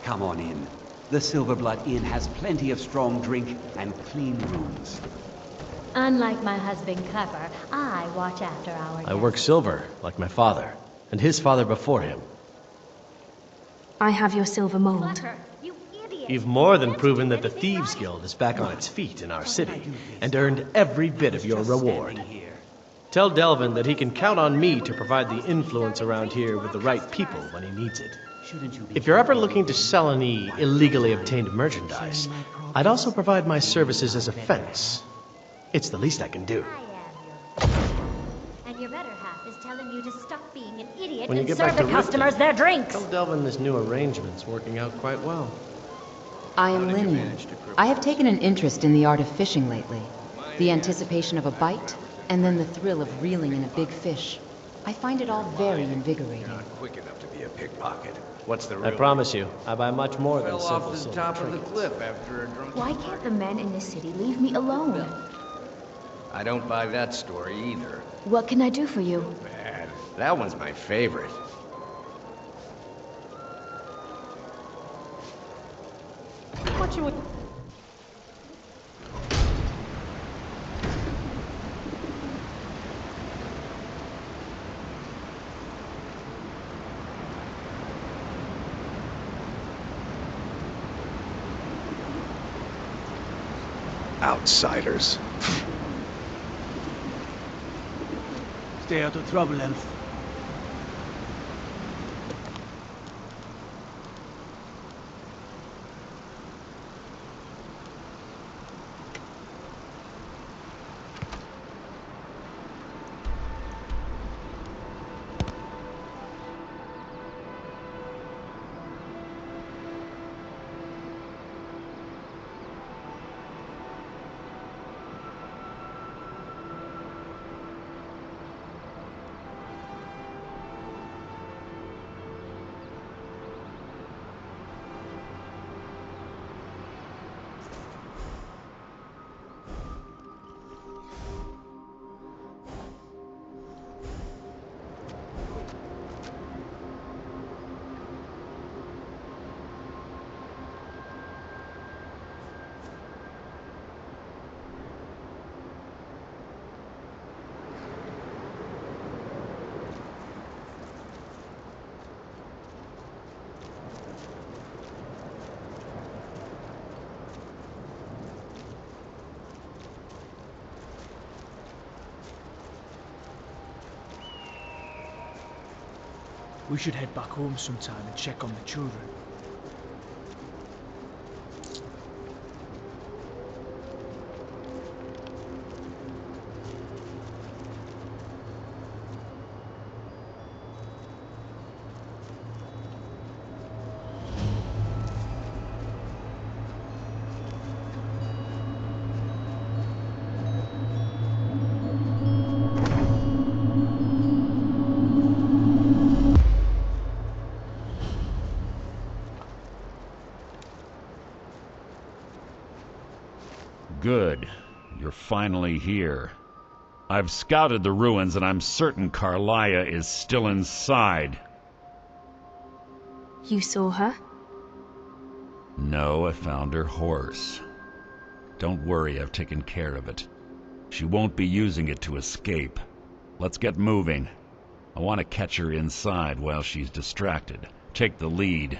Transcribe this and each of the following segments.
Come on in. The Silverblood Inn has plenty of strong drink and clean rooms. Unlike my husband Copper, I watch after our guests. I work silver, like my father, and his father before him. I have your silver mold. Clutter, you idiot! You've more than Can't proven do that the anything Thieves right. Guild is back on its feet in our city, and earned every bit of your reward. Tell Delvin that he can count on me to provide the influence around here with the right people when he needs it. If you're ever looking to sell any illegally obtained merchandise, I'd also provide my services as a fence. It's the least I can do. I am your and your better half is telling you to stop being an idiot When you and get serve back the to customers Ripton, their drinks. Tell Delvin this new arrangement's working out quite well. I am Linian. I have taken an interest in the art of fishing lately. The anticipation of a bite, and then the thrill of reeling in a big fish. I find it all very invigorating. Not quick enough to be a pickpocket. What's the I real? promise you, I buy much more than Fell simple off the silver top of the trinkets. cliff after a drunk. Why can't the men in this city leave me alone? I don't buy that story either. What can I do for you? Bad. That one's my favorite. What you... Outsiders. Stay out of trouble, Elf. We should head back home sometime and check on the children. Good. You're finally here. I've scouted the ruins and I'm certain Karliah is still inside. You saw her? No, I found her horse. Don't worry, I've taken care of it. She won't be using it to escape. Let's get moving. I want to catch her inside while she's distracted. Take the lead.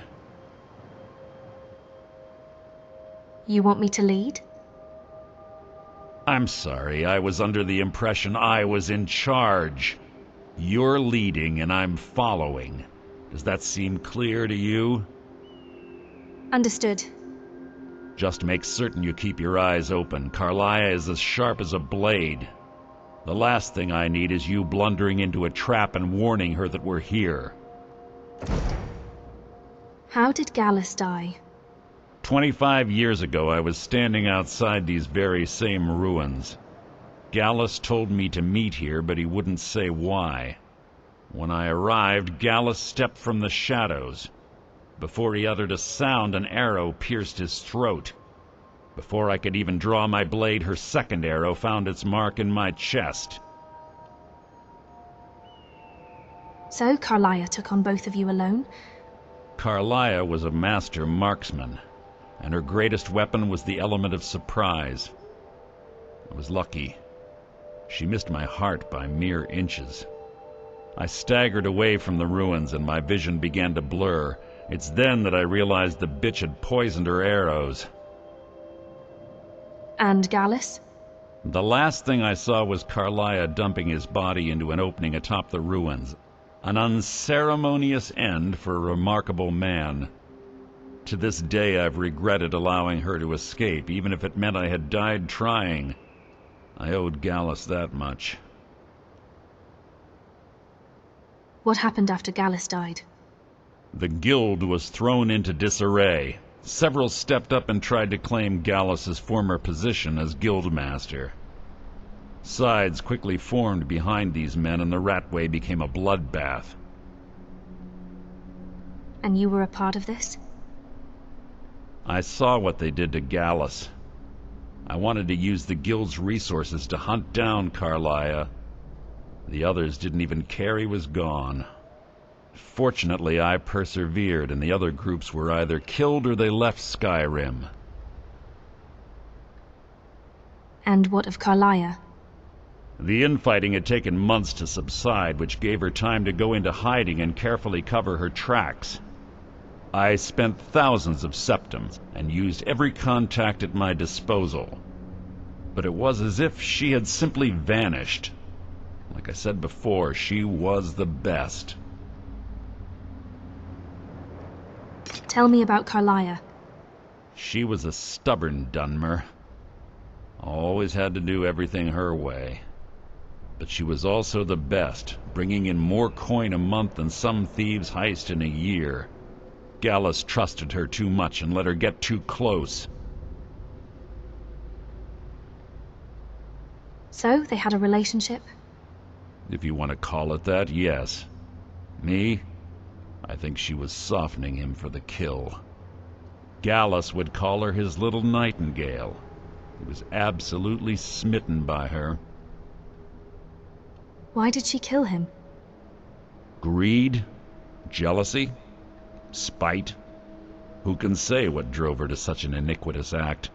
You want me to lead? I'm sorry, I was under the impression I was in charge. You're leading and I'm following. Does that seem clear to you? Understood. Just make certain you keep your eyes open. Karliah is as sharp as a blade. The last thing I need is you blundering into a trap and warning her that we're here. How did Gallus die? 25 years ago, I was standing outside these very same ruins. Gallus told me to meet here, but he wouldn't say why. When I arrived, Gallus stepped from the shadows. Before he uttered a sound, an arrow pierced his throat. Before I could even draw my blade, her second arrow found its mark in my chest. So Karliah took on both of you alone? Karliah was a master marksman, and her greatest weapon was the element of surprise. I was lucky. She missed my heart by mere inches. I staggered away from the ruins and my vision began to blur. It's then that I realized the bitch had poisoned her arrows. And Gallus? The last thing I saw was Karliah dumping his body into an opening atop the ruins. An unceremonious end for a remarkable man. To this day I've regretted allowing her to escape, even if it meant I had died trying. I owed Gallus that much. What happened after Gallus died? The guild was thrown into disarray. Several stepped up and tried to claim Gallus's former position as guildmaster. Sides quickly formed behind these men and the Ratway became a bloodbath. And you were a part of this? I saw what they did to Gallus. I wanted to use the guild's resources to hunt down Karliah. The others didn't even care he was gone. Fortunately, I persevered, and the other groups were either killed or they left Skyrim. And what of Karliah? The infighting had taken months to subside, which gave her time to go into hiding and carefully cover her tracks. I spent thousands of septims and used every contact at my disposal. But it was as if she had simply vanished. Like I said before, she was the best. Tell me about Karliah. She was a stubborn Dunmer. Always had to do everything her way. But she was also the best, bringing in more coin a month than some thieves heist in a year. Gallus trusted her too much and let her get too close. So, they had a relationship? If you want to call it that, yes. Me? I think she was softening him for the kill. Gallus would call her his little nightingale. He was absolutely smitten by her. Why did she kill him? Greed? Jealousy? Spite? Who can say what drove her to such an iniquitous act?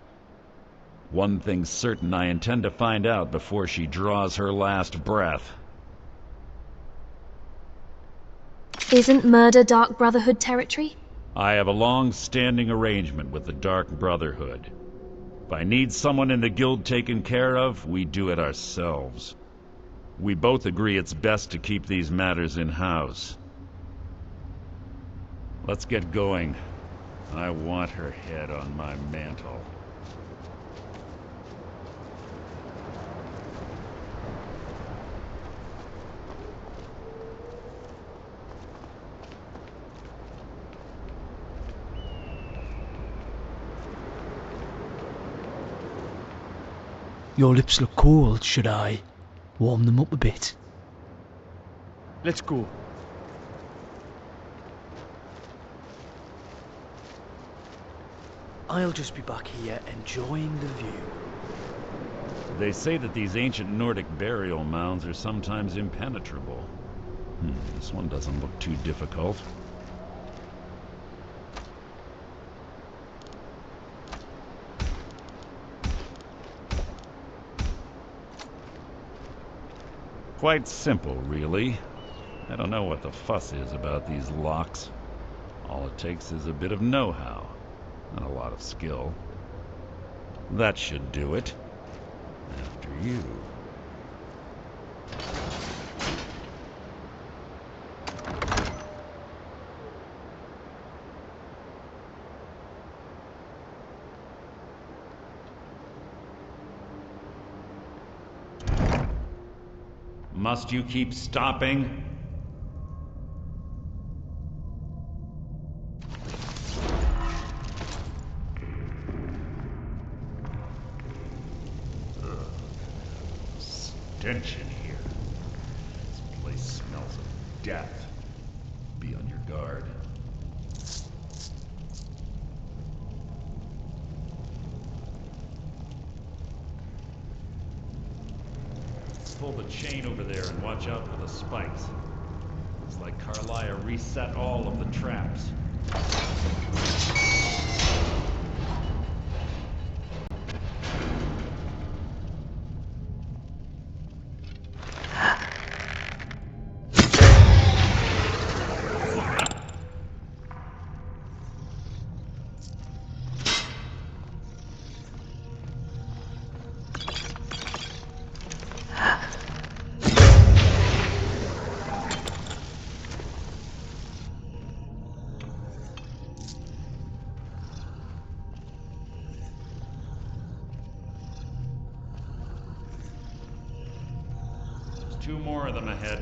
One thing's certain, I intend to find out before she draws her last breath. Isn't murder Dark Brotherhood territory? I have a long-standing arrangement with the Dark Brotherhood. If I need someone in the guild taken care of, we do it ourselves. We both agree it's best to keep these matters in-house. Let's get going. I want her head on my mantle. Your lips look cold. Should I warm them up a bit? Let's go. I'll just be back here enjoying the view. They say that these ancient Nordic burial mounds are sometimes impenetrable. This one doesn't look too difficult. Quite simple, really. I don't know what the fuss is about these locks. All it takes is a bit of know-how, and a lot of skill. That should do it. After you. Must you keep stopping? Stench in here. This place smells of death. Be on your guard. Pull the chain over there and watch out for the spikes. Looks like Karliah reset all of the traps. Two more of them ahead.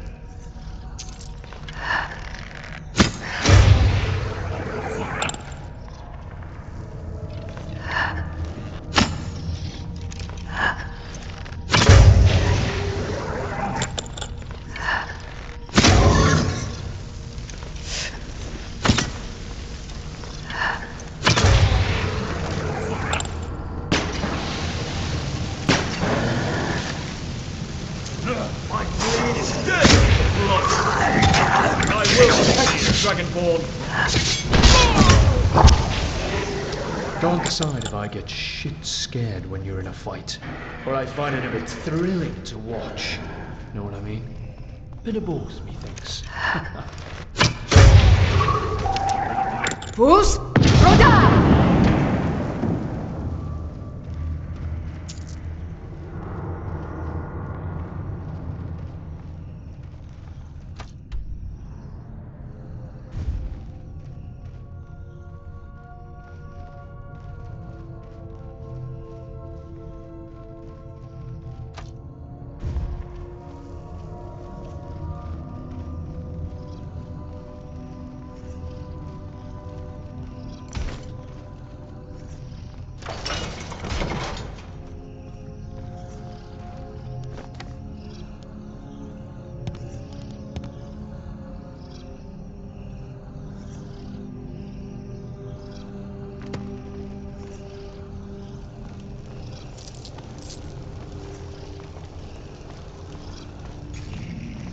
Dragonborn. Don't decide if I get shit scared when you're in a fight, or I find it a bit thrilling to watch. Know what I mean? Bit of both, methinks. Bruce? Rhoda!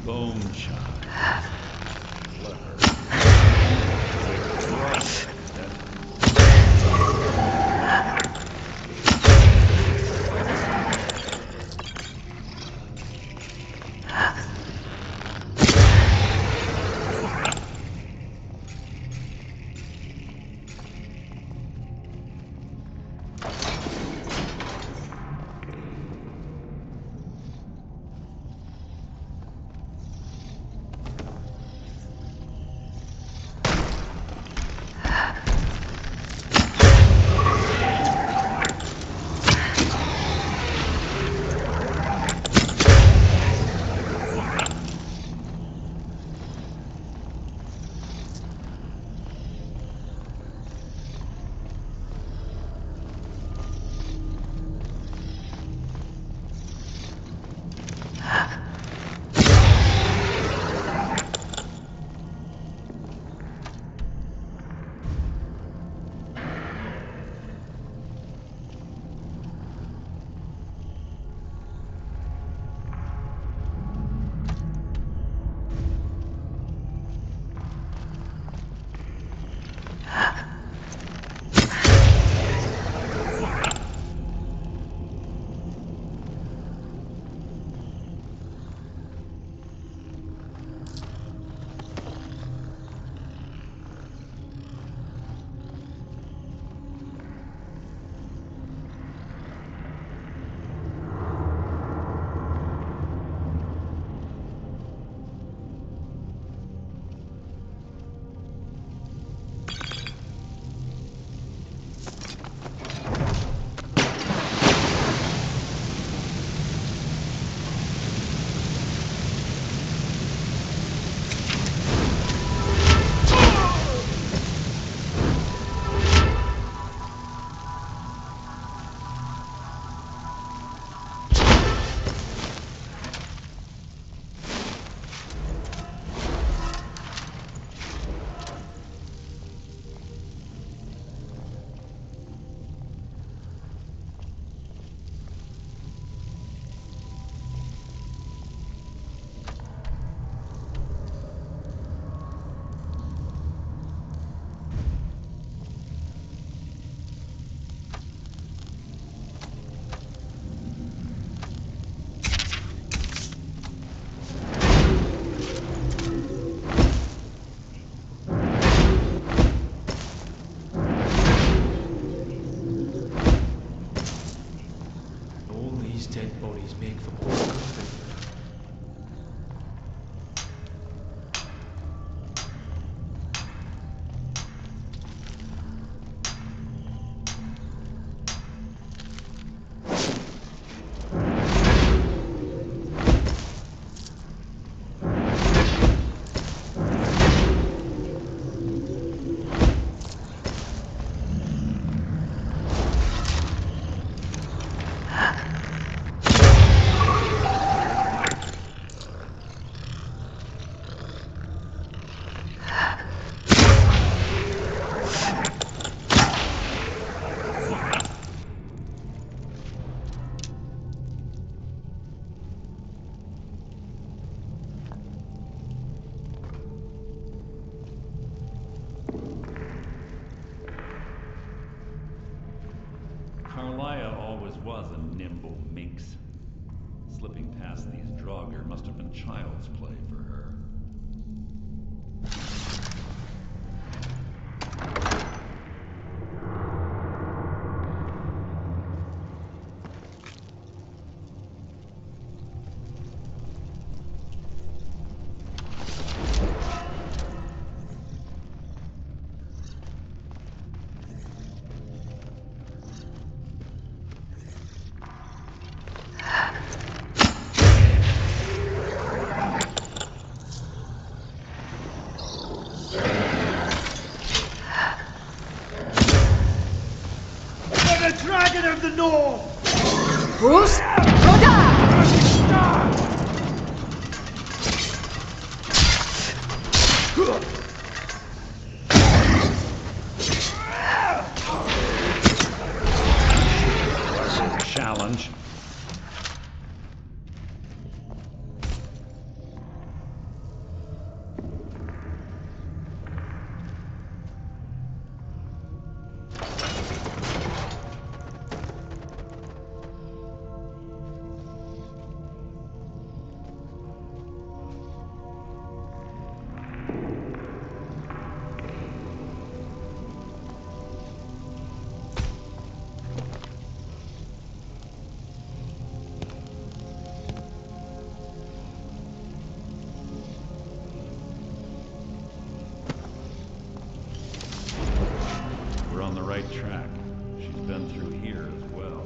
Bone shot. Clever. Flipping past these Draugr must have been child's play for her. Dragon of the North! Bruce? Roda! Challenge. We're on the right track. She's been through here as well.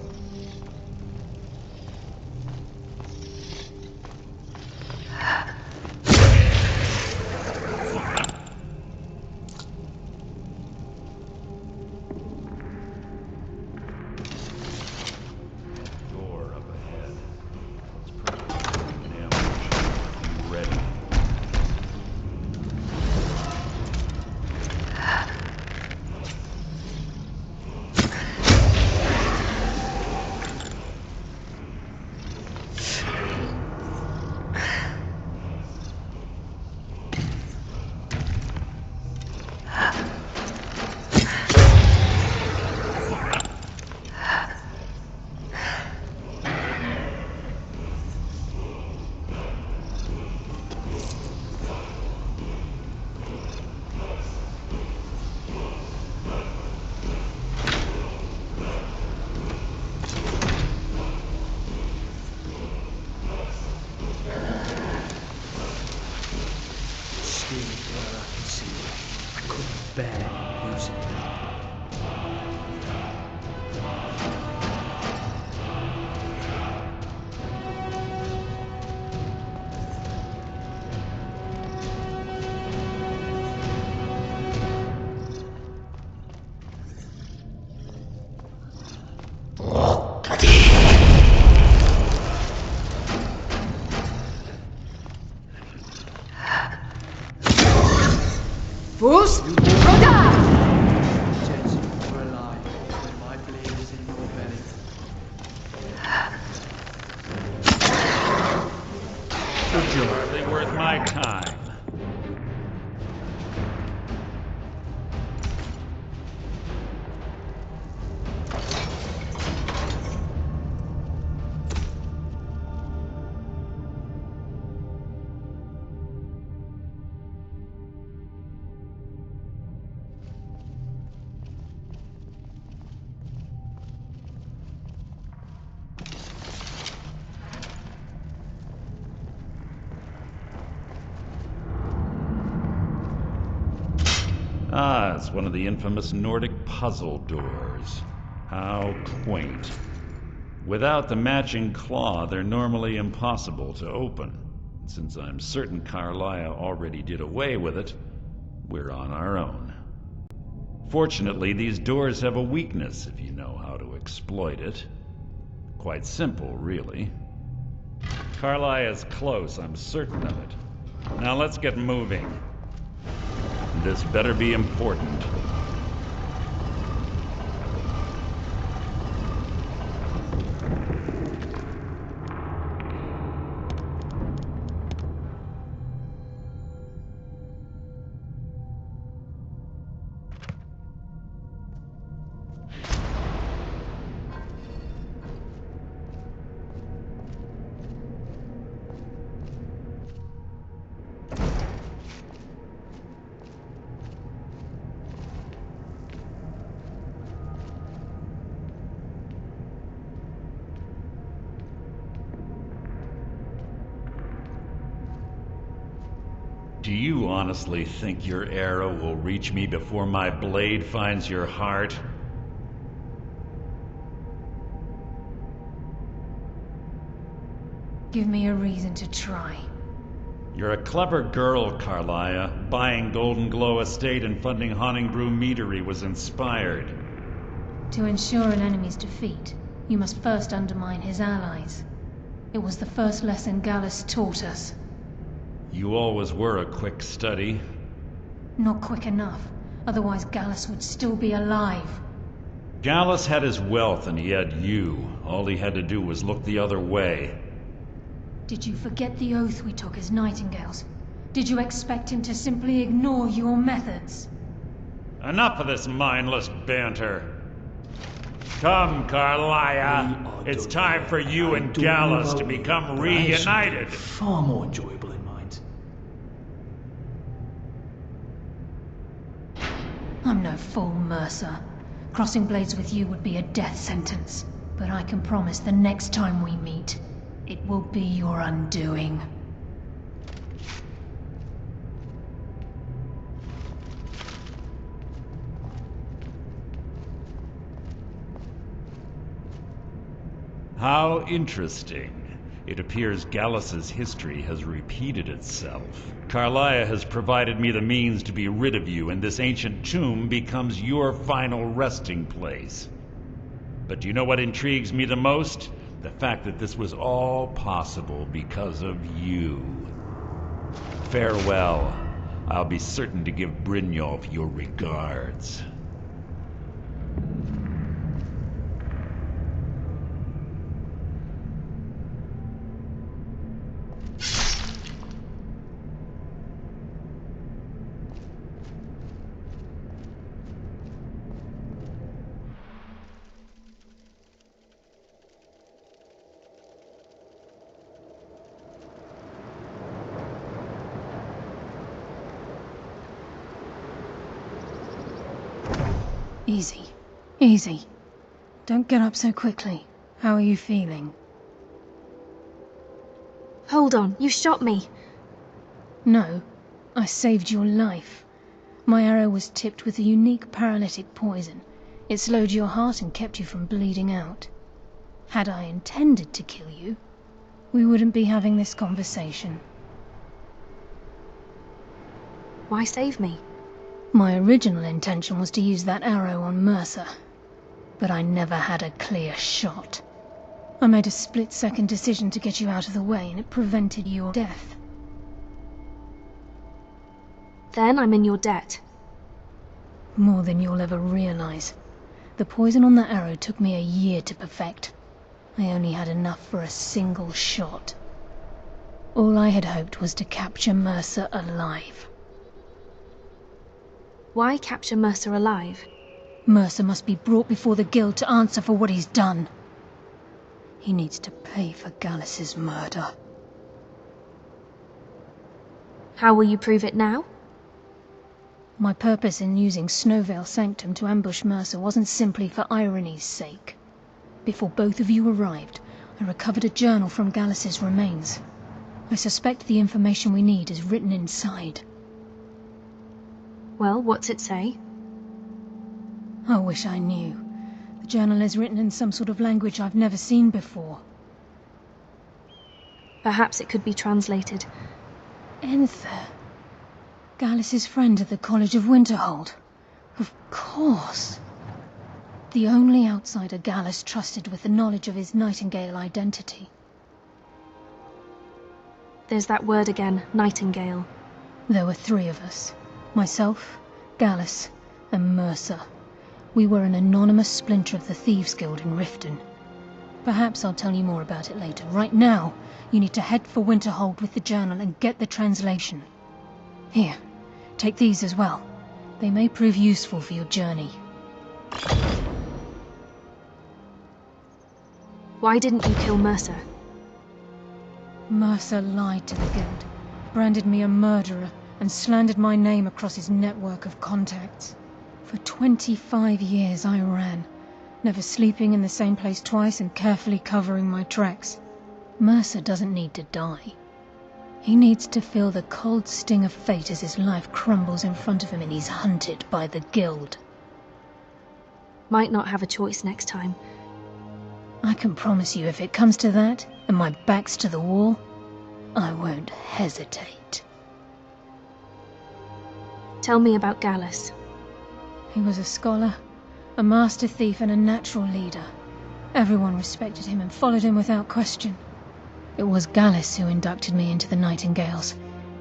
Door up ahead. Let's prepare an ambush. Be ready. Bruce? Roda! Jensen, you're alive. When my blade is in your belly. Good job. Hardly worth my time. Ah, it's one of the infamous Nordic puzzle doors. How quaint. Without the matching claw, they're normally impossible to open. Since I'm certain Karliah already did away with it, we're on our own. Fortunately, these doors have a weakness if you know how to exploit it. Quite simple, really. Karliah is close, I'm certain of it. Now let's get moving. This better be important. Do you honestly think your arrow will reach me before my blade finds your heart? Give me a reason to try. You're a clever girl, Karliah. Buying Golden Glow Estate and funding Honningbrew Meadery was inspired. To ensure an enemy's defeat, you must first undermine his allies. It was the first lesson Gallus taught us. You always were a quick study. Not quick enough, otherwise Gallus would still be alive. Gallus had his wealth and he had you. All he had to do was look the other way. Did you forget the oath we took as Nightingales? Did you expect him to simply ignore your methods? Enough of this mindless banter. Come, Karliah. It's time for you and Gallus to become reunited. Far more enjoyable in mind. I'm no fool, Mercer. Crossing blades with you would be a death sentence. But I can promise the next time we meet, it will be your undoing. How interesting. It appears Gallus's history has repeated itself. Karliah has provided me the means to be rid of you, and this ancient tomb becomes your final resting place. But do you know what intrigues me the most? The fact that this was all possible because of you. Farewell. I'll be certain to give Brynjolf your regards. Easy. Easy. Don't get up so quickly. How are you feeling? Hold on, you shot me. No. I saved your life. My arrow was tipped with a unique paralytic poison. It slowed your heart and kept you from bleeding out. Had I intended to kill you, we wouldn't be having this conversation. Why save me? My original intention was to use that arrow on Mercer, but I never had a clear shot. I made a split-second decision to get you out of the way, and it prevented your death. Then I'm in your debt. More than you'll ever realize. The poison on that arrow took me a year to perfect. I only had enough for a single shot. All I had hoped was to capture Mercer alive. Why capture Mercer alive? Mercer must be brought before the guild to answer for what he's done. He needs to pay for Gallus's murder. How will you prove it now? My purpose in using Snowveil Sanctum to ambush Mercer wasn't simply for irony's sake. Before both of you arrived, I recovered a journal from Gallus's remains. I suspect the information we need is written inside. Well, what's it say? I wish I knew. The journal is written in some sort of language I've never seen before. Perhaps it could be translated. Enther. Gallus's friend at the College of Winterhold. Of course. The only outsider Gallus trusted with the knowledge of his Nightingale identity. There's that word again, Nightingale. There were 3 of us. Myself, Gallus, and Mercer. We were an anonymous splinter of the Thieves' Guild in Riften. Perhaps I'll tell you more about it later. Right now, you need to head for Winterhold with the journal and get the translation. Here, take these as well. They may prove useful for your journey. Why didn't you kill Mercer? Mercer lied to the guild, branded me a murderer, and slandered my name across his network of contacts. For 25 years I ran, never sleeping in the same place twice and carefully covering my tracks. Mercer doesn't need to die. He needs to feel the cold sting of fate as his life crumbles in front of him and he's hunted by the Guild. Might not have a choice next time. I can promise you, if it comes to that, and my back's to the wall, I won't hesitate. Tell me about Gallus. He was a scholar, a master thief, and a natural leader. Everyone respected him and followed him without question. It was Gallus who inducted me into the Nightingales,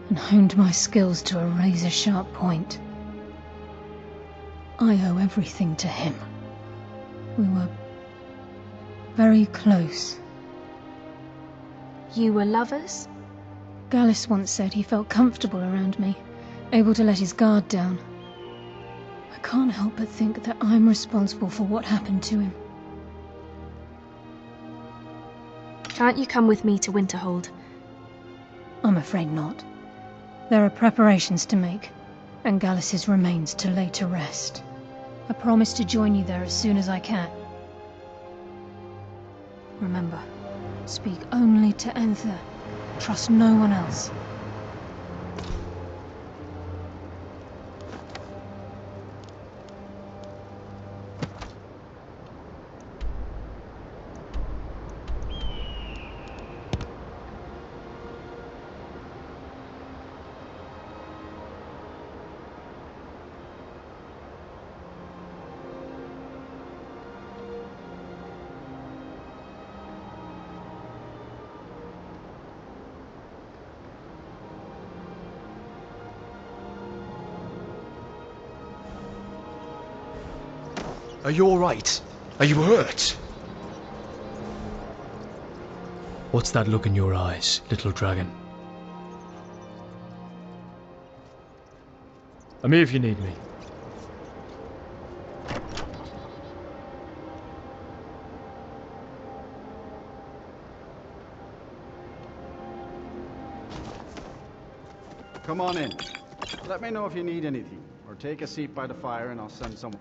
and honed my skills to a razor-sharp point. I owe everything to him. We were very close. You were lovers? Gallus once said he felt comfortable around me, able to let his guard down. I can't help but think that I'm responsible for what happened to him. Can't you come with me to Winterhold? I'm afraid not. There are preparations to make, and Gallus's remains to lay to rest. I promise to join you there as soon as I can. Remember, speak only to Enther. Trust no one else. Are you alright? Are you hurt? What's that look in your eyes, little dragon? I'm here if you need me. Come on in. Let me know if you need anything, or take a seat by the fire and I'll send someone.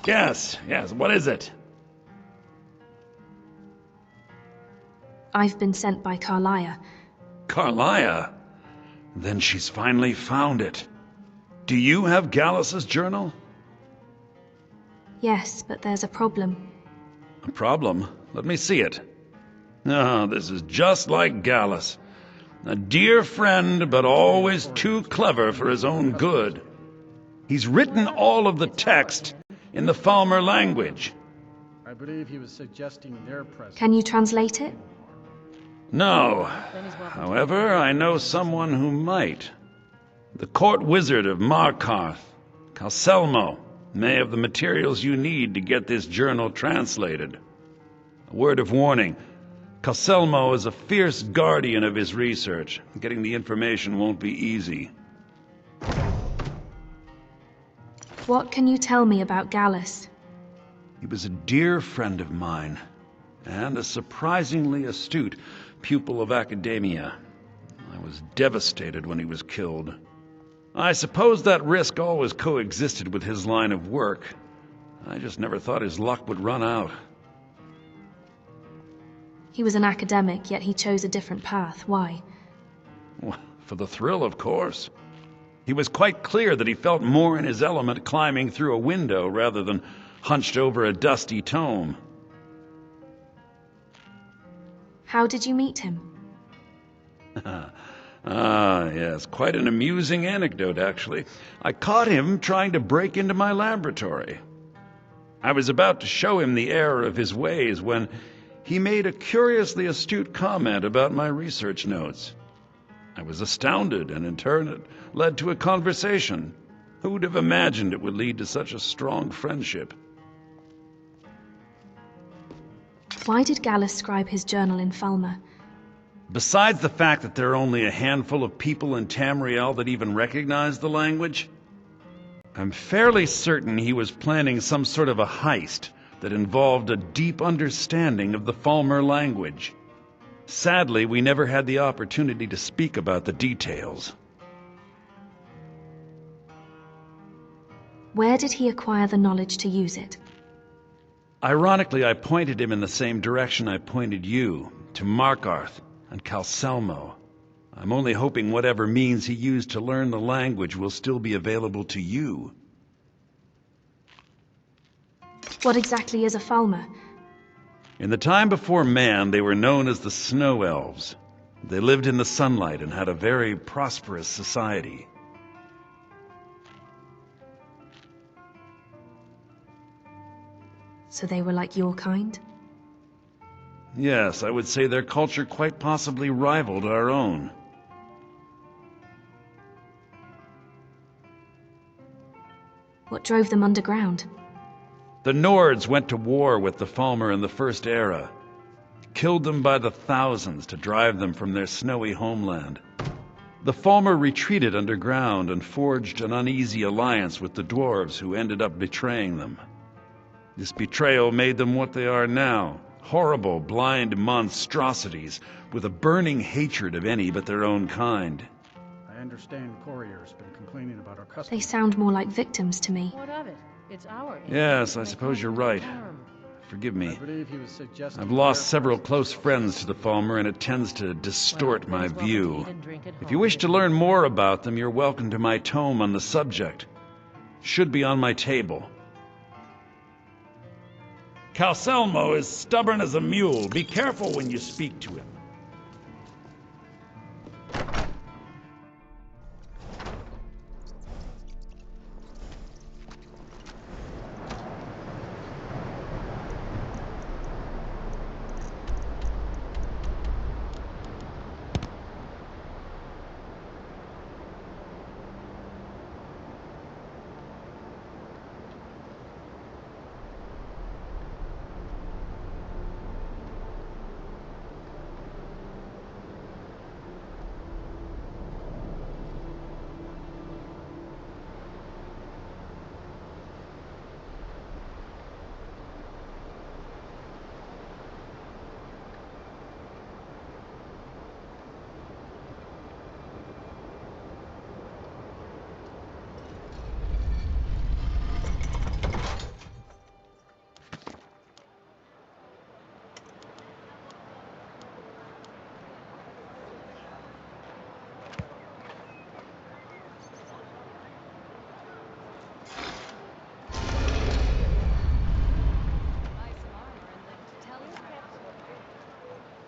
Yes, what is it? I've been sent by Karliah. Karliah? Then she's finally found it. Do you have Gallus's journal? Yes, but there's a problem. A problem? Let me see it. Ah, this is just like Gallus. A dear friend, but always too clever for his own good. He's written all of the text in the Falmer language. I believe he was suggesting their presence. Can you translate it? No. However, I know someone who might. The court wizard of Markarth, Calselmo, may have the materials you need to get this journal translated. A word of warning. Calselmo is a fierce guardian of his research. Getting the information won't be easy. What can you tell me about Gallus? He was a dear friend of mine, and a surprisingly astute pupil of academia. I was devastated when he was killed. I suppose that risk always coexisted with his line of work. I just never thought his luck would run out. He was an academic, yet he chose a different path. Why? Well, for the thrill, of course. He was quite clear that he felt more in his element climbing through a window rather than hunched over a dusty tome. How did you meet him? Yes, quite an amusing anecdote, actually. I caught him trying to break into my laboratory. I was about to show him the error of his ways when he made a curiously astute comment about my research notes. I was astounded, and in turn it led to a conversation. Who would have imagined it would lead to such a strong friendship? Why did Gallus scribe his journal in Falmer? Besides the fact that there are only a handful of people in Tamriel that even recognize the language, I'm fairly certain he was planning some sort of a heist that involved a deep understanding of the Falmer language. Sadly, we never had the opportunity to speak about the details. Where did he acquire the knowledge to use it? Ironically, I pointed him in the same direction I pointed you, to Markarth and Calselmo. I'm only hoping whatever means he used to learn the language will still be available to you. What exactly is a Falmer? In the time before man, they were known as the Snow Elves. They lived in the sunlight and had a very prosperous society. So they were like your kind? Yes, I would say their culture quite possibly rivaled our own. What drove them underground? The Nords went to war with the Falmer in the First Era. Killed them by the thousands to drive them from their snowy homeland. The Falmer retreated underground and forged an uneasy alliance with the dwarves who ended up betraying them. This betrayal made them what they are now, horrible, blind monstrosities with a burning hatred of any but their own kind. I understand Courier's been complaining about our customers. They sound more like victims to me. What of it? It's our Yes, I suppose you're right. Forgive me. I believe he was suggesting I've lost several close friends to the Falmer, and it tends to distort my view. If you wish to learn more about them, you're welcome to my tome on the subject. Should be on my table. Calselmo is stubborn as a mule. Be careful when you speak to him.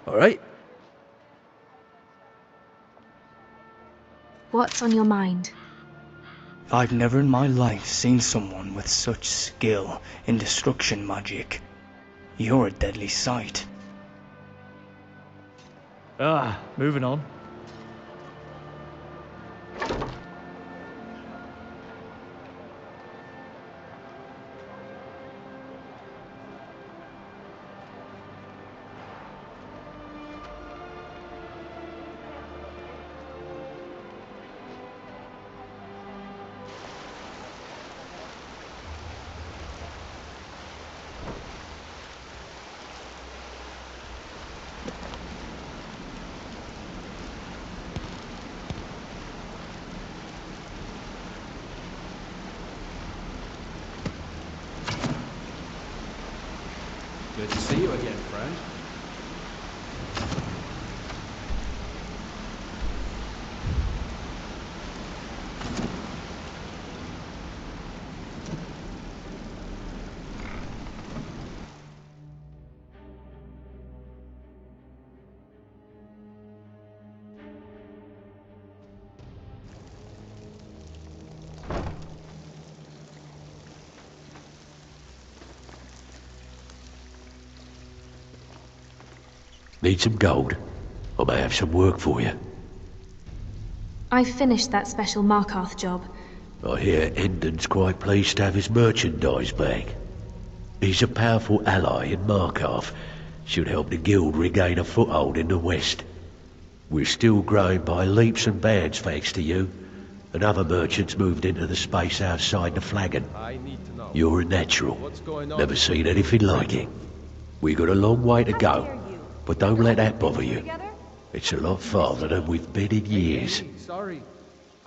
All right. What's on your mind? I've never in my life seen someone with such skill in destruction magic. You're a deadly sight. Moving on. Good to see you again, friend. Need some gold? I may have some work for you. I've finished that special Markarth job. I hear Endon's quite pleased to have his merchandise back. He's a powerful ally in Markarth. Should help the guild regain a foothold in the west. We're still growing by leaps and bounds thanks to you, and other merchants moved into the space outside the flagon. You're a natural. Never seen anything like it. We got a long way to go, but don't let that bother you. It's a lot farther than we've been in years. Hey, sorry.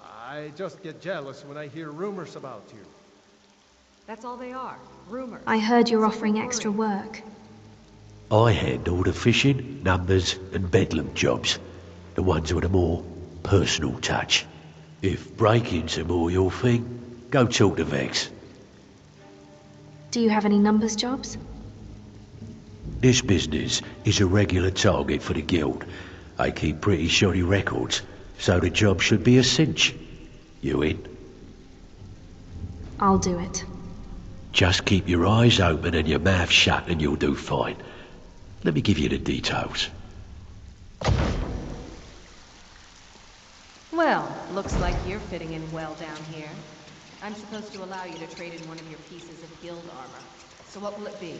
I just get jealous when I hear rumors about you. That's all they are. Rumors. I heard you're offering extra work. I handle the fishing, numbers, and bedlam jobs. The ones with a more personal touch. If breaking's are more your thing, go talk to Vex. Do you have any numbers jobs? This business is a regular target for the guild. I keep pretty shoddy records, so the job should be a cinch. You in? I'll do it. Just keep your eyes open and your mouth shut and you'll do fine. Let me give you the details. Well, looks like you're fitting in well down here. I'm supposed to allow you to trade in one of your pieces of guild armor. So what will it be?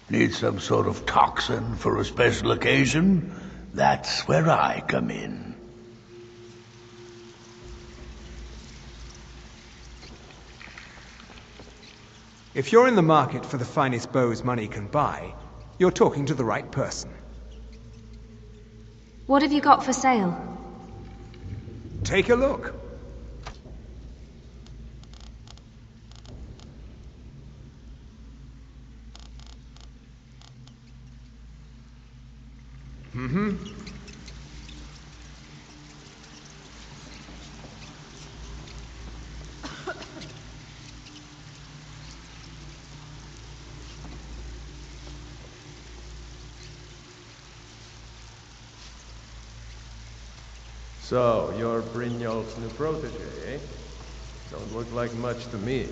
Need some sort of toxin for a special occasion? That's where I come in. If you're in the market for the finest bows money can buy, you're talking to the right person. What have you got for sale? Take a look. Mm-hmm. So, you're Brynjolf's new protege, eh? Don't look like much to me.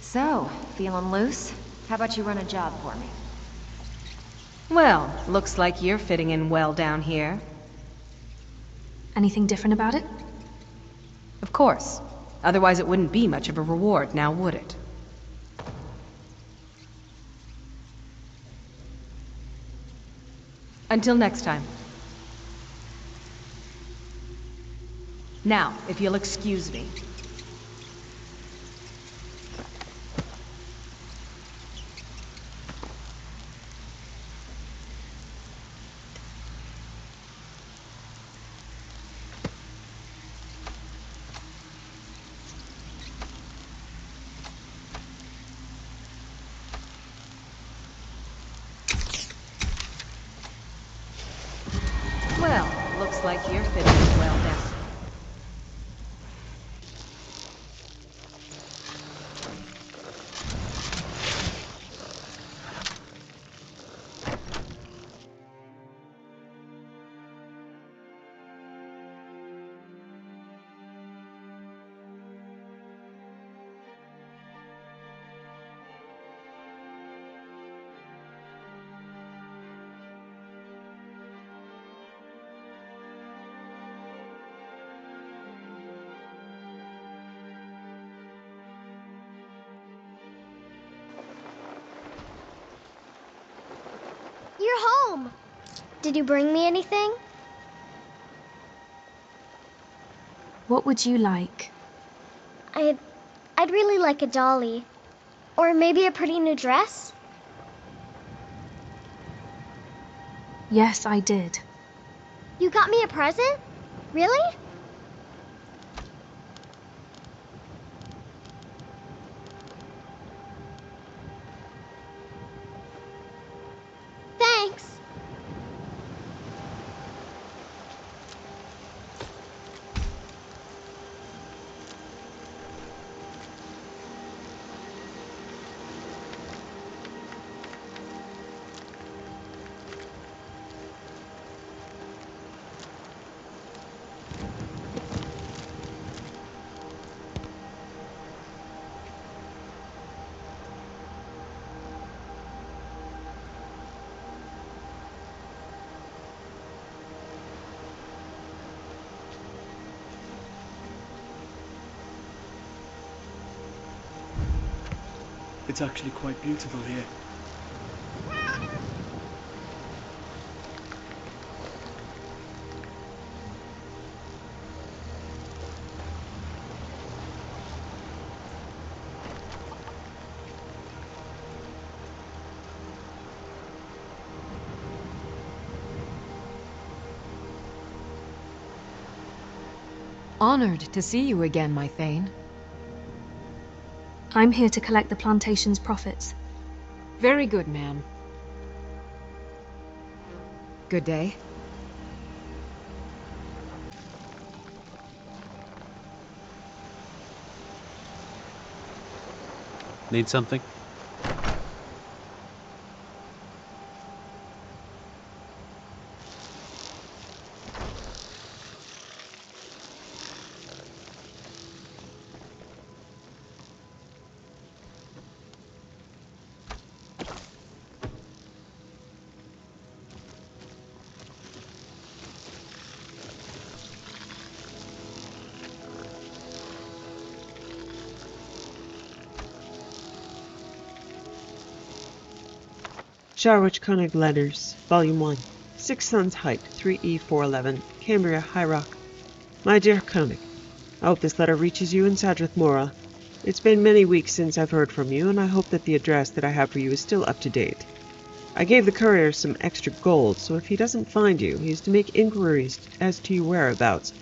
So, feeling loose? How about you run a job for me? Well, looks like you're fitting in well down here. Anything different about it? Of course. Otherwise it wouldn't be much of a reward, now would it? Until next time. Now, if you'll excuse me. Well, looks like you're fitting in well down. You're home! Did you bring me anything? What would you like? I'd really like a dolly. Or maybe a pretty new dress? Yes, I did. You got me a present? Really? Thanks! It's actually quite beautiful here. Honored to see you again, my Thane. I'm here to collect the plantation's profits. Very good, ma'am. Good day. Need something? Sharwich Koenig Letters, Volume 1, 6 Suns Height, 3E411, Cambria, High Rock. My dear Koenig, I hope this letter reaches you in Sadrith Mora. It's been many weeks since I've heard from you, and I hope that the address that I have for you is still up to date. I gave the courier some extra gold, so if he doesn't find you, he is to make inquiries as to your whereabouts.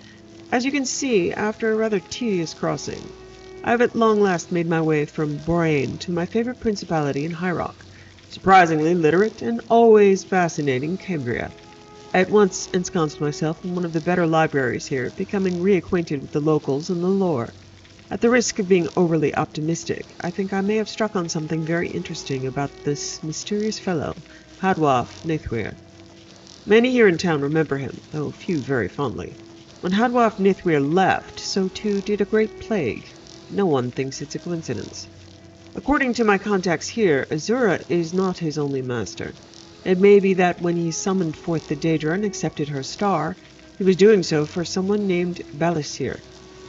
As you can see, after a rather tedious crossing, I have at long last made my way from Boraine to my favorite principality in High Rock. Surprisingly literate and always fascinating Cambria. I at once ensconced myself in one of the better libraries here, becoming reacquainted with the locals and the lore. At the risk of being overly optimistic, I think I may have struck on something very interesting about this mysterious fellow, Hadwaf Nithwir. Many here in town remember him, though few very fondly. When Hadwaf Nithwir left, so too did a great plague. No one thinks it's a coincidence. According to my contacts here, Azura is not his only master. It may be that when he summoned forth the Daedra and accepted her star, he was doing so for someone named Balasir.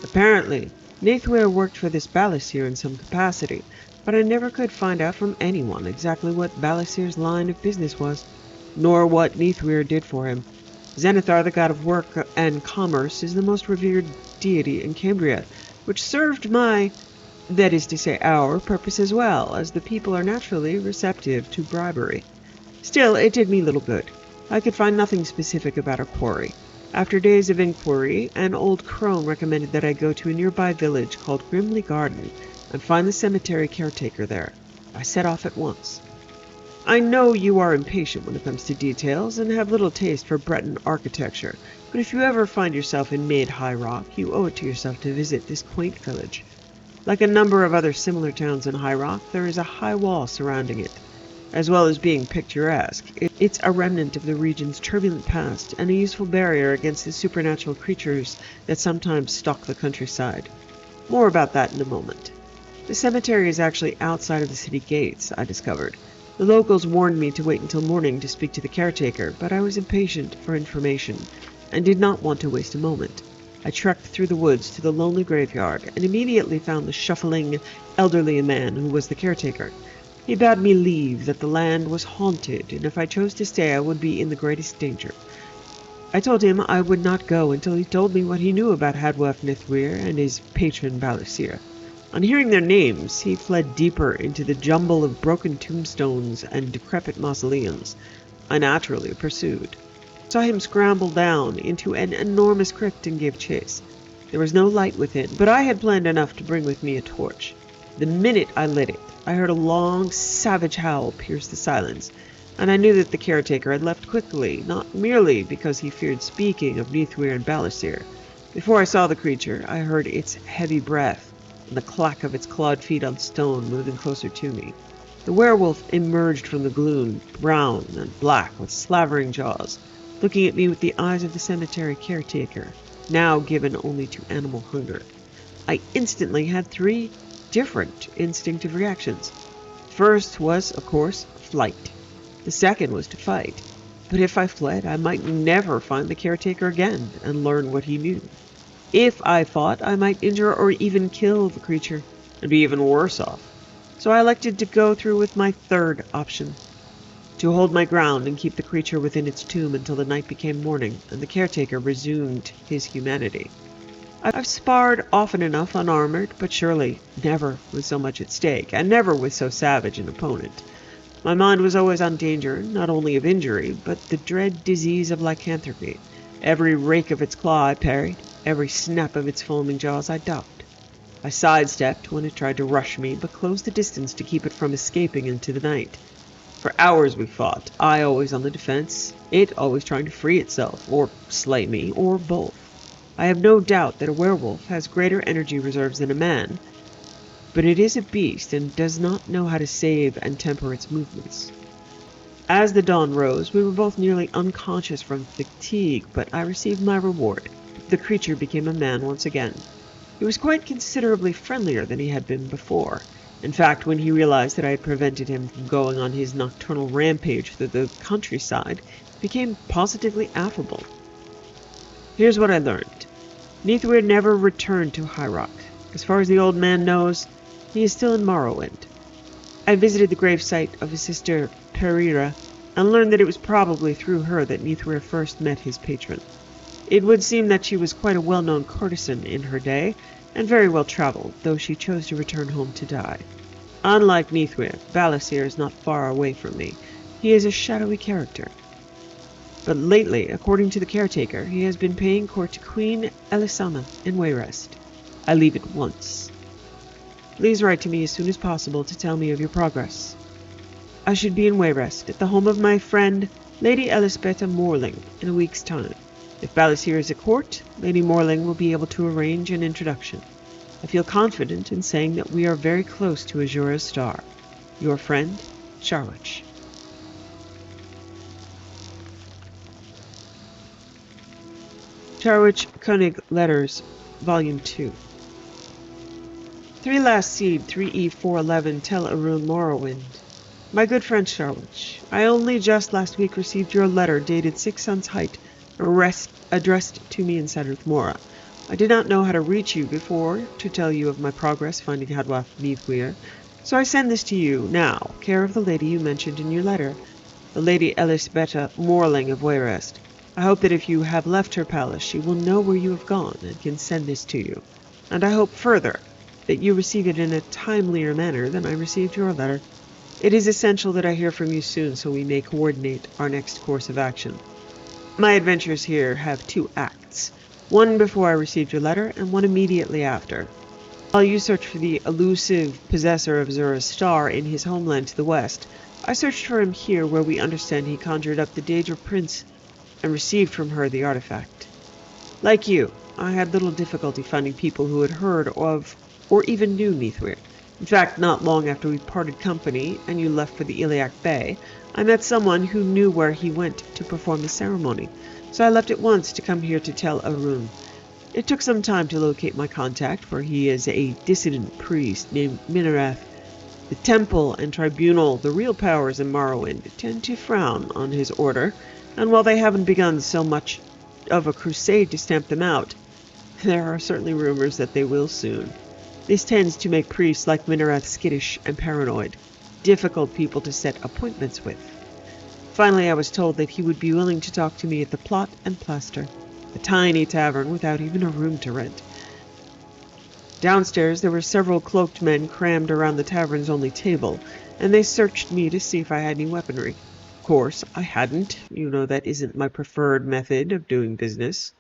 Apparently, Nithwir worked for this Balasir in some capacity, but I never could find out from anyone exactly what Balasir's line of business was, nor what Nithwir did for him. Zenithar, the god of work and commerce, is the most revered deity in Cambria, which served my, that is to say our, purpose as well, as the people are naturally receptive to bribery. Still, it did me little good. I could find nothing specific about our quarry. After days of inquiry, an old crone recommended that I go to a nearby village called Grimley Garden and find the cemetery caretaker there. I set off at once. I know you are impatient when it comes to details and have little taste for Breton architecture, but if you ever find yourself in mid-High Rock, you owe it to yourself to visit this quaint village. Like a number of other similar towns in High Rock, there is a high wall surrounding it. As well as being picturesque, it's a remnant of the region's turbulent past and a useful barrier against the supernatural creatures that sometimes stalk the countryside. More about that in a moment. The cemetery is actually outside of the city gates, I discovered. The locals warned me to wait until morning to speak to the caretaker, but I was impatient for information and did not want to waste a moment. I trekked through the woods to the lonely graveyard and immediately found the shuffling, elderly man who was the caretaker. He bade me leave, that the land was haunted, and if I chose to stay I would be in the greatest danger. I told him I would not go until he told me what he knew about Hadwaf Nithwir and his patron Balasir. On hearing their names, he fled deeper into the jumble of broken tombstones and decrepit mausoleums. I naturally pursued. Saw him scramble down into an enormous crypt and gave chase. There was no light within, but I had planned enough to bring with me a torch. The minute I lit it, I heard a long, savage howl pierce the silence, and I knew that the caretaker had left quickly, not merely because he feared speaking of Nithwir and Balasir. Before I saw the creature, I heard its heavy breath and the clack of its clawed feet on stone moving closer to me. The werewolf emerged from the gloom, brown and black with slavering jaws, looking at me with the eyes of the cemetery caretaker, now given only to animal hunger. I instantly had 3 different instinctive reactions. First was, of course, flight. The second was to fight. But if I fled, I might never find the caretaker again and learn what he knew. If I fought, I might injure or even kill the creature and be even worse off. So I elected to go through with my third option, to hold my ground and keep the creature within its tomb until the night became morning and the caretaker resumed his humanity. I've sparred often enough unarmored, but surely never with so much at stake, and never with so savage an opponent. My mind was always on danger, not only of injury, but the dread disease of lycanthropy. Every rake of its claw I parried, Every snap of its foaming jaws I ducked. I sidestepped when it tried to rush me, but closed the distance to keep it from escaping into the night. For hours we fought, I always on the defense, it always trying to free itself, or slay me, or both. I have no doubt that a werewolf has greater energy reserves than a man, but it is a beast and does not know how to save and temper its movements. As the dawn rose, we were both nearly unconscious from fatigue, but I received my reward. The creature became a man once again. He was quite considerably friendlier than he had been before. In fact, when he realized that I had prevented him from going on his nocturnal rampage through the countryside, he became positively affable. Here's what I learned. Neithwer never returned to High Rock. As far as the old man knows, he is still in Morrowind. I visited the gravesite of his sister Perira, and learned that it was probably through her that Neithwer first met his patron. It would seem that she was quite a well-known courtesan in her day, and very well traveled, though she chose to return home to die. Unlike Neithwer, Balasir is not far away from me. He is a shadowy character. But lately, according to the caretaker, he has been paying court to Queen Elisama in Wayrest. I leave at once. Please write to me as soon as possible to tell me of your progress. I should be in Wayrest, at the home of my friend, Lady Elisbetta Morling, in a week's time. If Balasir is at court, Lady Morling will be able to arrange an introduction. I feel confident in saying that we are very close to Azura's star. Your friend, Charwich. Charwich Koenig Letters, Volume 2. 3 Last Seed, 3E411, Tel Arun, Morrowind. My good friend Charwich, I only just last week received your letter dated 6 Suns Height, addressed to me in Sadrith Mora. I did not know how to reach you before to tell you of my progress finding Hadwath Neithwer, so I send this to you now, care of the lady you mentioned in your letter, the Lady Elisbetta Morling of Wayrest. I hope that if you have left her palace, she will know where you have gone and can send this to you. And I hope further that you receive it in a timelier manner than I received your letter. It is essential that I hear from you soon so we may coordinate our next course of action. My adventures here have 2 acts, one before I received your letter and one immediately after. While you search for the elusive possessor of Azura's star in his homeland to the west, I searched for him here where we understand he conjured up the Daedra Prince and received from her the artifact. Like you, I had little difficulty finding people who had heard of or even knew Neithwer. In fact, not long after we parted company and you left for the Iliac Bay, I met someone who knew where he went to perform the ceremony, so I left at once to come here to Tel Arun. It took some time to locate my contact, for he is a dissident priest named Minarath. The temple and tribunal, the real powers in Morrowind, tend to frown on his order, and while they haven't begun so much of a crusade to stamp them out, there are certainly rumors that they will soon. This tends to make priests like Minarath skittish and paranoid, difficult people to set appointments with. Finally, I was told that he would be willing to talk to me at the Plot and Plaster, a tiny tavern without even a room to rent. Downstairs, there were several cloaked men crammed around the tavern's only table, and they searched me to see if I had any weaponry. Of course, I hadn't. You know that isn't my preferred method of doing business.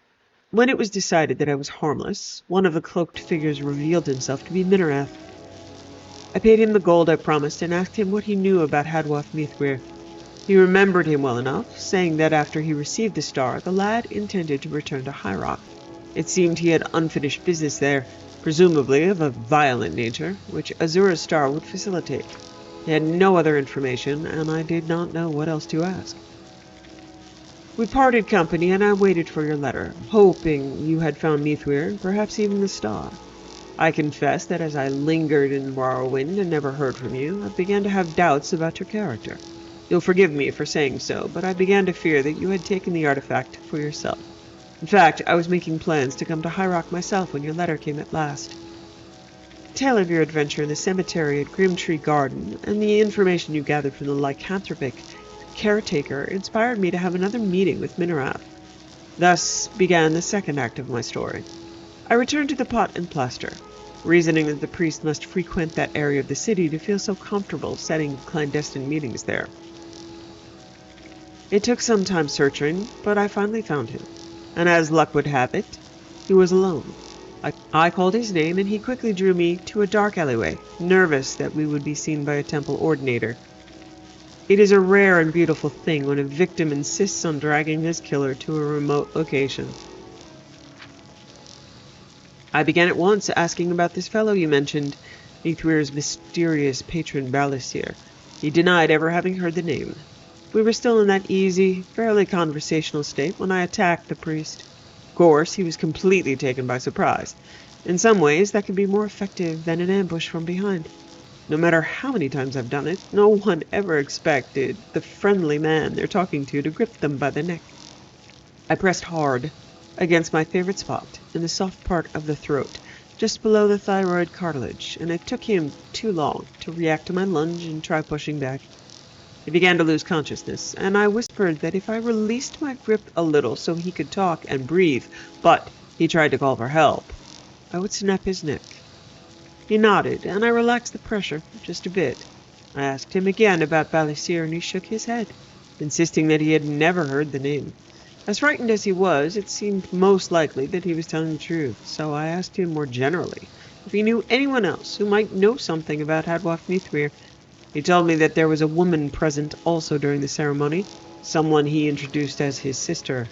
When it was decided that I was harmless, one of the cloaked figures revealed himself to be Minarath. I paid him the gold I promised and asked him what he knew about Hadwath Neithwer. He remembered him well enough, saying that after he received the star, the lad intended to return to High Rock. It seemed he had unfinished business there, presumably of a violent nature, which Azura's star would facilitate. He had no other information, and I did not know what else to ask. We parted company, and I waited for your letter, hoping you had found Neithwer, and perhaps even the star. I confess that as I lingered in Morrowind and never heard from you, I began to have doubts about your character. You'll forgive me for saying so, but I began to fear that you had taken the artifact for yourself. In fact, I was making plans to come to High Rock myself when your letter came at last. The tale of your adventure in the cemetery at Grimtree Garden, and the information you gathered from the lycanthropic caretaker, inspired me to have another meeting with Minarath. Thus began the second act of my story. I returned to the Pot and Plaster, reasoning that the priest must frequent that area of the city to feel so comfortable setting clandestine meetings there. It took some time searching, but I finally found him, and as luck would have it, He was alone. I called his name, and he quickly drew me to a dark alleyway, nervous that we would be seen by a temple ordinator. It is a rare and beautiful thing when a victim insists on dragging his killer to a remote location. I began at once asking about this fellow you mentioned, Nithwir's mysterious patron Balisier. He denied ever having heard the name. We were still in that easy, fairly conversational state when I attacked the priest. Of course, he was completely taken by surprise. In some ways, that can be more effective than an ambush from behind. No matter how many times I've done it, no one ever expected the friendly man they're talking to grip them by the neck. I pressed hard against my favorite spot, in the soft part of the throat, just below the thyroid cartilage, and it took him too long to react to my lunge and try pushing back. He began to lose consciousness, and I whispered that if I released my grip a little so he could talk and breathe, but he tried to call for help, I would snap his neck. He nodded, and I relaxed the pressure just a bit. I asked him again about Balisier, and he shook his head, insisting that he had never heard the name. As frightened as he was, it seemed most likely that he was telling the truth, so I asked him more generally if he knew anyone else who might know something about Hadwaf Nithwir. He told me that there was a woman present also during the ceremony, someone he introduced as his sister.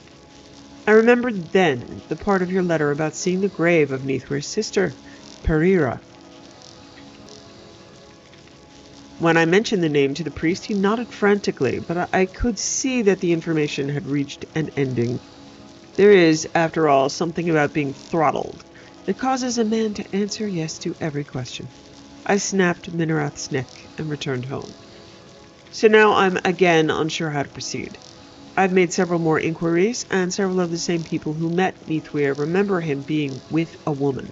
I remembered then the part of your letter about seeing the grave of Nithwir's sister, Perira. When I mentioned the name to the priest, he nodded frantically, but I could see that the information had reached an ending. There is, after all, something about being throttled that causes a man to answer yes to every question. I snapped Minarath's neck and returned home. So now I'm again unsure how to proceed. I've made several more inquiries, and several of the same people who met Nithwir remember him being with a woman.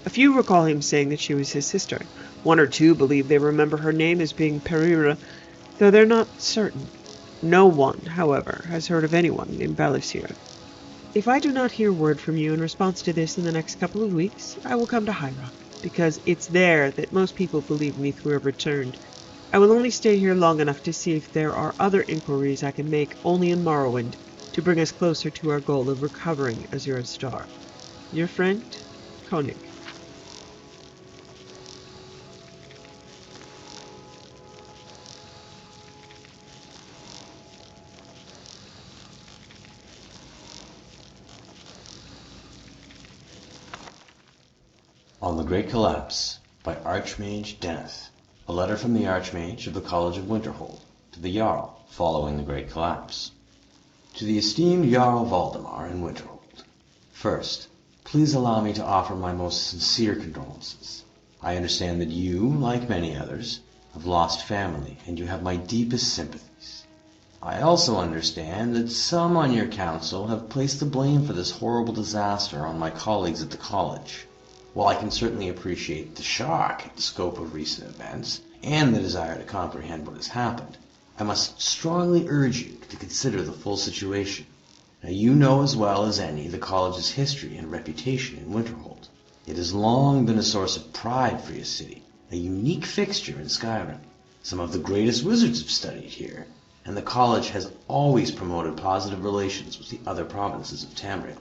A few recall him saying that she was his sister. One or two believe they remember her name as being Perira, though they're not certain. No one, however, has heard of anyone named Balisier. If I do not hear word from you in response to this in the next couple of weeks, I will come to High Rock, because it's there that most people believe Nithwir returned. I will only stay here long enough to see if there are other inquiries I can make only in Morrowind to bring us closer to our goal of recovering Azura's star. Your friend, Koenig. On the Great Collapse, by Archmage Deneth. A letter from the Archmage of the College of Winterhold to the Jarl following the Great Collapse. To the esteemed Jarl Valdemar in Winterhold. First, please allow me to offer my most sincere condolences. I understand that you, like many others, have lost family, and you have my deepest sympathies. I also understand that some on your council have placed the blame for this horrible disaster on my colleagues at the college. While I can certainly appreciate the shock at the scope of recent events, and the desire to comprehend what has happened, I must strongly urge you to consider the full situation. Now you know as well as any the college's history and reputation in Winterhold. It has long been a source of pride for your city, a unique fixture in Skyrim. Some of the greatest wizards have studied here, and the college has always promoted positive relations with the other provinces of Tamriel.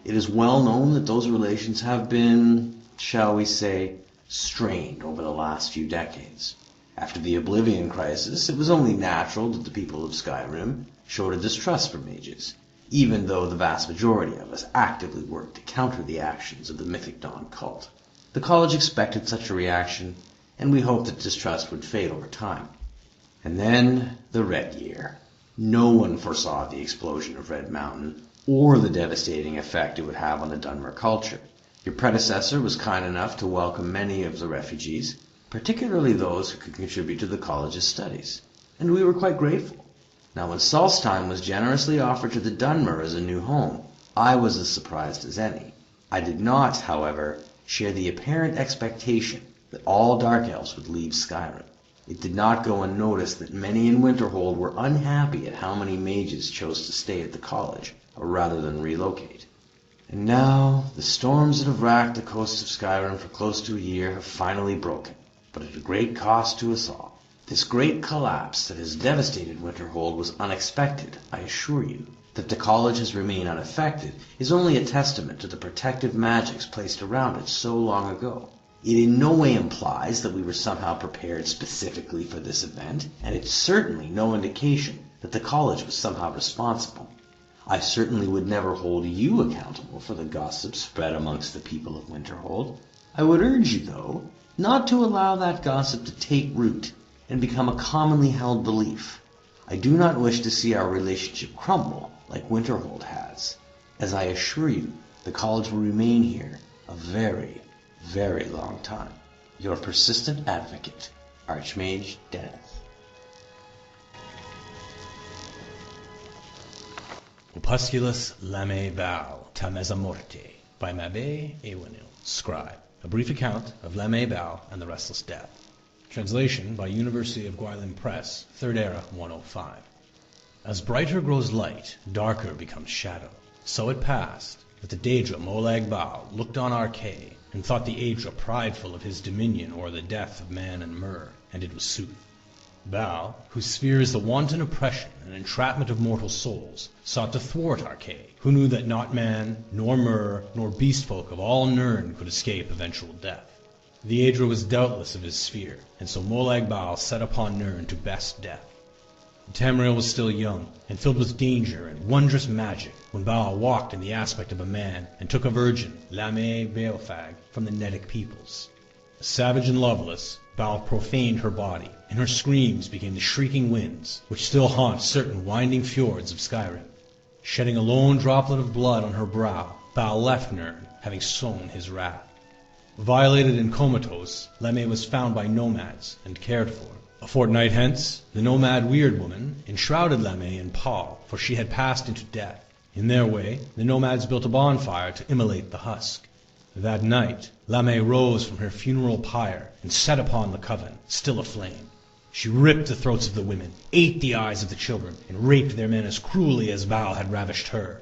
It is well known that those relations have been, shall we say, strained over the last few decades. After the Oblivion Crisis, it was only natural that the people of Skyrim showed a distrust for mages, even though the vast majority of us actively worked to counter the actions of the Mythic Dawn cult. The college expected such a reaction, and we hoped that distrust would fade over time. And then, the Red Year. No one foresaw the explosion of Red Mountain, or the devastating effect it would have on the Dunmer culture. Your predecessor was kind enough to welcome many of the refugees, particularly those who could contribute to the college's studies, and we were quite grateful. Now when Solstheim was generously offered to the Dunmer as a new home, I was as surprised as any. I did not, however, share the apparent expectation that all Dark Elves would leave Skyrim. It did not go unnoticed that many in Winterhold were unhappy at how many mages chose to stay at the college, rather than relocate. And now, the storms that have racked the coast of Skyrim for close to a year have finally broken, but at a great cost to us all. This great collapse that has devastated Winterhold was unexpected, I assure you. The That the college has remained unaffected is only a testament to the protective magics placed around it so long ago. It in no way implies that we were somehow prepared specifically for this event, and it's certainly no indication that the college was somehow responsible. I certainly would never hold you accountable for the gossip spread amongst the people of Winterhold. I would urge you, though, not to allow that gossip to take root and become a commonly held belief. I do not wish to see our relationship crumble like Winterhold has, as I assure you the college will remain here a very, very long time. Your persistent advocate, Archmage Deneth. Opusculus Lame Bal Tameza Morte by Mabe Ewenil, scribe. A brief account of Lame Bal and the Restless Death. Translation by University of Guilin Press, 3rd Era 105. As brighter grows light, darker becomes shadow. So it passed that the Daedra Molag Bal looked on Arkay and thought the Aedra prideful of his dominion o'er the death of man and Mer, and it was sooth. Baal, whose sphere is the wanton oppression and entrapment of mortal souls, sought to thwart Arkay, who knew that not man, nor Mer, nor beast folk of all Nirn could escape eventual death. The Aedra was doubtless of his sphere, and so Molag Bal set upon Nirn to best death. Tamriel was still young, and filled with danger and wondrous magic, when Baal walked in the aspect of a man, and took a virgin, Lame Beofag, from the Nedic peoples. Savage and loveless, Baal profaned her body, and her screams became the shrieking winds, which still haunt certain winding fjords of Skyrim. Shedding a lone droplet of blood on her brow, Baal left Nirn, having sown his wrath. Violated and comatose, Leme was found by nomads and cared for. A fortnight hence, the nomad Weird Woman enshrouded Lame in pall, for she had passed into death. In their way, the nomads built a bonfire to immolate the husk. That night, Lame rose from her funeral pyre and set upon the coven, still aflame. She ripped the throats of the women, ate the eyes of the children, and raped their men as cruelly as Baal had ravished her.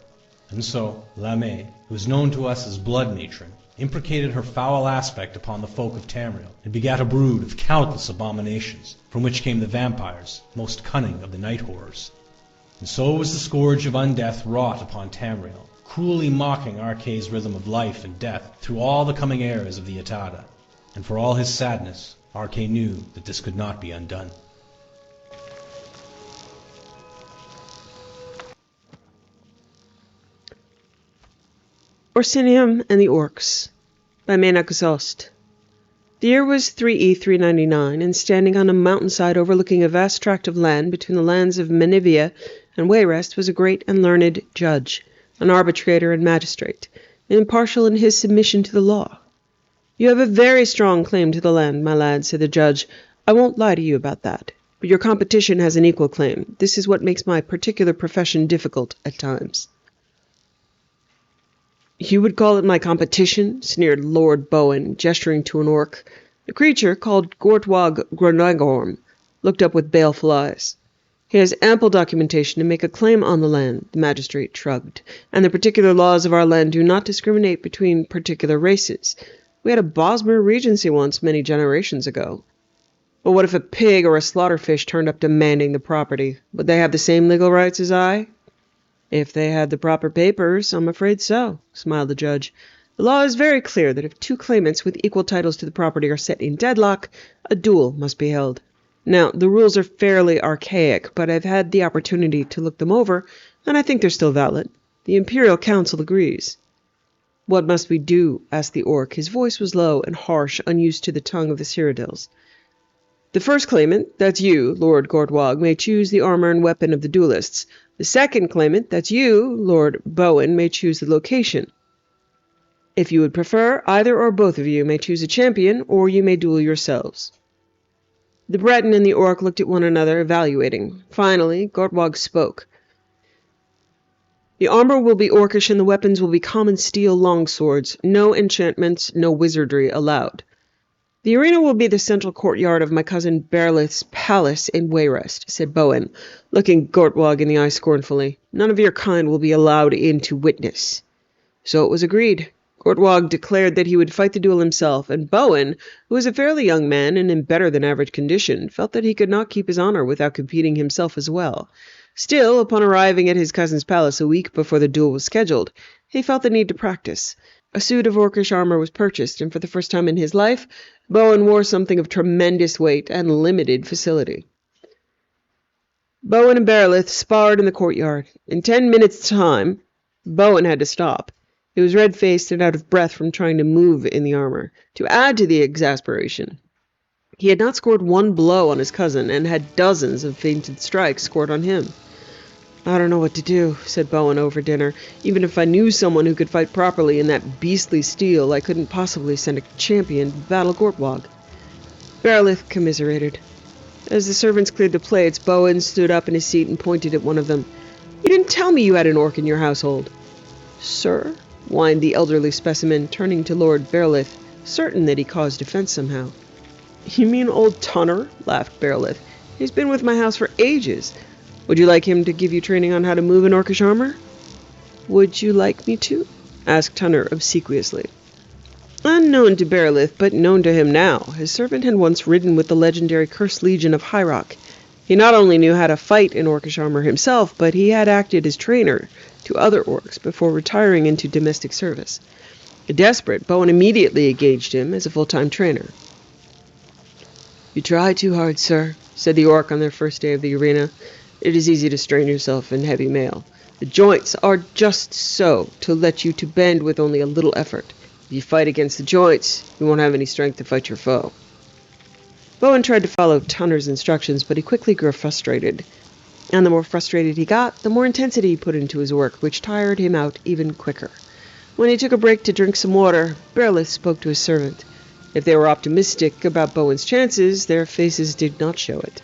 And so, Lame, who is known to us as Blood Matron, imprecated her foul aspect upon the folk of Tamriel, and begat a brood of countless abominations, from which came the vampires, most cunning of the night horrors. And so was the scourge of undeath wrought upon Tamriel, cruelly mocking Arkay's rhythm of life and death through all the coming eras of the Atada. And for all his sadness, Arkay knew that this could not be undone. Orsinium and the Orcs by Mena Gazost. The year was 3E 399, and standing on a mountainside overlooking a vast tract of land between the lands of Menivia and Wayrest was a great and learned judge, an arbitrator and magistrate, impartial in his submission to the law. You have a very strong claim to the land, my lad, said the judge. I won't lie to you about that. But your competition has an equal claim. This is what makes my particular profession difficult at times. You would call it my competition, sneered Lord Bowen, gesturing to an orc. The creature, called Gortwag Gronagorm, looked up with baleful eyes. He has ample documentation to make a claim on the land, the magistrate shrugged, and the particular laws of our land do not discriminate between particular races. We had a Bosmer regency once many generations ago. But what if a pig or a slaughterfish turned up demanding the property? Would they have the same legal rights as I? If they had the proper papers, I'm afraid so, smiled the judge. The law is very clear that if two claimants with equal titles to the property are set in deadlock, a duel must be held. Now, the rules are fairly archaic, but I've had the opportunity to look them over, and I think they're still valid. The Imperial Council agrees. What must we do? Asked the orc. His voice was low and harsh, unused to the tongue of the Cyrodiils. The first claimant, that's you, Lord Gortwag, may choose the armor and weapon of the duelists. The second claimant, that's you, Lord Bowen, may choose the location. If you would prefer, either or both of you may choose a champion, or you may duel yourselves. The Breton and the orc looked at one another, evaluating. Finally, Gortwag spoke. The armor will be orcish and the weapons will be common steel longswords. No enchantments, no wizardry allowed. The arena will be the central courtyard of my cousin Berlith's palace in Wayrest, said Bowen, looking Gortwag in the eye scornfully. None of your kind will be allowed in to witness. So it was agreed. Gortwog declared that he would fight the duel himself, and Bowen, who was a fairly young man and in better than average condition, felt that he could not keep his honor without competing himself as well. Still, upon arriving at his cousin's palace a week before the duel was scheduled, he felt the need to practice. A suit of orcish armor was purchased, and for the first time in his life, Bowen wore something of tremendous weight and limited facility. Bowen and Bearlith sparred in the courtyard. In 10 minutes' time, Bowen had to stop. He was red-faced and out of breath from trying to move in the armor. To add to the exasperation, he had not scored one blow on his cousin and had dozens of feinted strikes scored on him. "I don't know what to do," said Bowen over dinner. "Even if I knew someone who could fight properly in that beastly steel, I couldn't possibly send a champion to battle Gortwog." Bearlith commiserated. As the servants cleared the plates, Bowen stood up in his seat and pointed at one of them. "You didn't tell me you had an orc in your household." "Sir?" whined the elderly specimen, turning to Lord Bearlith, certain that he caused offense somehow. "You mean old Tunner?" laughed Bearlith. "He's been with my house for ages. Would you like him to give you training on how to move in orcish armor?" "Would you like me to?" asked Tunner obsequiously. Unknown to Bearlith, but known to him now, his servant had once ridden with the legendary Cursed Legion of High Rock. He not only knew how to fight in orcish armor himself, but he had acted as trainer to other orcs before retiring into domestic service. Desperate, Bowen immediately engaged him as a full-time trainer. "You try too hard, sir," said the orc on their first day of the arena. "It is easy to strain yourself in heavy mail. The joints are just so to let you to bend with only a little effort. If you fight against the joints, you won't have any strength to fight your foe." Bowen tried to follow Tunner's instructions, but he quickly grew frustrated. And the more frustrated he got, the more intensity he put into his work, which tired him out even quicker. When he took a break to drink some water, Bearlith spoke to his servant. If they were optimistic about Bowen's chances, their faces did not show it.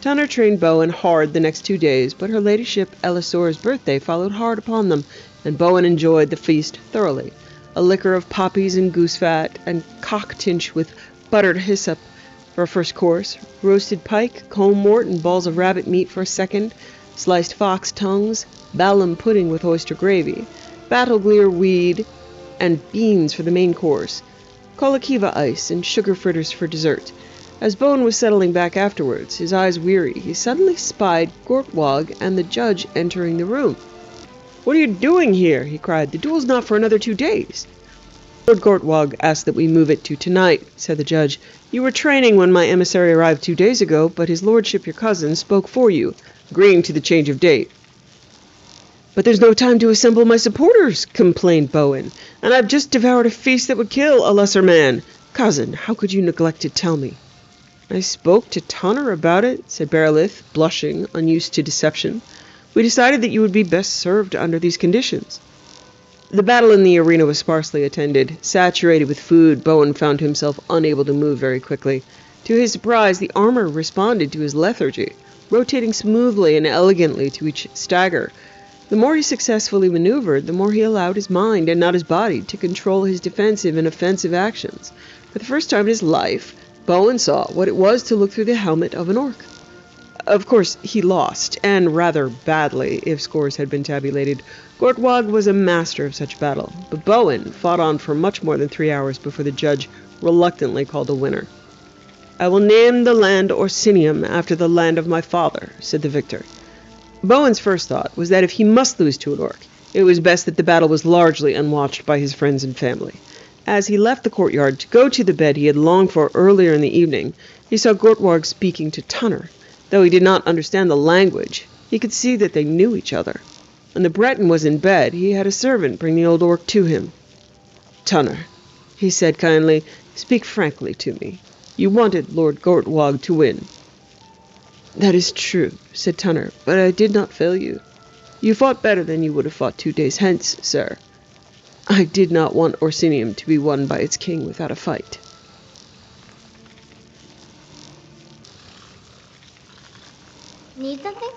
Tunner trained Bowen hard the next 2 days, but her ladyship Elisor's birthday followed hard upon them, and Bowen enjoyed the feast thoroughly. A liquor of poppies and goose fat, and cock-tinch with buttered hyssop for a first course, roasted pike, comb wort, and balls of rabbit meat for a second, sliced fox tongues, ballam pudding with oyster gravy, battleglear weed, and beans for the main course, colakiva ice, and sugar fritters for dessert. As Bowen was settling back afterwards, his eyes weary, he suddenly spied Gortwog and the judge entering the room. "What are you doing here?" he cried. "The duel's not for another 2 days." "Lord Gortwog asked that we move it to tonight," said the judge. "You were training when my emissary arrived 2 days ago, but his lordship, your cousin, spoke for you, agreeing to the change of date." "But there's no time to assemble my supporters," complained Bowen, "and I've just devoured a feast that would kill a lesser man. Cousin, how could you neglect to tell me?" "I spoke to Tunner about it," said Bearlith, blushing, unused to deception. "We decided that you would be best served under these conditions." The battle in the arena was sparsely attended. Saturated with food, Bowen found himself unable to move very quickly. To his surprise, the armor responded to his lethargy, rotating smoothly and elegantly to each stagger. The more he successfully maneuvered, the more he allowed his mind, and not his body, to control his defensive and offensive actions. For the first time in his life, Bowen saw what it was to look through the helmet of an orc. Of course, he lost, and rather badly, if scores had been tabulated. Gortwog was a master of such battle, but Bowen fought on for much more than 3 hours before the judge reluctantly called a winner. "I will name the land Orsinium after the land of my father," said the victor. Bowen's first thought was that if he must lose to an orc, it was best that the battle was largely unwatched by his friends and family. As he left the courtyard to go to the bed he had longed for earlier in the evening, he saw Gortwog speaking to Tunner. Though he did not understand the language, he could see that they knew each other. When the Breton was in bed, he had a servant bring the old orc to him. "Tunner," he said kindly, "speak frankly to me. You wanted Lord Gortwog to win." "That is true," said Tunner, "but I did not fail you. You fought better than you would have fought 2 days hence, sir. I did not want Orsinium to be won by its king without a fight." Need something?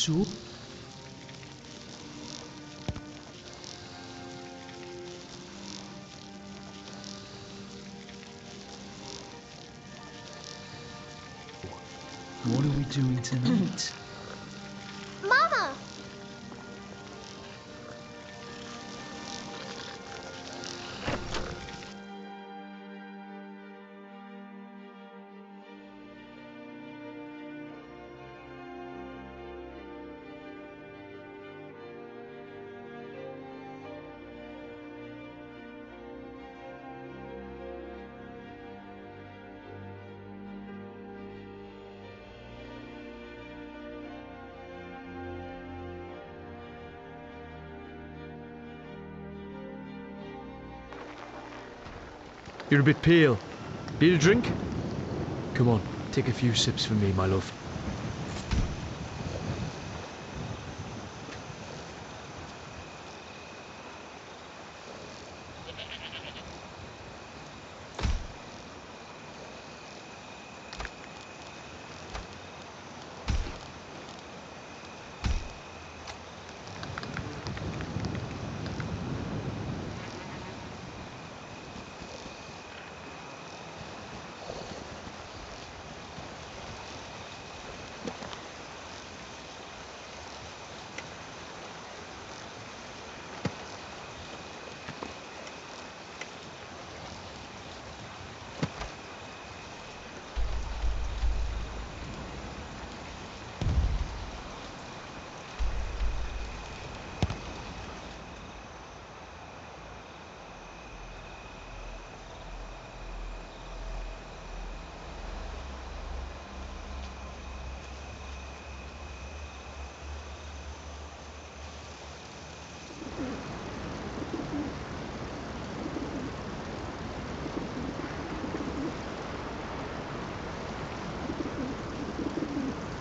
So? What are we doing tonight? Mama! You're a bit pale. Need a drink? Come on, take a few sips for me, my love.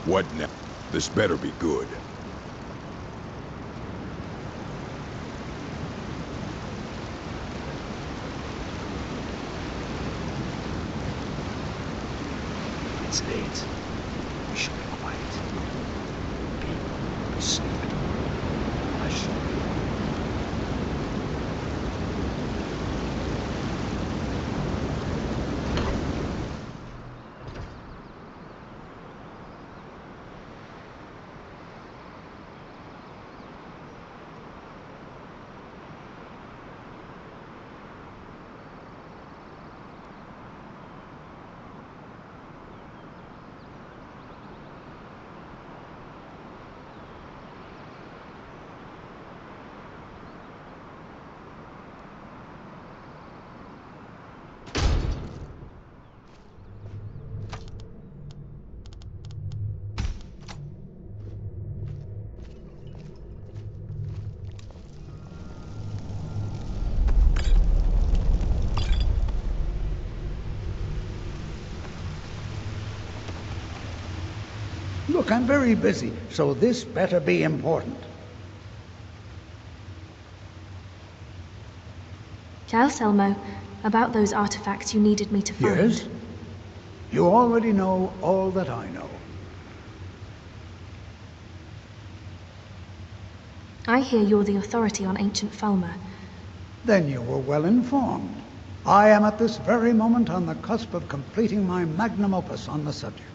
What now? This better be good. It's late. We should be quiet. Be stupid. Hush. Look, I'm very busy, so this better be important. Tell Selmo about those artifacts you needed me to find. Yes? You already know all that I know. I hear you're the authority on ancient Falmer. Then you were well informed. I am at this very moment on the cusp of completing my magnum opus on the subject.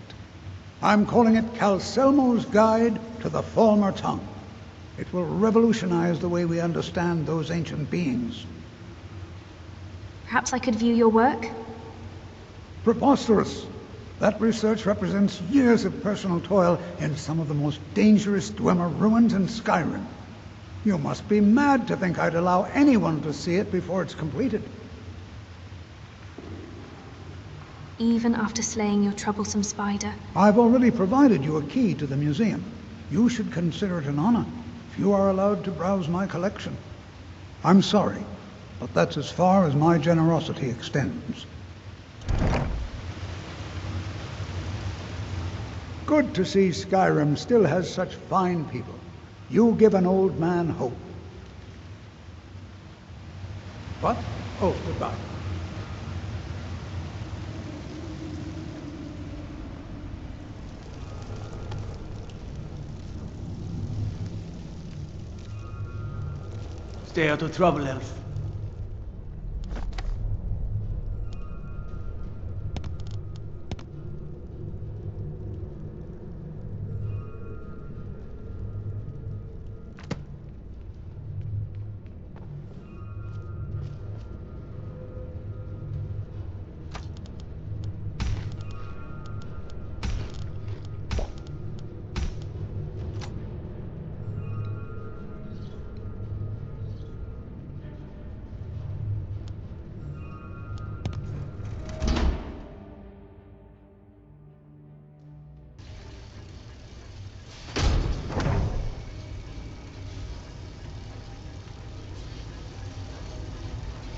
I'm calling it Calselmo's Guide to the Falmer Tongue. It will revolutionize the way we understand those ancient beings. Perhaps I could view your work? Preposterous! That research represents years of personal toil in some of the most dangerous Dwemer ruins in Skyrim. You must be mad to think I'd allow anyone to see it before it's completed. Even after slaying your troublesome spider? I've already provided you a key to the museum. You should consider it an honor if you are allowed to browse my collection. I'm sorry, but that's as far as my generosity extends. Good to see Skyrim still has such fine people. You give an old man hope. What? Oh, goodbye. Stay out of trouble, Elf.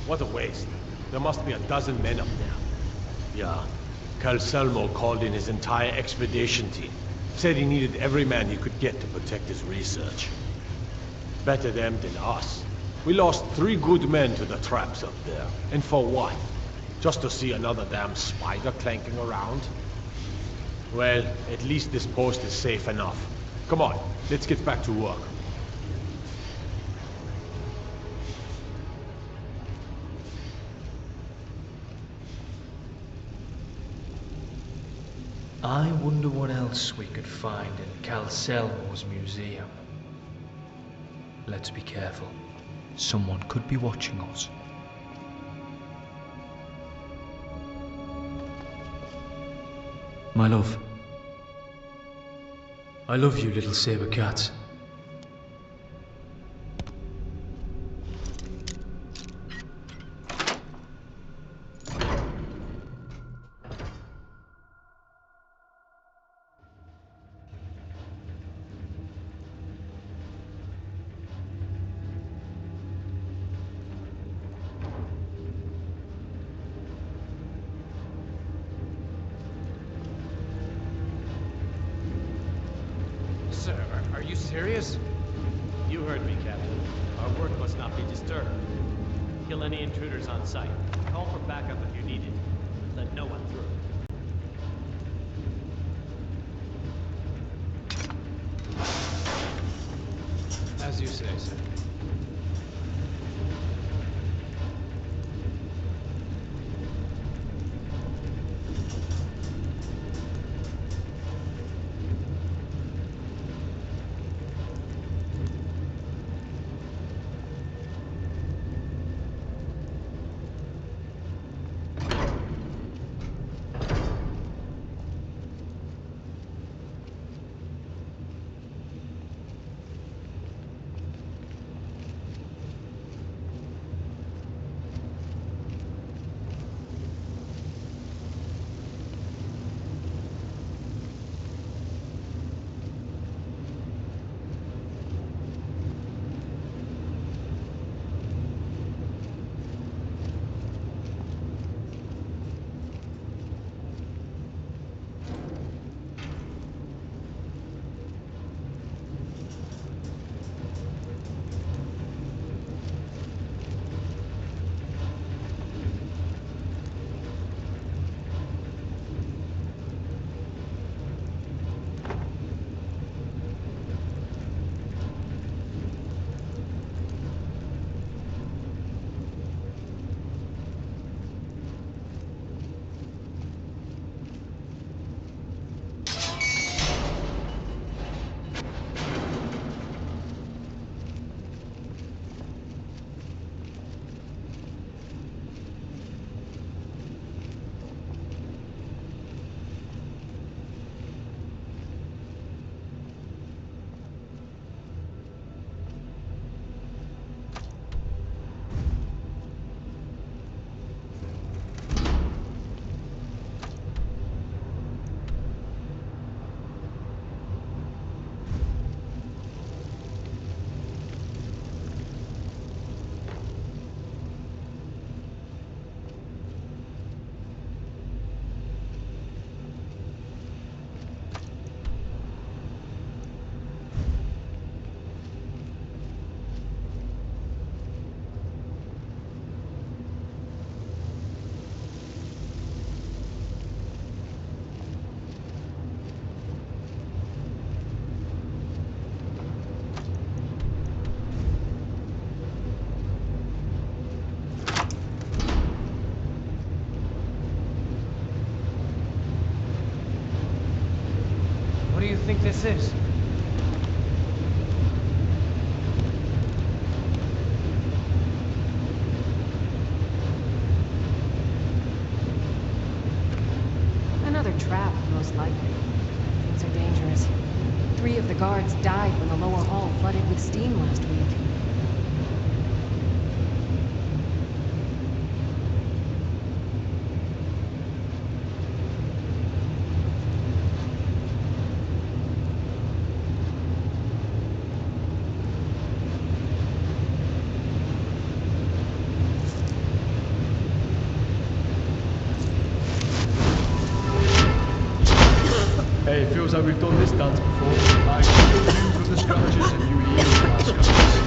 What a waste. There must be a dozen men up there. Yeah. Calselmo called in his entire expedition team. Said he needed every man he could get to protect his research. Better them than us. We lost 3 good men to the traps up there. And for what? Just to see another damn spider clanking around? Well, at least this post is safe enough. Come on, let's get back to work. I wonder what else we could find in Calselmo's museum. Let's be careful. Someone could be watching us. My love. I love you, little saber cat. Sir, are you serious? You heard me, Captain. Our work must not be disturbed. Kill any intruders on sight. Call for backup if you need it. Let no one through. As you say, sir. is this? Another trap, most likely. Things are dangerous. 3 of the guards died when the lower hall flooded with steam last week. Hey, it feels like we've done this dance before. I heal you from the scratches and you heal from my scratches.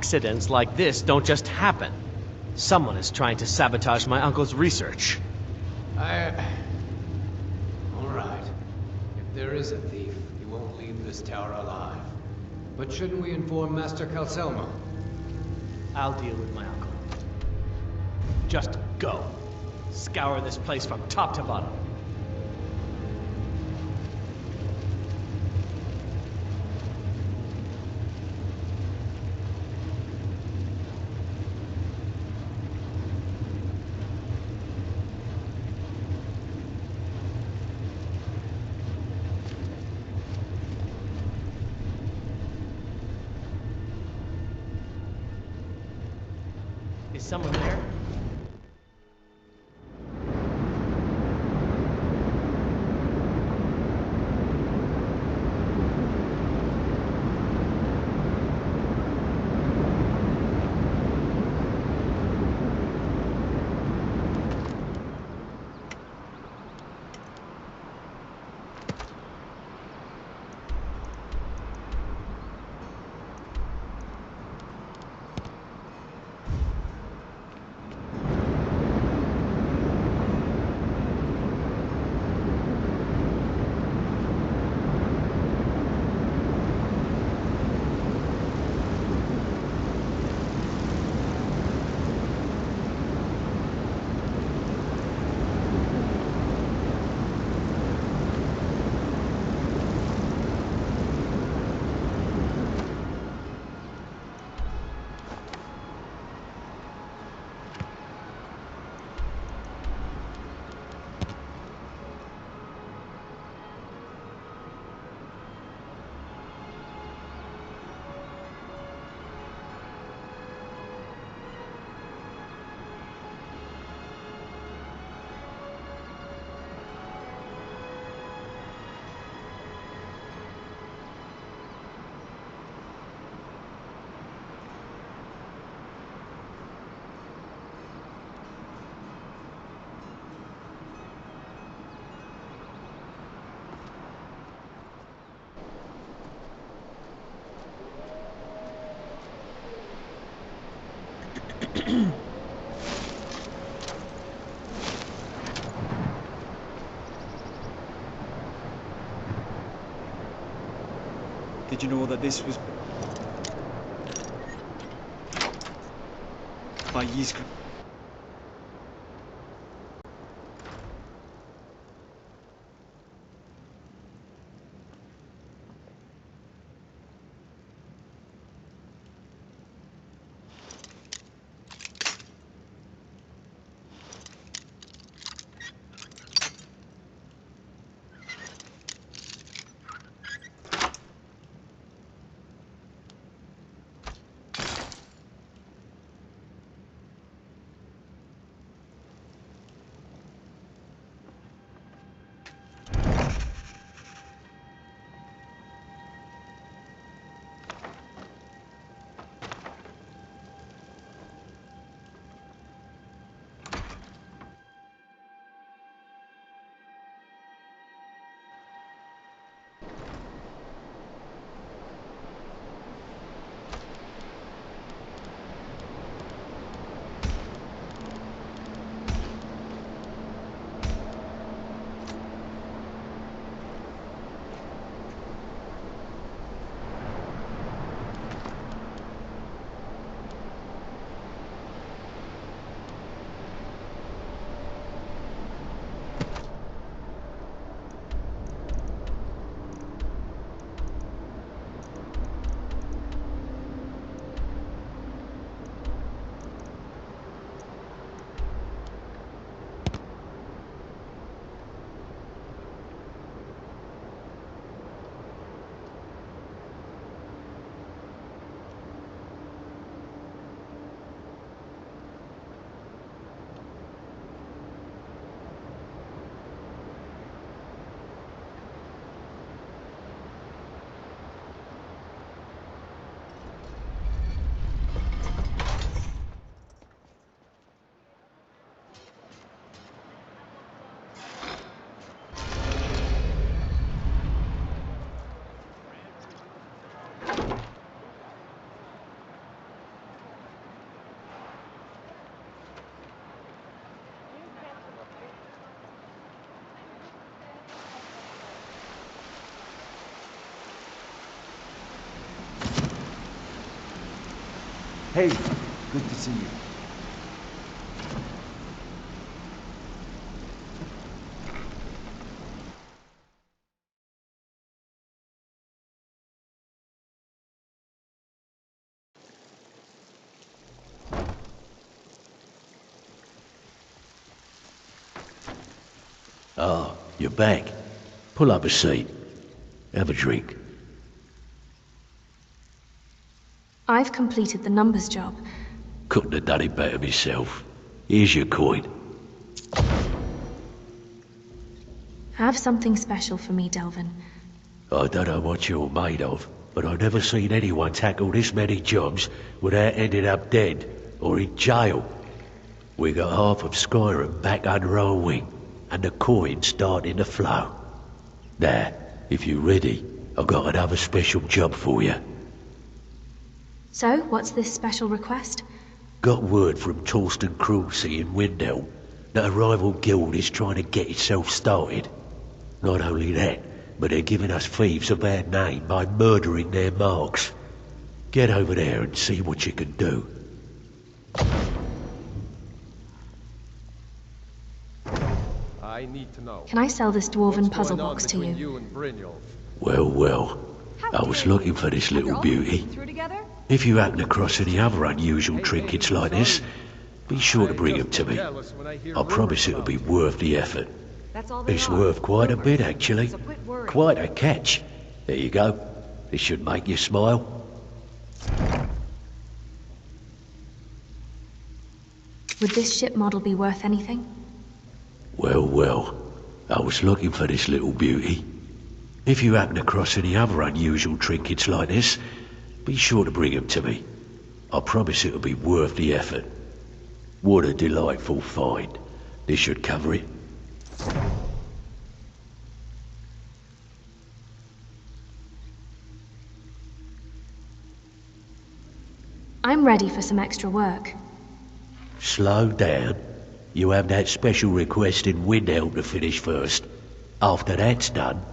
Accidents like this don't just happen. Someone is trying to sabotage my uncle's research. Alright. If there is a thief, he won't leave this tower alive. But shouldn't we inform Master Calselmo? I'll deal with my uncle. Just go. Scour this place from top to bottom. Is someone there? Did you know that this was by yeast? Hey, good to see you. Ah, you're back. Pull up a seat. Have a drink. I've completed the numbers job. Couldn't have done it better myself. Here's your coin. Have something special for me, Delvin. I don't know what you're made of, but I've never seen anyone tackle this many jobs without ending up dead or in jail. We got half of Skyrim back under our wing, and the coin's starting to flow. Now, if you're ready, I've got another special job for you. So, what's this special request? Got word from Torsten Cruelty in Windhelm that a rival guild is trying to get itself started. Not only that, but they're giving us thieves a bad name by murdering their marks. Get over there and see what you can do. I need to know. Can I sell this dwarven puzzle What's box to going on you? between you and Brynjolf? Well, well. I was looking for this little beauty. If you happen across any other unusual trinkets like this, be sure to bring them to me. I promise it'll be worth the effort. It's worth quite a bit, actually. Quite a catch. There you go. This should make you smile. Would this ship model be worth anything? Well, well. I was looking for this little beauty. If you happen across any other unusual trinkets like this, be sure to bring them to me. I promise it'll be worth the effort. What a delightful find. This should cover it. I'm ready for some extra work. Slow down. You have that special request in Windhelm to finish first. After that's done,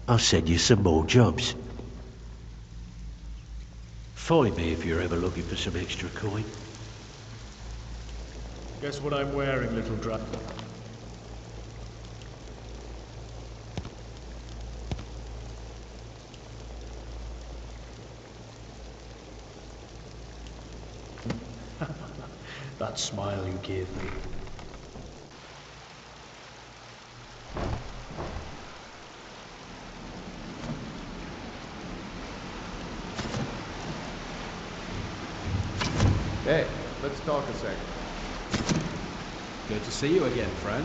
I'll send you some more jobs. Find me if you're ever looking for some extra coin. Guess what I'm wearing, little dragon? That smile you gave me. Hey, let's talk a second. Good to see you again, friend.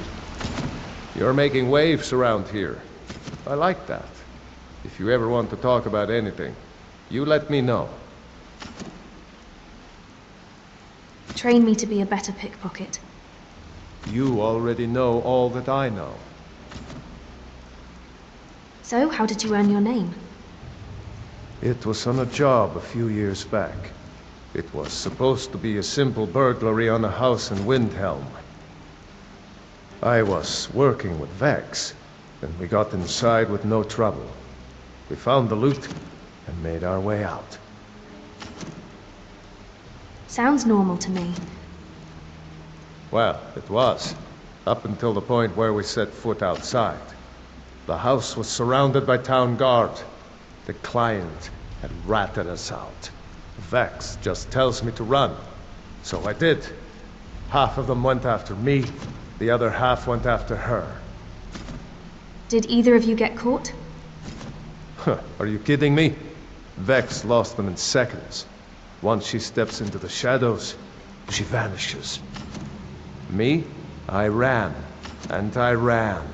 You're making waves around here. I like that. If you ever want to talk about anything, you let me know. Train me to be a better pickpocket. You already know all that I know. So, how did you earn your name? It was on a job a few years back. It was supposed to be a simple burglary on a house in Windhelm. I was working with Vex, and we got inside with no trouble. We found the loot and made our way out. Sounds normal to me. Well, it was, up until the point where we set foot outside. The house was surrounded by town guard. The client had ratted us out. Vex just tells me to run. So I did. Half of them went after me, the other half went after her. Did either of you get caught? Huh, are you kidding me? Vex lost them in seconds. Once she steps into the shadows, she vanishes. Me? I ran, and I ran,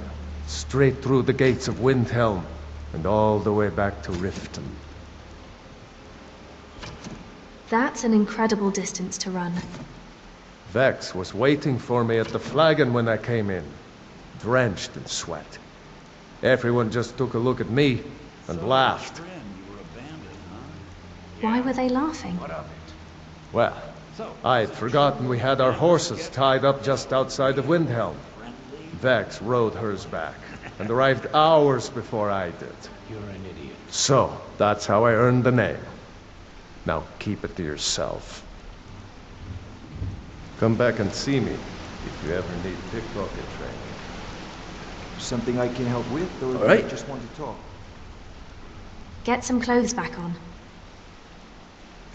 straight through the gates of Windhelm, and all the way back to Riften. That's an incredible distance to run. Vex was waiting for me at the flagon when I came in, drenched in sweat. Everyone just took a look at me and laughed. Why were they laughing? Well, I had forgotten we had our horses tied up just outside of Windhelm. Vex rode hers back and arrived hours before I did. You're an idiot. So, that's how I earned the name. Now keep it to yourself. Come back and see me if you ever need pickpocket training. Something I can help with, or All right. you just want to talk? Get some clothes back on.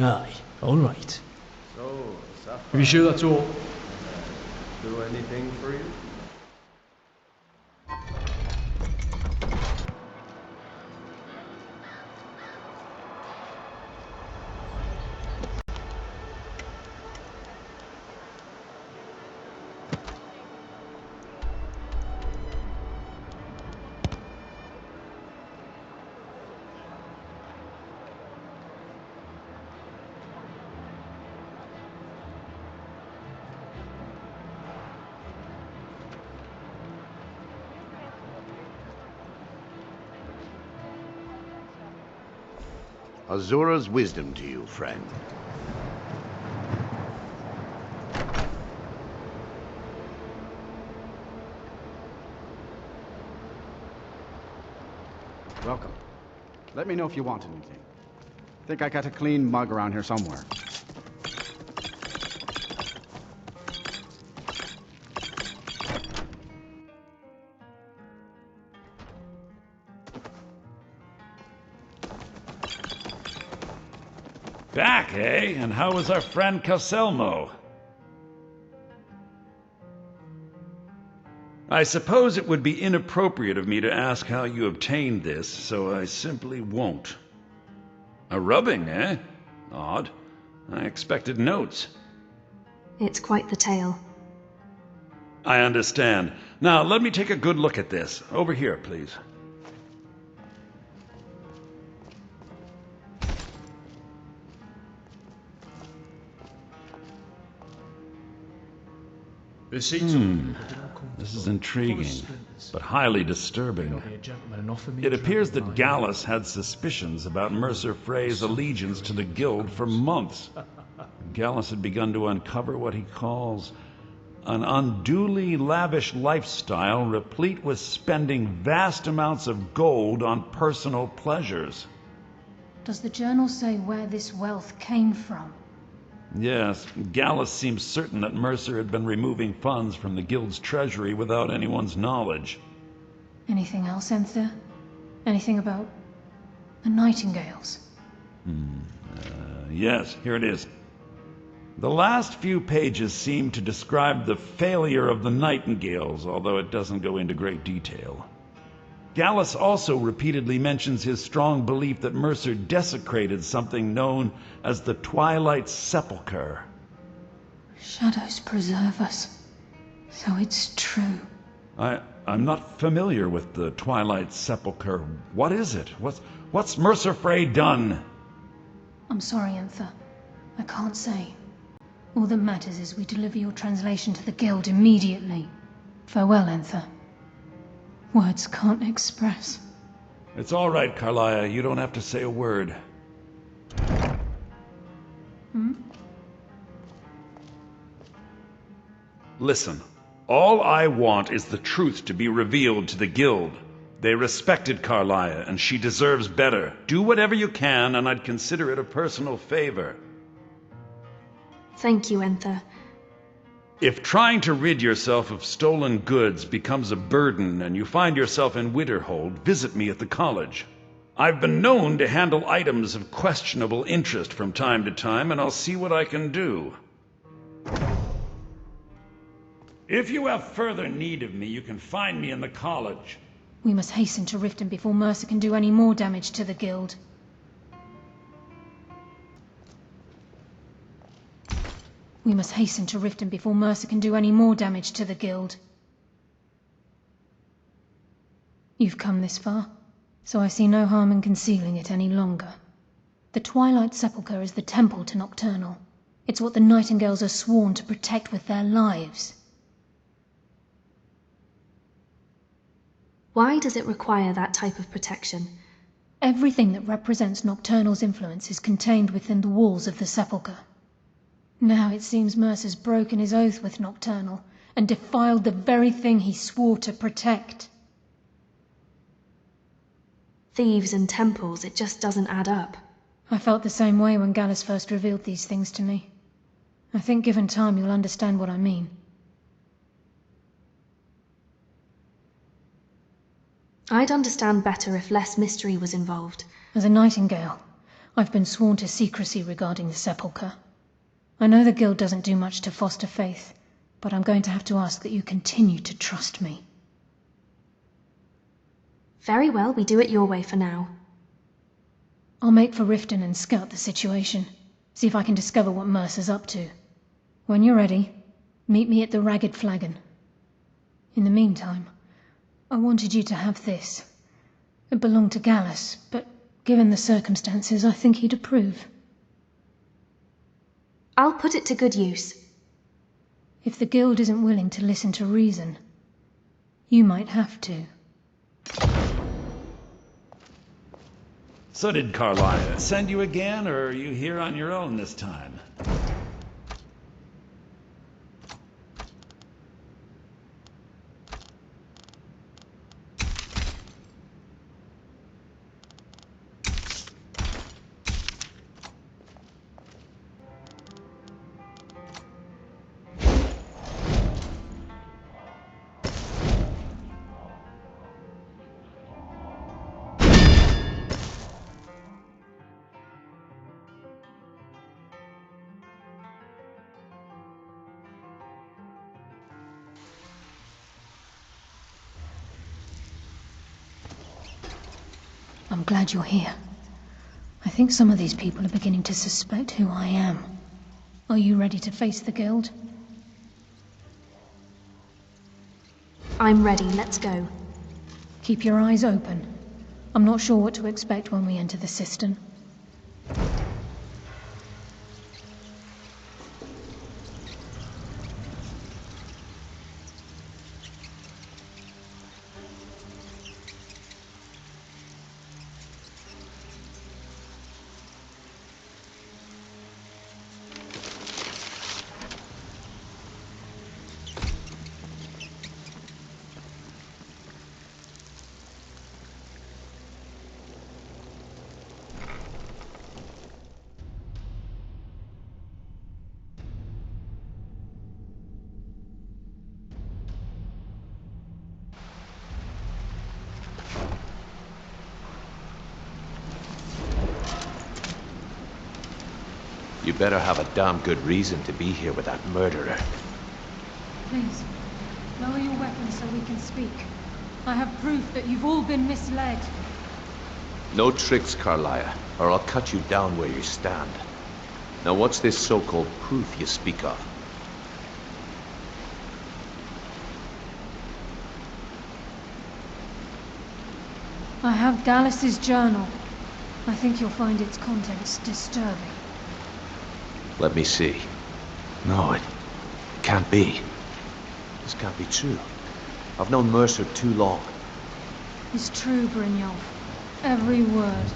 Aye, alright. So, Are you sure that's all? do anything for you? Azura's wisdom to you, friend. Welcome. Let me know if you want anything. Think I got a clean mug around here somewhere. Back, eh? And how was our friend Caselmo? I suppose it would be inappropriate of me to ask how you obtained this, so I simply won't. A rubbing, eh? Odd. I expected notes. It's quite the tale. I understand. Now, let me take a good look at this. Over here, please. This is intriguing, but highly disturbing. It appears that Gallus had suspicions about Mercer Frey's allegiance to the Guild for months. Gallus had begun to uncover what he calls an unduly lavish lifestyle replete with spending vast amounts of gold on personal pleasures. Does the journal say where this wealth came from? Yes, Gallus seems certain that Mercer had been removing funds from the Guild's treasury without anyone's knowledge. Anything else, Enther? Anything about the Nightingales? Yes, here it is. The last few pages seem to describe the failure of the Nightingales, although it doesn't go into great detail. Gallus also repeatedly mentions his strong belief that Mercer desecrated something known as the Twilight Sepulchre. Shadows preserve us. So it's true. I'm not familiar with the Twilight Sepulchre. What is it? What's Mercer Frey done? I'm sorry, Enther. I can't say. All that matters is we deliver your translation to the Guild immediately. Farewell, Enther. Words can't express. It's all right, Karliah. You don't have to say a word. Listen, all I want is the truth to be revealed to the Guild. They respected Karliah, and she deserves better. Do whatever you can, and I'd consider it a personal favor. Thank you, Enther. If trying to rid yourself of stolen goods becomes a burden and you find yourself in Winterhold, visit me at the college. I've been known to handle items of questionable interest from time to time, and I'll see what I can do. If you have further need of me, you can find me in the college. We must hasten to Riften before Mercer can do any more damage to the Guild. We must hasten to Riften before Mercer can do any more damage to the Guild. You've come this far, so I see no harm in concealing it any longer. The Twilight Sepulchre is the temple to Nocturnal. It's what the Nightingales are sworn to protect with their lives. Why does it require that type of protection? Everything that represents Nocturnal's influence is contained within the walls of the Sepulchre. Now it seems Mercer's broken his oath with Nocturnal and defiled the very thing he swore to protect. Thieves and temples, it just doesn't add up. I felt the same way when Gallus first revealed these things to me. I think given time you'll understand what I mean. I'd understand better if less mystery was involved. As a Nightingale, I've been sworn to secrecy regarding the sepulchre. I know the Guild doesn't do much to foster faith, but I'm going to have to ask that you continue to trust me. Very well, we do it your way for now. I'll make for Riften and scout the situation. See if I can discover what Mercer's up to. When you're ready, meet me at the Ragged Flagon. In the meantime, I wanted you to have this. It belonged to Gallus, but given the circumstances, I think he'd approve. I'll put it to good use. If the Guild isn't willing to listen to reason, you might have to. So did Karliah send you again, or are you here on your own this time? I'm glad you're here. I think some of these people are beginning to suspect who I am. Are you ready to face the Guild? I'm ready, let's go. Keep your eyes open. I'm not sure what to expect when we enter the cistern. You better have a damn good reason to be here with that murderer. Please, lower your weapons so we can speak. I have proof that you've all been misled. No tricks, Karliah, or I'll cut you down where you stand. Now what's this so-called proof you speak of? I have Gallus's journal. I think you'll find its contents disturbing. Let me see. No, it can't be. This can't be true. I've known Mercer too long. It's true, Brynjolf. Every word.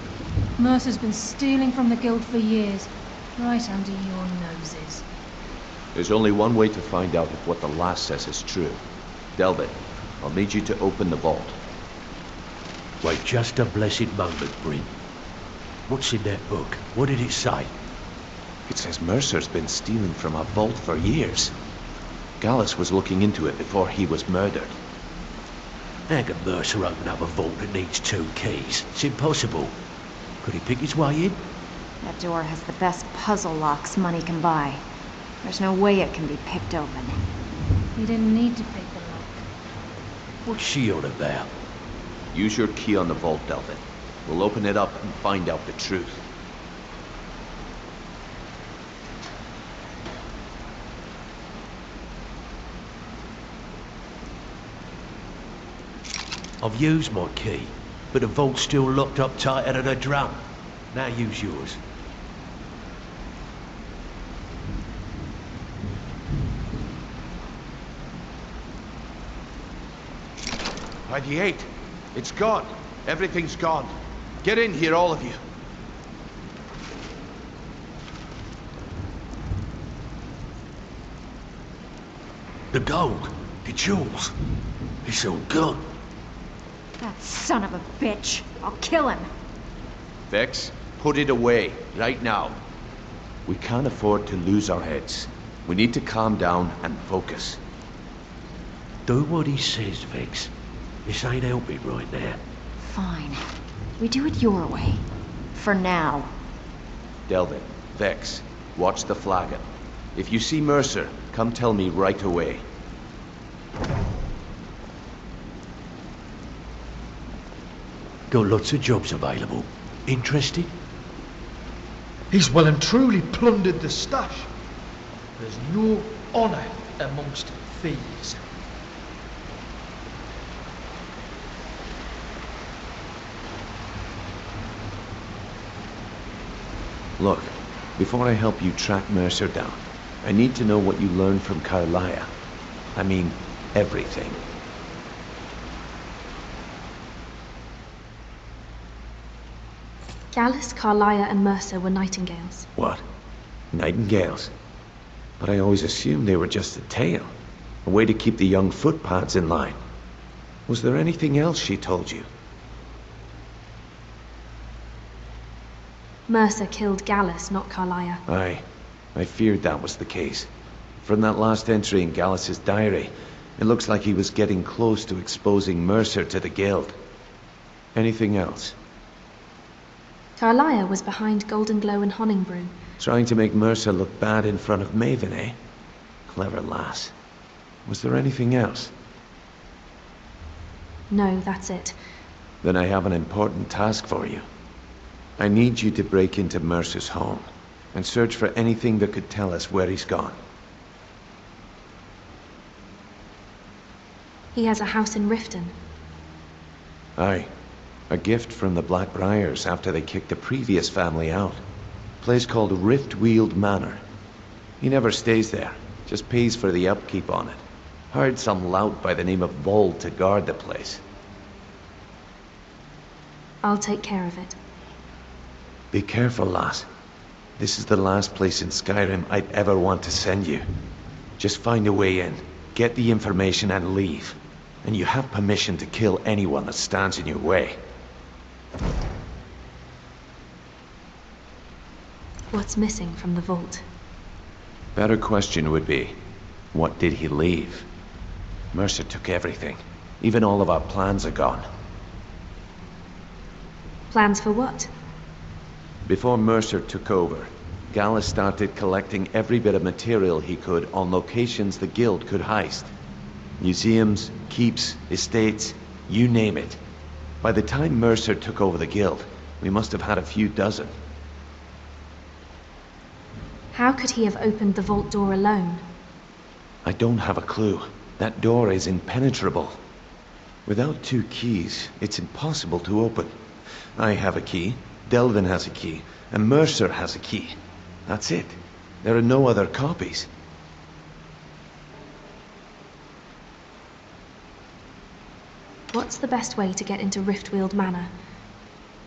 Mercer's been stealing from the Guild for years, right under your noses. There's only one way to find out if what the lass says is true. Delvin, I'll need you to open the vault. Wait just a blessed moment, Bryn. What's in that book? What did it say? It says Mercer's been stealing from a vault for years. Gallus was looking into it before he was murdered. How can Mercer open up a vault that needs 2 keys? It's impossible. Could he pick his way in? That door has the best puzzle locks money can buy. There's no way it can be picked open. You didn't need to pick the lock. What's she on about? Use your key on the vault, Delvin. We'll open it up and find out the truth. I've used my key, but the vault's still locked up tighter than a drum. Now use yours. By the 8. It's gone. Everything's gone. Get in here, all of you. The gold, the jewels, it's all gone. That son of a bitch. I'll kill him. Vex, put it away, right now. We can't afford to lose our heads. We need to calm down and focus. Do what he says, Vex. This ain't helping right now. Fine. We do it your way. For now. Delvin, Vex, watch the flagon. If you see Mercer, come tell me right away. Got lots of jobs available. Interested? He's well and truly plundered the stash. There's no honour amongst thieves. Look, before I help you track Mercer down, I need to know what you learned from Karliah. I mean, everything. Gallus, Karliah, and Mercer were nightingales. What? Nightingales? But I always assumed they were just a tale. A way to keep the young footpads in line. Was there anything else she told you? Mercer killed Gallus, not Karliah. Aye. I feared that was the case. From that last entry in Gallus's diary, it looks like he was getting close to exposing Mercer to the guild. Anything else? Karliah was behind Golden Glow and Honningbrew. Trying to make Mercer look bad in front of Maven, eh? Clever lass. Was there anything else? No, that's it. Then I have an important task for you. I need you to break into Mercer's home and search for anything that could tell us where he's gone. He has a house in Riften. Aye. A gift from the Blackbriars after they kicked the previous family out. Place called Riftweald Manor. He never stays there, just pays for the upkeep on it. Hired some lout by the name of Vold to guard the place. I'll take care of it. Be careful, lass. This is the last place in Skyrim I'd ever want to send you. Just find a way in, get the information and leave. And you have permission to kill anyone that stands in your way. What's missing from the vault? Better question would be, what did he leave? Mercer took everything. Even all of our plans are gone. Plans for what? Before Mercer took over, Gallus started collecting every bit of material he could on locations the guild could heist. Museums, keeps, estates, you name it. By the time Mercer took over the guild, we must have had a few dozen. How could he have opened the vault door alone? I don't have a clue. That door is impenetrable. Without 2 keys, it's impossible to open. I have a key, Delvin has a key, and Mercer has a key. That's it. There are no other copies. What's the best way to get into Riftweald Manor?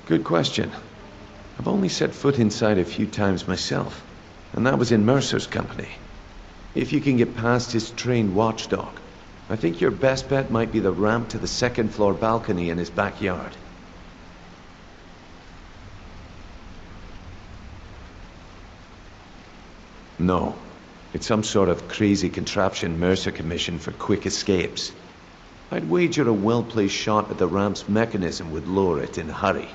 Good question. I've only set foot inside a few times myself, and that was in Mercer's company. If you can get past his trained watchdog, I think your best bet might be the ramp to the 2nd floor balcony in his backyard. No. It's some sort of crazy contraption Mercer commissioned for quick escapes. I'd wager a well-placed shot at the ramp's mechanism would lure it in a hurry.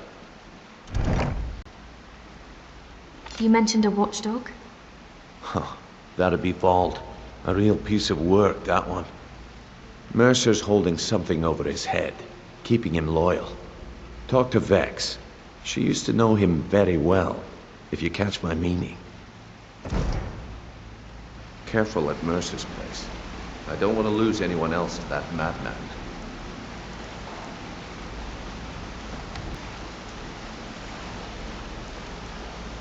You mentioned a watchdog? Huh. That'd be Vold. A real piece of work, that one. Mercer's holding something over his head, keeping him loyal. Talk to Vex. She used to know him very well, if you catch my meaning. Careful at Mercer's place. I don't want to lose anyone else to that madman.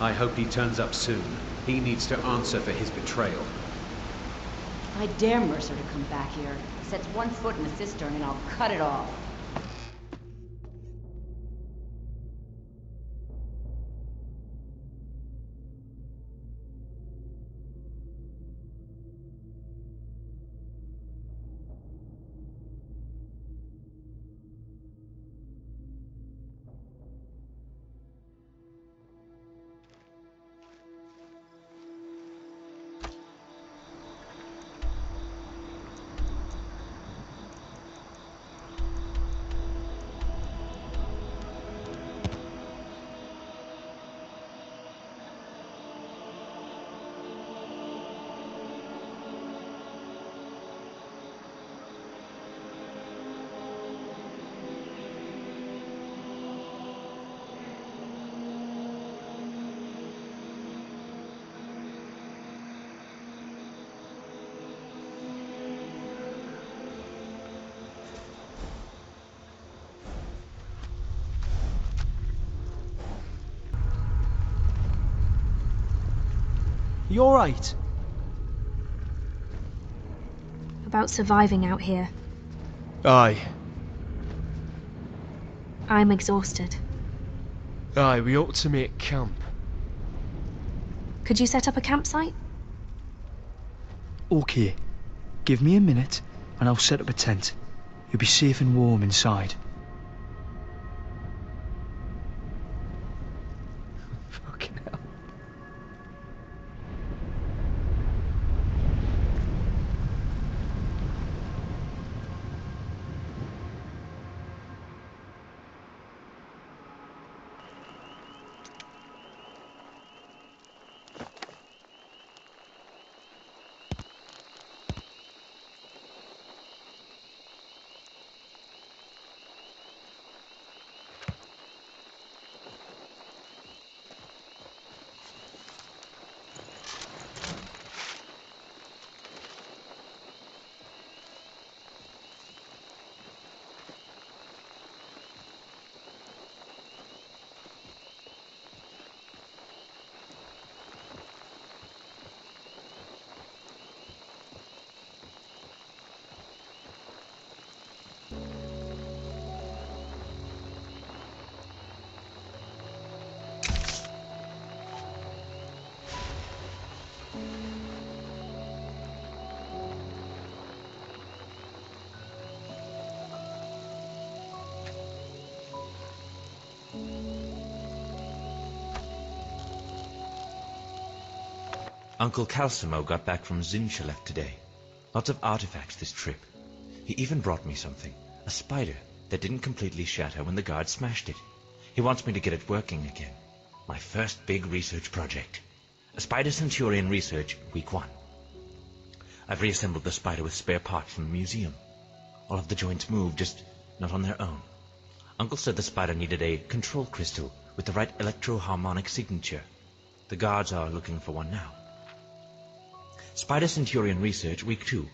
I hope he turns up soon. He needs to answer for his betrayal. I dare Mercer to come back here. He sets one foot in the cistern and I'll cut it off. You alright? About surviving out here. Aye. I'm exhausted. Aye, we ought to make camp. Could you set up a campsite? Okay. Give me a minute, and I'll set up a tent. You'll be safe and warm inside. Fucking hell. Uncle Calcimo got back from Zinchalek today. Lots of artifacts this trip. He even brought me something, a spider that didn't completely shatter when the guards smashed it. He wants me to get it working again. My first big research project. A Spider Centurion research, week 1. I've reassembled the spider with spare parts from the museum. All of the joints move, just not on their own. Uncle said the spider needed a control crystal with the right electro-harmonic signature. The guards are looking for one now. Spider Centurion research, week 2.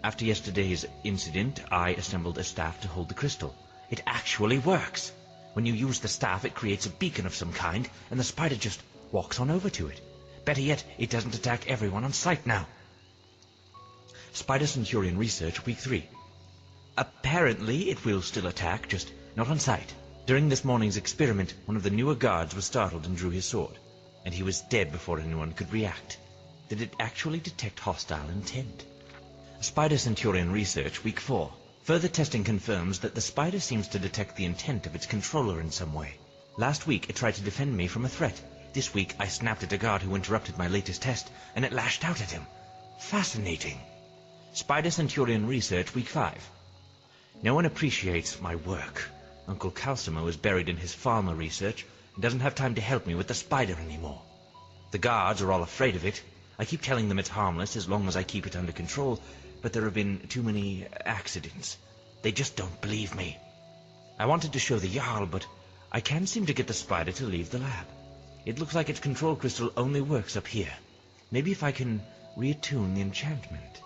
After yesterday's incident, I assembled a staff to hold the crystal. It actually works! When you use the staff, it creates a beacon of some kind, and the spider just walks on over to it. Better yet, it doesn't attack everyone on sight now. Spider Centurion research, week 3. Apparently, it will still attack, just not on sight. During this morning's experiment, one of the newer guards was startled and drew his sword, and he was dead before anyone could react. Did it actually detect hostile intent? Spider Centurion research, week 4. Further testing confirms that the spider seems to detect the intent of its controller in some way. Last week, it tried to defend me from a threat. This week, I snapped at a guard who interrupted my latest test, and it lashed out at him. Fascinating. Spider Centurion research, week 5. No one appreciates my work. Uncle Calcimo is buried in his farmer research and doesn't have time to help me with the spider anymore. The guards are all afraid of it. I keep telling them it's harmless as long as I keep it under control, but there have been too many accidents. They just don't believe me. I wanted to show the Jarl, but I can't seem to get the spider to leave the lab. It looks like its control crystal only works up here. Maybe if I can reattune the enchantment.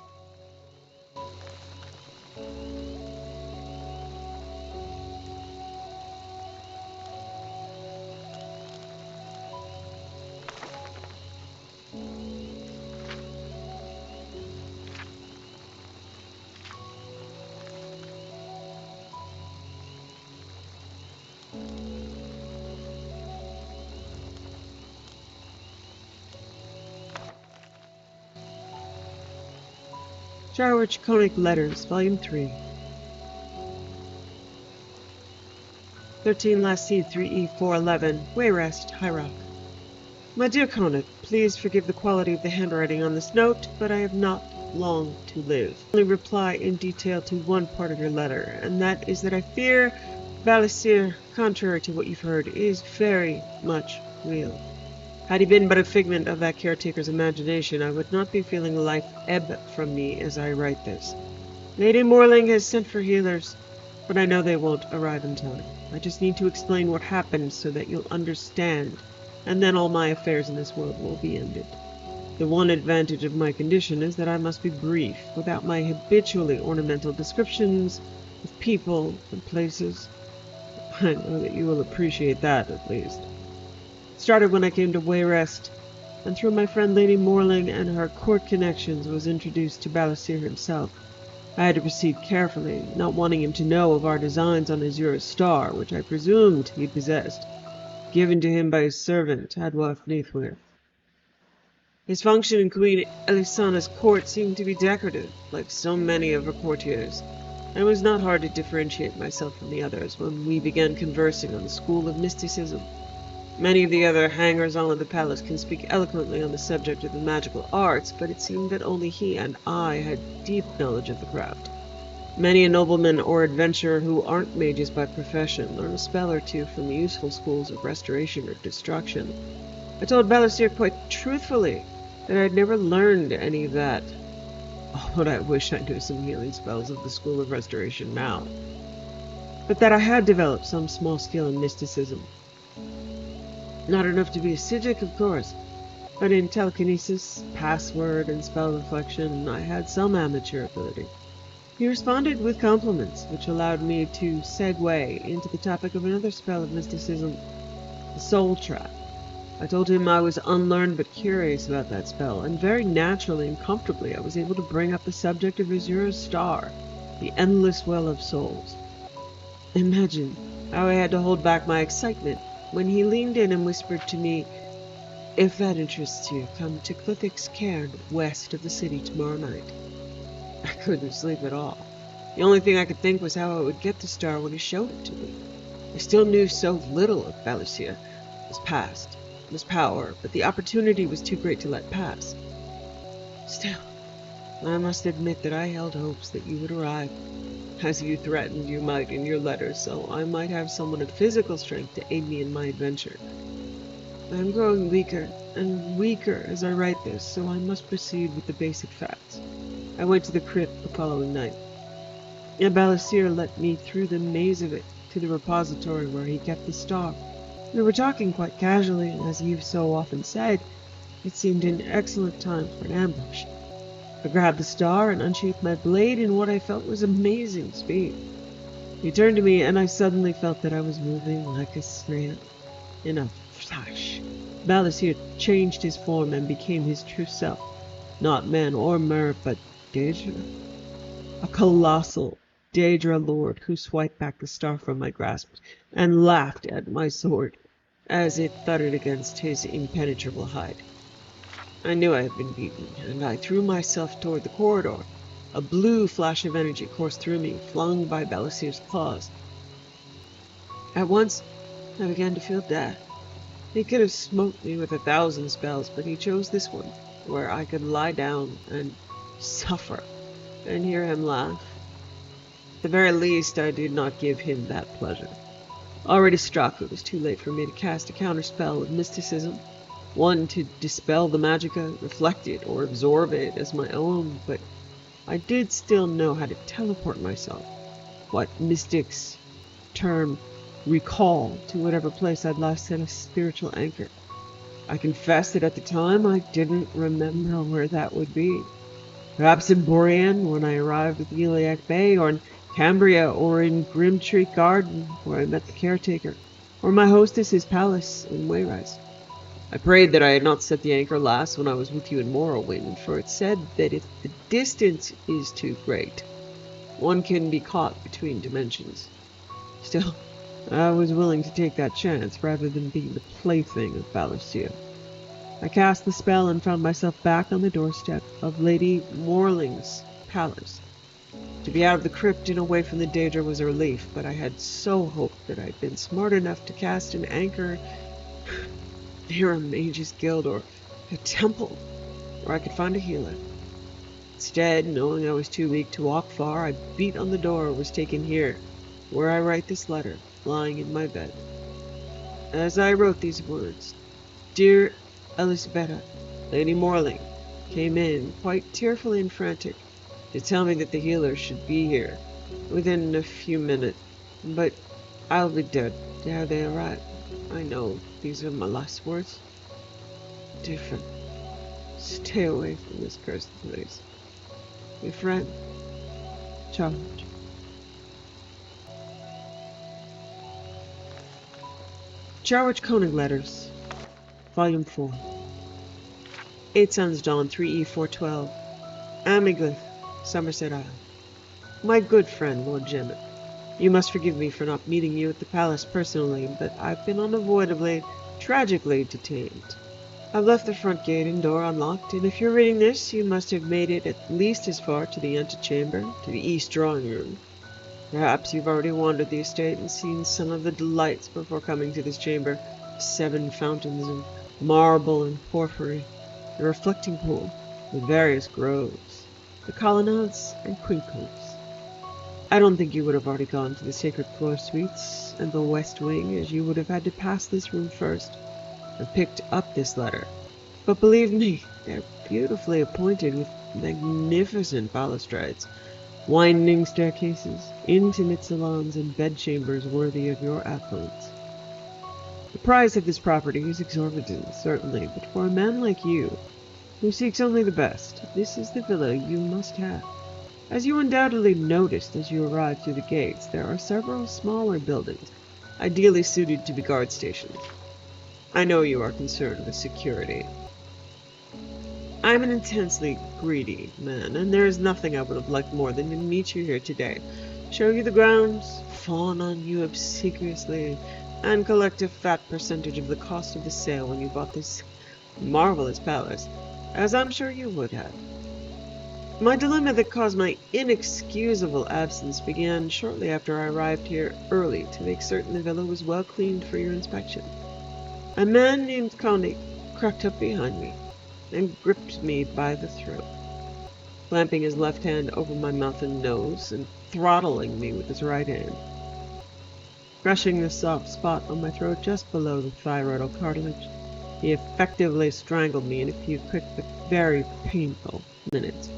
Draconic Letters, Volume 3. 13 last seed 3E411, Wayrest, High Rock. My dear Conant, please forgive the quality of the handwriting on this note, but I have not long to live. I only reply in detail to one part of your letter, and that is that I fear Valisir, contrary to what you've heard, is very much real. Had he been but a figment of that caretaker's imagination, I would not be feeling life ebb from me as I write this. Lady Morling has sent for healers, but I know they won't arrive in time. I just need to explain what happened so that you'll understand, and then all my affairs in this world will be ended. The one advantage of my condition is that I must be brief, without my habitually ornamental descriptions of people and places. I know that you will appreciate that, at least. Started when I came to Wayrest. and through my friend Lady Morling and her court connections was introduced to Balasir himself. I had to proceed carefully, not wanting him to know of our designs on Azura's star, which I presumed he possessed, given to him by his servant, Hadwaf Neithwir. His function in Queen Elisana's court seemed to be decorative, like so many of her courtiers, and it was not hard to differentiate myself from the others when we began conversing on the school of mysticism. Many of the other hangers-on of the palace can speak eloquently on the subject of the magical arts, but it seemed that only he and I had deep knowledge of the craft. Many a nobleman or adventurer who aren't mages by profession learn a spell or two from the useful schools of restoration or destruction. I told Balasir quite truthfully that I'd never learned any of that. Oh, but I wish I knew some healing spells of the School of Restoration now. But that I had developed some small skill in mysticism. Not enough to be a Psijic, of course, but in telekinesis, password, and spell reflection, I had some amateur ability. He responded with compliments, which allowed me to segue into the topic of another spell of mysticism, the Soul Trap. I told him I was unlearned but curious about that spell, and very naturally and comfortably I was able to bring up the subject of Azura's star, the endless well of souls. Imagine how I had to hold back my excitement when he leaned in and whispered to me, "If that interests you, come to Clithic's Cairn, west of the city tomorrow night." I couldn't sleep at all. The only thing I could think was how I would get the star when he showed it to me. I still knew so little of Balasir, his past, his power, but the opportunity was too great to let pass. Still, I must admit that I held hopes that you would arrive, as you threatened you might in your letters, so I might have someone of physical strength to aid me in my adventure. I am growing weaker and weaker as I write this, so I must proceed with the basic facts. I went to the crypt the following night, and Balasir let me through the maze of it to the repository where he kept the star. We were talking quite casually, and as you've so often said, it seemed an excellent time for an ambush. I grabbed the star and unsheathed my blade in what I felt was amazing speed. He turned to me, and I suddenly felt that I was moving like a snail. In a flash, Balasir changed his form and became his true self. Not man or mer, but Daedra. A colossal Daedra lord who swiped back the star from my grasp and laughed at my sword as it thudded against his impenetrable hide. I knew I had been beaten, and I threw myself toward the corridor. A blue flash of energy coursed through me, flung by Balasir's claws. At once, I began to feel death. He could have smote me with 1,000 spells, but he chose this one, where I could lie down and suffer, and hear him laugh. At the very least, I did not give him that pleasure. Already struck, it was too late for me to cast a counterspell of mysticism, one to dispel the magicka, reflect it, or absorb it as my own, but I did still know how to teleport myself, what mystics term recall, to whatever place I'd last set a spiritual anchor. I confess that at the time I didn't remember where that would be. Perhaps in Borean when I arrived at the Iliac Bay, or in Cambria, or in Grimtree Garden where I met the caretaker, or my hostess's palace in Wayrise. I prayed that I had not set the anchor last when I was with you in Morrowind, for it said that if the distance is too great, one can be caught between dimensions. Still, I was willing to take that chance rather than being the plaything of Balasir. I cast the spell and found myself back on the doorstep of Lady Morling's palace. To be out of the crypt and away from the Daedra was a relief, but I had so hoped that I'd been smart enough to cast an anchor near a mage's guild or a temple where I could find a healer. Instead, knowing I was too weak to walk far, I beat on the door and was taken here, where I write this letter, lying in my bed. As I wrote these words, Dear Elisabetta, Lady Morling came in, quite tearfully and frantic, to tell me that the healer should be here within a few minutes, but I'll be dead ere they arrive. I know these are my last words. Dear friend, stay away from this cursed place. Your friend, Charge. Charge Koenig Letters, Volume 4. 8 Suns Dawn 3E412. Amiglyph, Somerset Isle. My good friend, Lord Gemmet, you must forgive me for not meeting you at the palace personally, but I've been unavoidably, tragically detained. I've left the front gate and door unlocked, and if you're reading this, you must have made it at least as far to the antechamber, to the east drawing room. Perhaps you've already wandered the estate and seen some of the delights before coming to this chamber. 7 fountains of marble and porphyry, the reflecting pool, the various groves, the colonnades and quincunx. I don't think you would have already gone to the sacred floor suites and the west wing, as you would have had to pass this room first and picked up this letter. But believe me, they're beautifully appointed with magnificent balustrades, winding staircases, intimate salons, and bedchambers worthy of your affluence. The price of this property is exorbitant, certainly, but for a man like you, who seeks only the best, this is the villa you must have. As you undoubtedly noticed as you arrived through the gates, there are several smaller buildings, ideally suited to be guard stations. I know you are concerned with security. I'm an intensely greedy man, and there is nothing I would have liked more than to meet you here today, show you the grounds, fawn on you obsequiously, and collect a fat percentage of the cost of the sale when you bought this marvelous palace, as I'm sure you would have. My dilemma that caused my inexcusable absence began shortly after I arrived here early to make certain the villa was well cleaned for your inspection. A man named Koenig crept up behind me and gripped me by the throat, clamping his left hand over my mouth and nose and throttling me with his right hand. Crushing the soft spot on my throat just below the thyroidal cartilage, he effectively strangled me in a few quick but very painful minutes.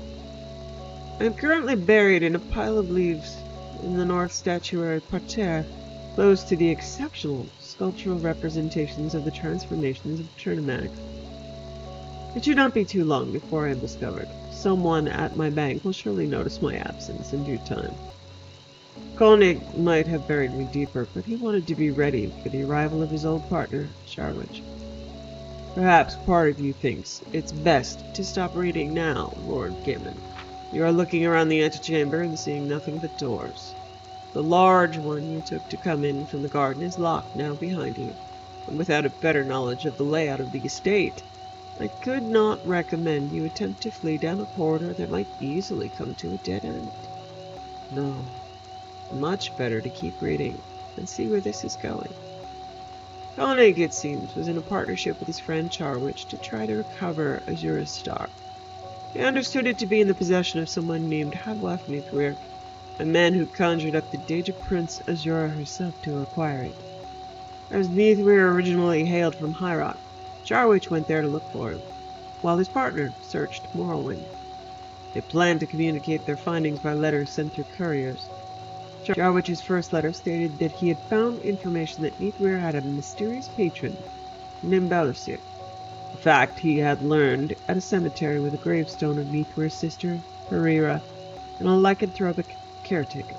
I am currently buried in a pile of leaves in the north statuary parterre, close to the exceptional sculptural representations of the transformations of Trinamax. It should not be too long before I am discovered. Someone at my bank will surely notice my absence in due time. Koenig might have buried me deeper, but he wanted to be ready for the arrival of his old partner, Charwich. Perhaps part of you thinks it's best to stop reading now, Lord Gaiman. You are looking around the antechamber and seeing nothing but doors. The large one you took to come in from the garden is locked now behind you, and without a better knowledge of the layout of the estate, I could not recommend you attempt to flee down a corridor that might easily come to a dead end. No, much better to keep reading and see where this is going. Koenig, it seems, was in a partnership with his friend Charwich to try to recover Azura's star. He understood it to be in the possession of someone named Hadwaf Nithwir, a man who conjured up the Daedra Prince Azura herself to acquire it. As Nithwir originally hailed from High Rock, Charwich went there to look for him, while his partner searched Morrowind. They planned to communicate their findings by letters sent through couriers. Charwich's first letter stated that he had found information that Nithwir had a mysterious patron named Balasir, a fact he had learned at a cemetery with a gravestone of Nithwir's sister, Harira, and a lycanthropic caretaker.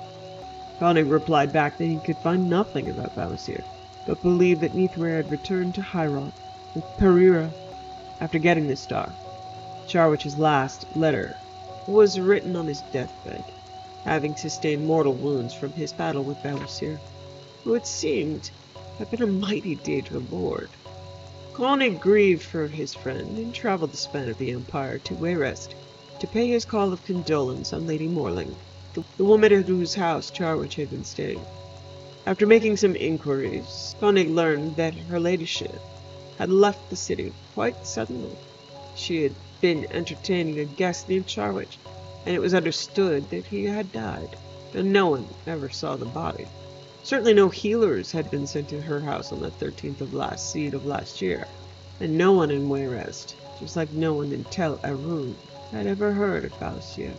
Koenig replied back that he could find nothing about Balasir, but believed that Nithwir had returned to High Rock with Harira after getting the star. Charwich's last letter was written on his deathbed, having sustained mortal wounds from his battle with Balasir, who it seemed had been a mighty Daedra lord. Koenig grieved for his friend and traveled the span of the Empire to Wayrest to pay his call of condolence on Lady Morling, the woman at whose house Charwich had been staying. After making some inquiries, Koenig learned that her ladyship had left the city quite suddenly. She had been entertaining a guest named Charwich, and it was understood that he had died, and no one ever saw the body. Certainly no healers had been sent to her house on the 13th of last seed of last year, and no one in Wayrest, just like no one in Tel Arun, had ever heard of Balasir.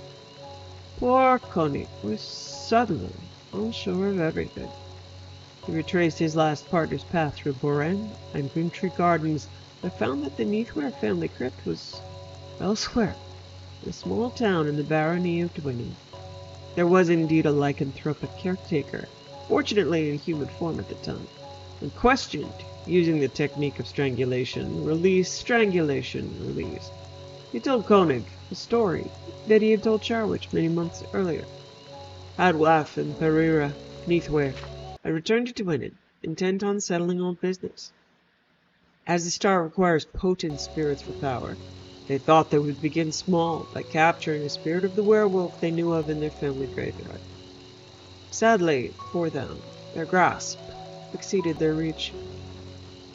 Poor Koenig was suddenly unsure of everything. He retraced his last partner's path through Boren and Grimtree Gardens, but found that the Nithwir family crypt was elsewhere, in a small town in the barony of Dwinin. There was indeed a lycanthropic caretaker, fortunately in human form at the time, and questioned, using the technique of strangulation, release, He told Koenig a story that he had told Charwich many months earlier. Hadwaf and Perira, Neathware, had returned to Twinin, intent on settling old business. As the star requires potent spirits for power, they thought they would begin small by capturing a spirit of the werewolf they knew of in their family graveyard. Sadly, for them, their grasp exceeded their reach.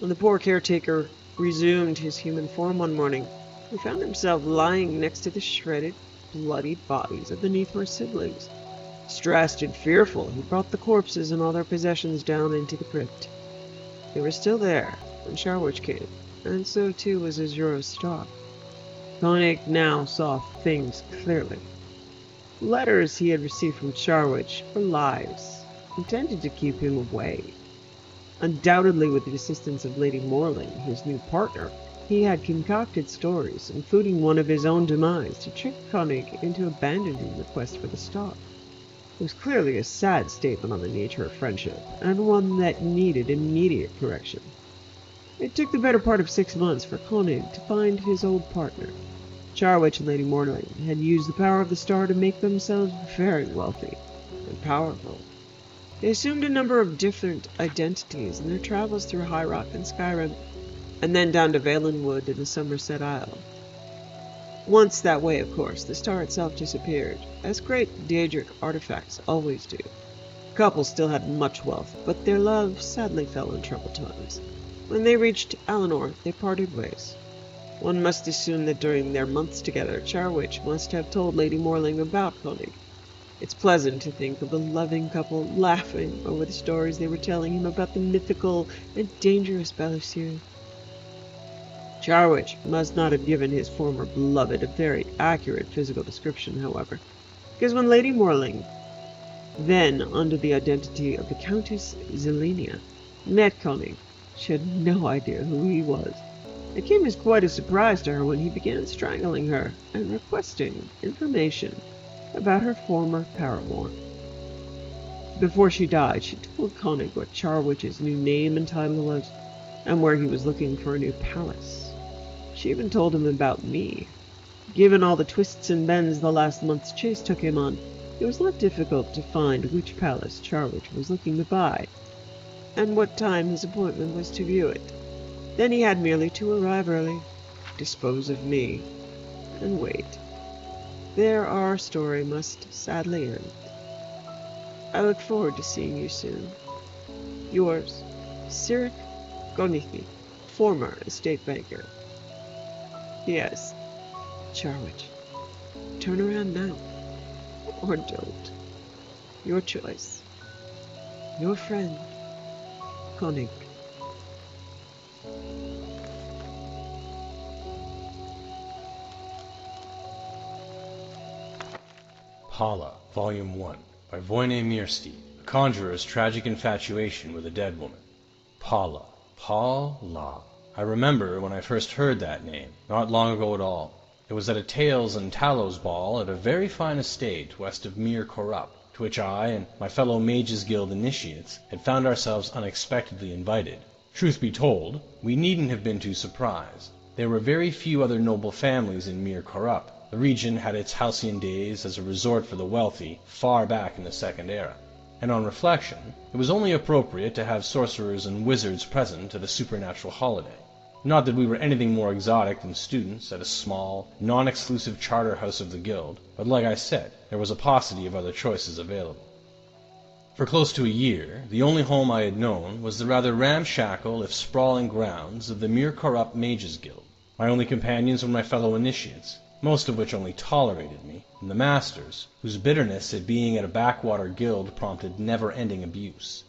When the poor caretaker resumed his human form one morning, he found himself lying next to the shredded, bloodied bodies of the Neathware siblings. Stressed and fearful, he brought the corpses and all their possessions down into the crypt. They were still there when Charwich came, and so too was Azuro's star. Koenig now saw things clearly. Letters he had received from Charwich were lies, intended to keep him away. Undoubtedly with the assistance of Lady Morling, his new partner, he had concocted stories, including one of his own demise, to trick Koenig into abandoning the quest for the star. It was clearly a sad statement on the nature of friendship, and one that needed immediate correction. It took the better part of 6 months for Koenig to find his old partner. Charwich and Lady Morling had used the power of the star to make themselves very wealthy and powerful. They assumed a number of different identities in their travels through High Rock and Skyrim, and then down to Valenwood and the Somerset Isle. Once that way, of course, the star itself disappeared, as great Daedric artifacts always do. The couple still had much wealth, but their love sadly fell in troubled times. When they reached Alinor, they parted ways. One must assume that during their months together, Charwich must have told Lady Morling about Koenig. It's pleasant to think of the loving couple laughing over the stories they were telling him about the mythical and dangerous Balusir. Charwich must not have given his former beloved a very accurate physical description, however, because when Lady Morling, then under the identity of the Countess Zelenia, met Koenig, she had no idea who he was. It came as quite a surprise to her when he began strangling her and requesting information about her former paramour. Before she died, she told Koenig what Charwich's new name and title was, and where he was looking for a new palace. She even told him about me. Given all the twists and bends the last month's chase took him on, it was not difficult to find which palace Charwich was looking to buy, and what time his appointment was to view it. Then he had merely to arrive early, dispose of me, and wait. There our story must sadly end. I look forward to seeing you soon. Yours, Sirik Gonithmi, former estate banker. Yes, Charwich. Turn around now, or don't. Your choice. Your friend, Koenig. Paula, Volume 1, by Voyne Mirsteed, a conjurer's tragic infatuation with a dead woman. Paula. Paula. I remember when I first heard that name, not long ago at all. It was at a Tales and Tallows ball at a very fine estate west of Mir Corrupt, to which I and my fellow Mages Guild initiates had found ourselves unexpectedly invited. Truth be told, we needn't have been too surprised. There were very few other noble families in Mir Corrupt. The region had its halcyon days as a resort for the wealthy far back in the Second Era, and on reflection, it was only appropriate to have sorcerers and wizards present at a supernatural holiday. Not that we were anything more exotic than students at a small, non-exclusive charter house of the guild, but like I said, there was a paucity of other choices available. For close to a year, the only home I had known was the rather ramshackle if sprawling grounds of the Mir Corrupt Mages Guild. My only companions were my fellow initiates, most of which only tolerated me, and the masters, whose bitterness at being at a backwater guild prompted never-ending abuse.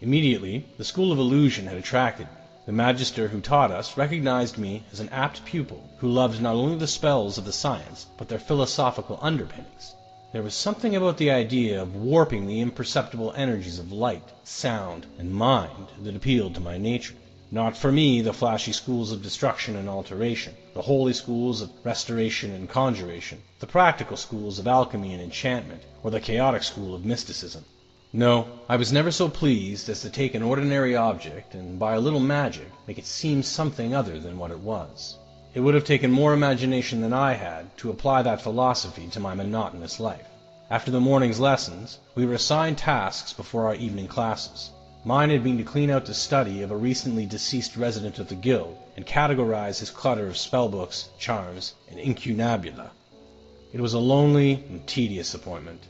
Immediately, the School of Illusion had attracted me. The magister who taught us recognized me as an apt pupil who loved not only the spells of the science, but their philosophical underpinnings. There was something about the idea of warping the imperceptible energies of light, sound, and mind that appealed to my nature. Not for me the flashy schools of destruction and alteration, the holy schools of restoration and conjuration, the practical schools of alchemy and enchantment, or the chaotic school of mysticism. No, I was never so pleased as to take an ordinary object and by a little magic make it seem something other than what it was. It would have taken more imagination than I had to apply that philosophy to my monotonous life. After the morning's lessons, we were assigned tasks before our evening classes. Mine had been to clean out the study of a recently deceased resident of the guild and categorize his clutter of spellbooks, charms, and incunabula. It was a lonely and tedious appointment.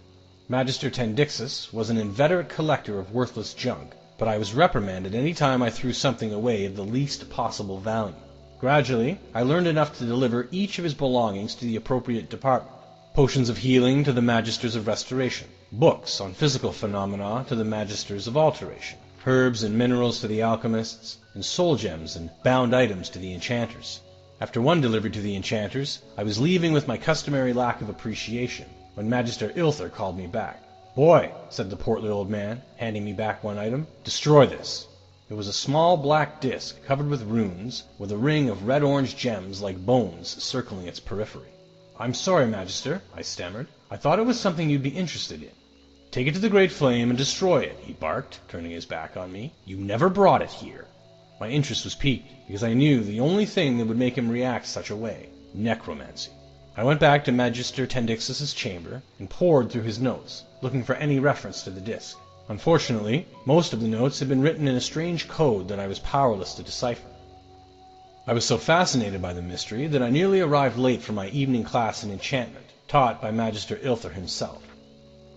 Magister Tendixus was an inveterate collector of worthless junk, but I was reprimanded any time I threw something away of the least possible value. Gradually, I learned enough to deliver each of his belongings to the appropriate department. Potions of healing to the Magisters of Restoration, books on physical phenomena to the Magisters of Alteration, herbs and minerals to the alchemists, and soul gems and bound items to the enchanters. After one delivery to the enchanters, I was leaving with my customary lack of appreciation, when Magister Ilther called me back. "Boy," said the portly old man, handing me back one item, "destroy this." It was a small black disc covered with runes, with a ring of red-orange gems like bones circling its periphery. "I'm sorry, Magister," I stammered. "I thought it was something you'd be interested in." "Take it to the Great Flame and destroy it," he barked, turning his back on me. "You never brought it here." My interest was piqued, because I knew the only thing that would make him react such a way: necromancy. I went back to Magister Tendixus's chamber and pored through his notes, looking for any reference to the disc. Unfortunately, most of the notes had been written in a strange code that I was powerless to decipher. I was so fascinated by the mystery that I nearly arrived late for my evening class in enchantment, taught by Magister Ilther himself.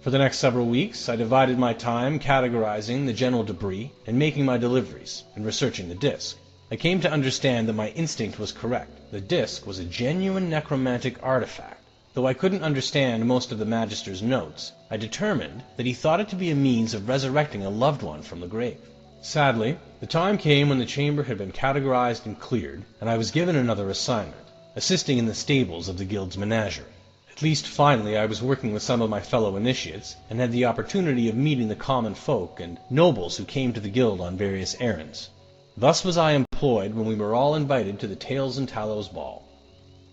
For the next several weeks, I divided my time categorizing the general debris and making my deliveries, and researching the disc. I came to understand that my instinct was correct. The disc was a genuine necromantic artifact. Though I couldn't understand most of the Magister's notes, I determined that he thought it to be a means of resurrecting a loved one from the grave. Sadly, the time came when the chamber had been categorized and cleared, and I was given another assignment, assisting in the stables of the guild's menagerie. At least finally I was working with some of my fellow initiates, and had the opportunity of meeting the common folk and nobles who came to the guild on various errands. Thus was I employed when we were all invited to the Tales and Tallows ball.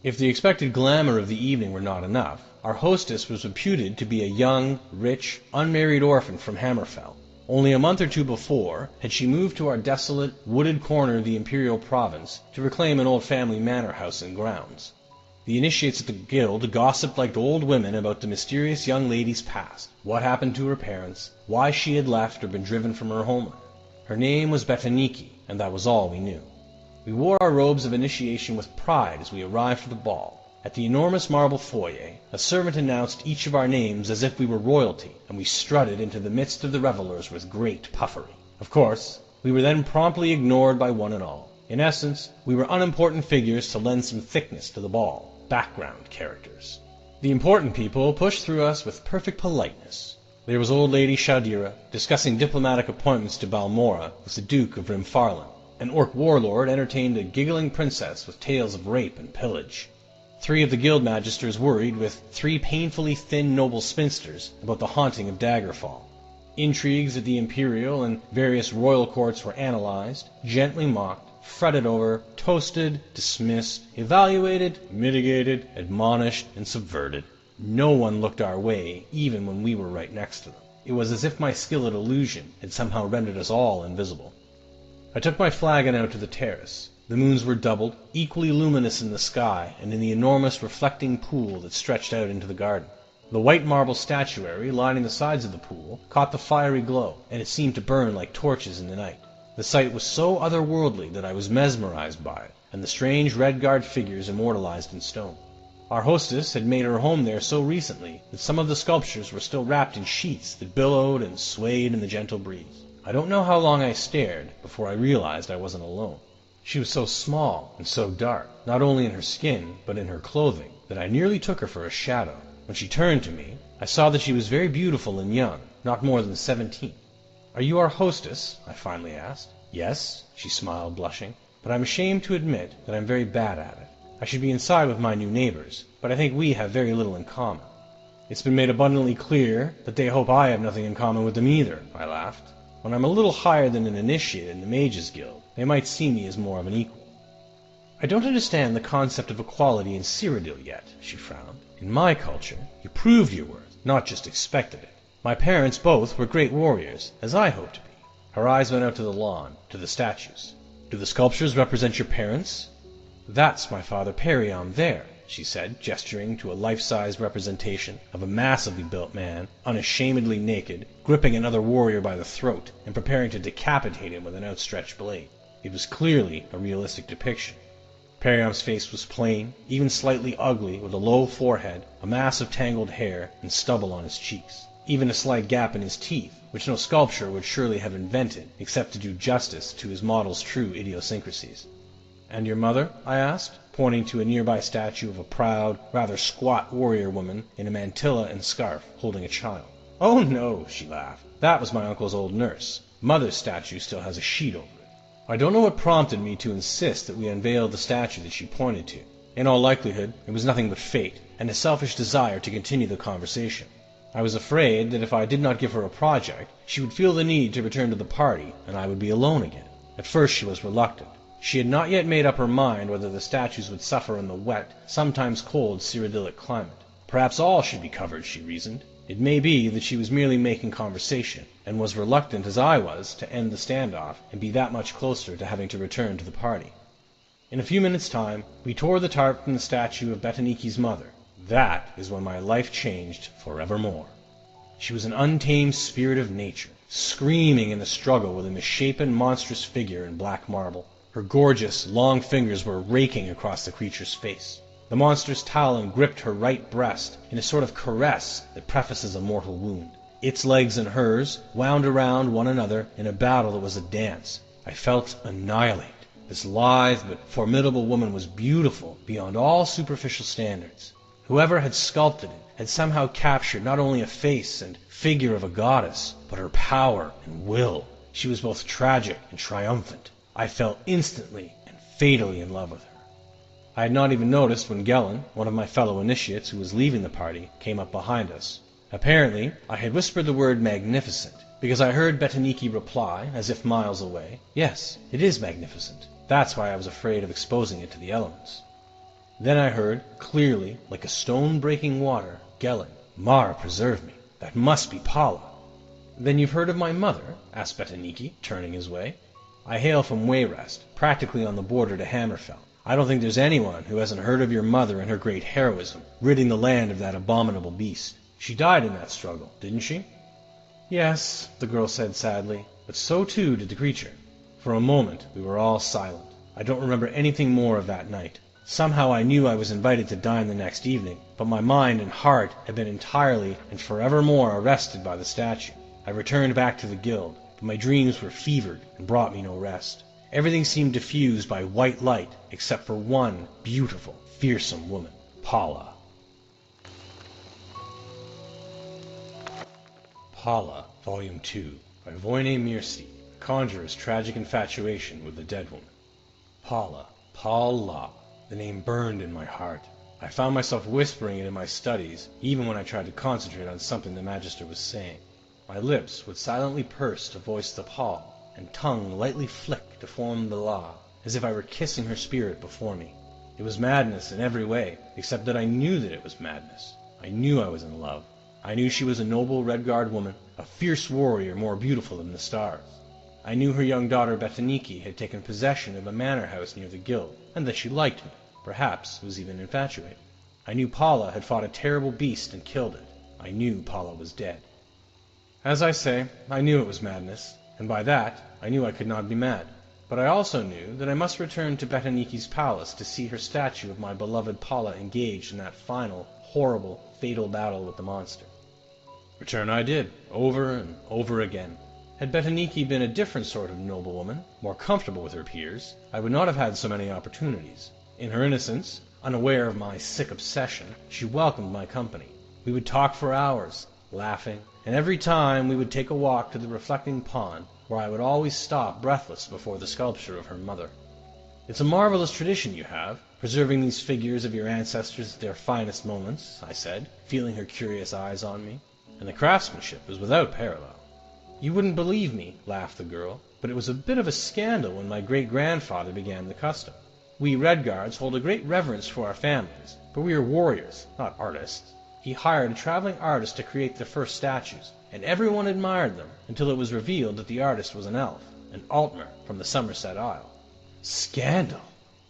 If the expected glamour of the evening were not enough, our hostess was reputed to be a young, rich, unmarried orphan from Hammerfell. Only a month or two before had she moved to our desolate, wooded corner of the Imperial Province to reclaim an old family manor house and grounds. The initiates at the guild gossiped like old women about the mysterious young lady's past, what happened to her parents, why she had left or been driven from her homeland. Her name was Betaniki, and that was all we knew. We wore our robes of initiation with pride as we arrived for the ball. At the enormous marble foyer, a servant announced each of our names as if we were royalty, and we strutted into the midst of the revelers with great puffery. Of course, we were then promptly ignored by one and all. In essence, we were unimportant figures to lend some thickness to the ball, background characters. The important people pushed through us with perfect politeness. There was old lady Shadira, discussing diplomatic appointments to Balmora with the Duke of Rimfarlin. An orc warlord entertained a giggling princess with tales of rape and pillage. 3 of the guild magisters worried with 3 painfully thin noble spinsters about the haunting of Daggerfall. Intrigues at the imperial and various royal courts were analyzed, gently mocked, fretted over, toasted, dismissed, evaluated, mitigated, admonished, and subverted. No one looked our way, even when we were right next to them. It was as if my skill at illusion had somehow rendered us all invisible. I took my flagon out to the terrace. The moons were doubled, equally luminous in the sky and in the enormous reflecting pool that stretched out into the garden. The white marble statuary lining the sides of the pool caught the fiery glow, and it seemed to burn like torches in the night. The sight was so otherworldly that I was mesmerized by it, and the strange red-garbed figures immortalized in stone. Our hostess had made her home there so recently that some of the sculptures were still wrapped in sheets that billowed and swayed in the gentle breeze. I don't know how long I stared before I realized I wasn't alone. She was so small and so dark, not only in her skin, but in her clothing, that I nearly took her for a shadow. When she turned to me, I saw that she was very beautiful and young, not more than 17. "Are you our hostess?" I finally asked. "Yes," she smiled, blushing, "but I'm ashamed to admit that I'm very bad at it. I should be inside with my new neighbors, but I think we have very little in common." "It's been made abundantly clear that they hope I have nothing in common with them either," I laughed. "When I'm a little higher than an initiate in the Mages Guild, they might see me as more of an equal." "I don't understand the concept of equality in Cyrodiil yet," she frowned. "In my culture, you proved your worth, not just expected it. My parents both were great warriors, as I hope to be." Her eyes went out to the lawn, to the statues. "Do the sculptures represent your parents?" "That's my father Perion there," she said, gesturing to a life-size representation of a massively built man, unashamedly naked, gripping another warrior by the throat and preparing to decapitate him with an outstretched blade. It was clearly a realistic depiction. Perion's face was plain, even slightly ugly, with a low forehead, a mass of tangled hair, and stubble on his cheeks. Even a slight gap in his teeth, which no sculpture would surely have invented, except to do justice to his model's true idiosyncrasies. "And your mother?" I asked, pointing to a nearby statue of a proud, rather squat warrior woman in a mantilla and scarf, holding a child. "Oh no," she laughed. "That was my uncle's old nurse. Mother's statue still has a sheet over it." I don't know what prompted me to insist that we unveil the statue that she pointed to. In all likelihood, it was nothing but fate, and a selfish desire to continue the conversation. I was afraid that if I did not give her a project, she would feel the need to return to the party, and I would be alone again. At first she was reluctant. She had not yet made up her mind whether the statues would suffer in the wet, sometimes cold Cyrodiilic climate. Perhaps all should be covered, she reasoned. It may be that she was merely making conversation, and was reluctant as I was to end the standoff and be that much closer to having to return to the party. In a few minutes' time, we tore the tarp from the statue of Betaniki's mother. That is when my life changed forevermore. She was an untamed spirit of nature, screaming in the struggle with a misshapen, monstrous figure in black marble. Her gorgeous, long fingers were raking across the creature's face. The monster's talon gripped her right breast in a sort of caress that prefaces a mortal wound. Its legs and hers wound around one another in a battle that was a dance. I felt annihilated. This lithe but formidable woman was beautiful beyond all superficial standards. Whoever had sculpted it had somehow captured not only a face and figure of a goddess, but her power and will. She was both tragic and triumphant. I fell instantly and fatally in love with her. I had not even noticed when Gellin, one of my fellow initiates who was leaving the party, came up behind us. Apparently, I had whispered the word magnificent, because I heard Betaniki reply, as if miles away, "Yes, it is magnificent. That's why I was afraid of exposing it to the elements." Then I heard, clearly, like a stone breaking water, Gellin, "Mara preserve me. That must be Paula." "Then you've heard of my mother?" asked Betaniki, turning his way. "I hail from Wayrest, practically on the border to Hammerfell. I don't think there's anyone who hasn't heard of your mother and her great heroism, ridding the land of that abominable beast. She died in that struggle, didn't she?" "Yes," the girl said sadly, "but so too did the creature." For a moment we were all silent. I don't remember anything more of that night. Somehow I knew I was invited to dine the next evening, but my mind and heart had been entirely and forevermore arrested by the statue. I returned back to the guild, but my dreams were fevered and brought me no rest. Everything seemed diffused by white light, except for one beautiful, fearsome woman, Paula. Paula, Volume 2, by Voyne Mirsteed, a conjurer's tragic infatuation with the dead woman. Paula, Paula. The name burned in my heart. I found myself whispering it in my studies, even when I tried to concentrate on something the Magister was saying. My lips would silently purse to voice the Paul, and tongue lightly flick to form the La, as if I were kissing her spirit before me. It was madness in every way, except that I knew that it was madness. I knew I was in love. I knew she was a noble Redguard woman, a fierce warrior more beautiful than the stars. I knew her young daughter Betaniki had taken possession of a manor house near the guild, and that she liked me, perhaps was even infatuated. I knew Paula had fought a terrible beast and killed it. I knew Paula was dead. As I say, I knew it was madness, and by that I knew I could not be mad. But I also knew that I must return to Betaniki's palace to see her statue of my beloved Paula engaged in that final, horrible, fatal battle with the monster. Return I did, over and over again. Had Betaniki been a different sort of noblewoman, more comfortable with her peers, I would not have had so many opportunities. In her innocence, unaware of my sick obsession, she welcomed my company. We would talk for hours, laughing, and every time we would take a walk to the reflecting pond, where I would always stop breathless before the sculpture of her mother. "It's a marvelous tradition you have, preserving these figures of your ancestors at their finest moments," I said, feeling her curious eyes on me. "And the craftsmanship is without parallel." "You wouldn't believe me," laughed the girl, "but it was a bit of a scandal when my great-grandfather began the custom. We Redguards hold a great reverence for our families, but we are warriors, not artists. He hired a traveling artist to create the first statues, and everyone admired them until it was revealed that the artist was an elf, an Altmer from the Somerset Isle." "Scandal!"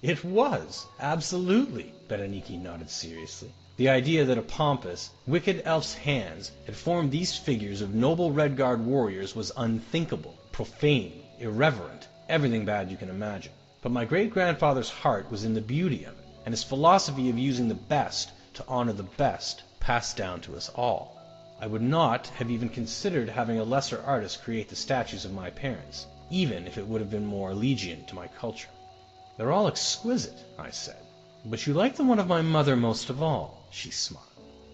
It was, absolutely, Bereniki nodded seriously. The idea that a pompous, wicked elf's hands had formed these figures of noble Redguard warriors was unthinkable, profane, irreverent, everything bad you can imagine. But my great-grandfather's heart was in the beauty of it, and his philosophy of using the best to honor the best passed down to us all. I would not have even considered having a lesser artist create the statues of my parents, even if it would have been more allegiant to my culture. They're all exquisite, I said. But you like the one of my mother most of all, she smiled.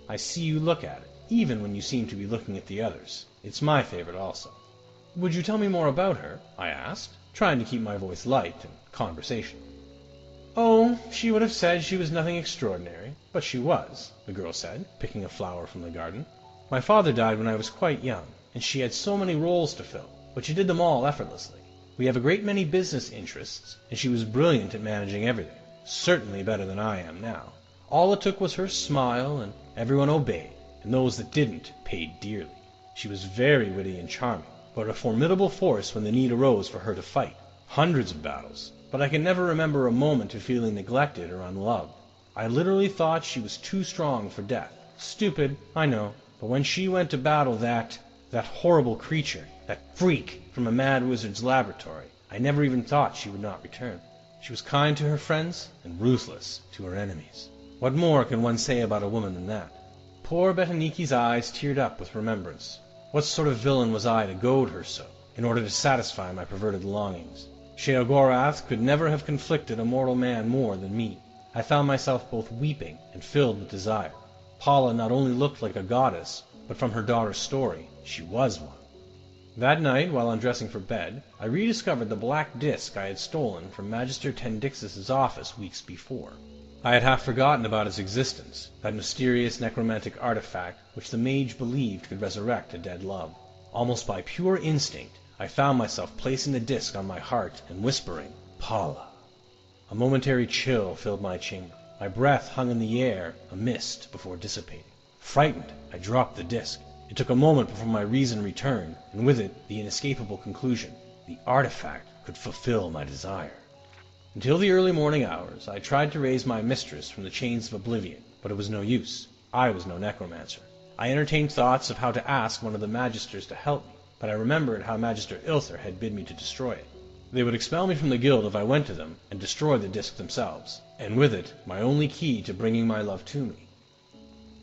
I see you look at it, even when you seem to be looking at the others. It's my favorite also. Would you tell me more about her? I asked, trying to keep my voice light and conversational. Oh, she would have said she was nothing extraordinary, but she was, the girl said, picking a flower from the garden. My father died when I was quite young, and she had so many roles to fill, but she did them all effortlessly. We have a great many business interests, and she was brilliant at managing everything, certainly better than I am now. All it took was her smile, and everyone obeyed, and those that didn't paid dearly. She was very witty and charming, but a formidable force when the need arose for her to fight. Hundreds of battles, but I can never remember a moment of feeling neglected or unloved. I literally thought she was too strong for death. Stupid, I know, but when she went to battle that horrible creature, that freak from a mad wizard's laboratory, I never even thought she would not return. She was kind to her friends and ruthless to her enemies. What more can one say about a woman than that? Poor Betaniki's eyes teared up with remembrance. What sort of villain was I to goad her so, in order to satisfy my perverted longings? Sheogorath could never have conflicted a mortal man more than me. I found myself both weeping and filled with desire. Paula not only looked like a goddess, but from her daughter's story, she was one. That night, while undressing for bed, I rediscovered the black disc I had stolen from Magister Tendixus's office weeks before. I had half forgotten about its existence, that mysterious necromantic artifact which the mage believed could resurrect a dead love. Almost by pure instinct, I found myself placing the disc on my heart and whispering, Paula. A momentary chill filled my chamber. My breath hung in the air, a mist, before dissipating. Frightened, I dropped the disc. It took a moment before my reason returned, and with it the inescapable conclusion. The artifact could fulfill my desire. Until the early morning hours, I tried to raise my mistress from the chains of oblivion, but it was no use. I was no necromancer. I entertained thoughts of how to ask one of the magisters to help me, but I remembered how Magister Ilther had bid me to destroy it. They would expel me from the guild if I went to them and destroy the disc themselves, and with it my only key to bringing my love to me.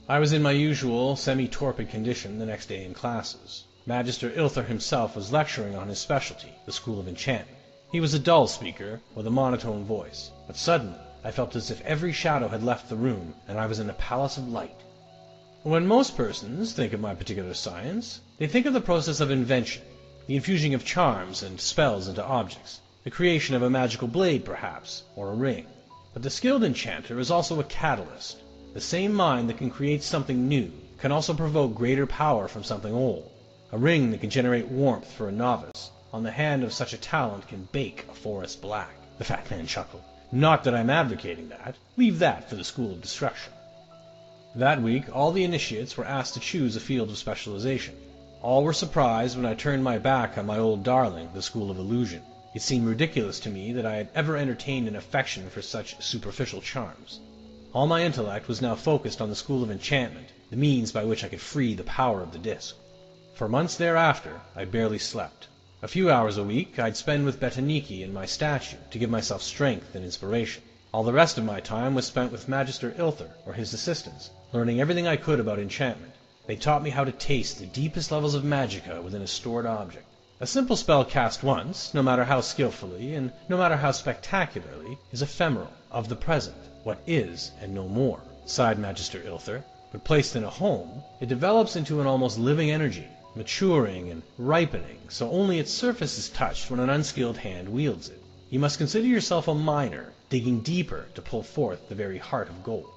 I was in my usual semi-torpid condition the next day in classes. Magister Ilther himself was lecturing on his specialty, the School of Enchantment. He was a dull speaker with a monotone voice, but suddenly I felt as if every shadow had left the room and I was in a palace of light. When most persons think of my particular science, they think of the process of invention, the infusing of charms and spells into objects, the creation of a magical blade perhaps, or a ring. But the skilled enchanter is also a catalyst. The same mind that can create something new can also provoke greater power from something old. A ring that can generate warmth for a novice on the hand of such a talent can bake a forest black. The fat man chuckled. Not that I'm advocating that. Leave that for the School of Destruction. That week, all the initiates were asked to choose a field of specialization. All were surprised when I turned my back on my old darling, the School of Illusion. It seemed ridiculous to me that I had ever entertained an affection for such superficial charms. All my intellect was now focused on the School of Enchantment, the means by which I could free the power of the disc. For months thereafter, I barely slept. A few hours a week I'd spend with Betaniki and my statue to give myself strength and inspiration. All the rest of my time was spent with Magister Ilther or his assistants, learning everything I could about enchantment. They taught me how to taste the deepest levels of magicka within a stored object. A simple spell cast once, no matter how skillfully and no matter how spectacularly, is ephemeral, of the present, what is and no more, sighed Magister Ilther. But placed in a home, it develops into an almost living energy, maturing and ripening, so only its surface is touched when an unskilled hand wields it. You must consider yourself a miner, digging deeper to pull forth the very heart of gold.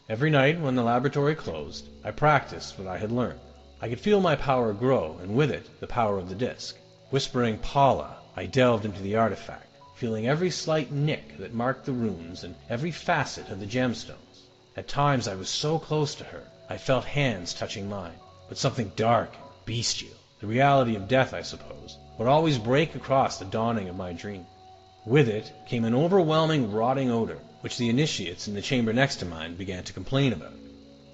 Every night when the laboratory closed, I practiced what I had learned. I could feel my power grow, and with it, the power of the disc. Whispering Paula, I delved into the artifact, feeling every slight nick that marked the runes and every facet of the gemstones. At times I was so close to her, I felt hands touching mine, but something dark and bestial, the reality of death I suppose, would always break across the dawning of my dream. With it came an overwhelming rotting odor, which the initiates in the chamber next to mine began to complain about.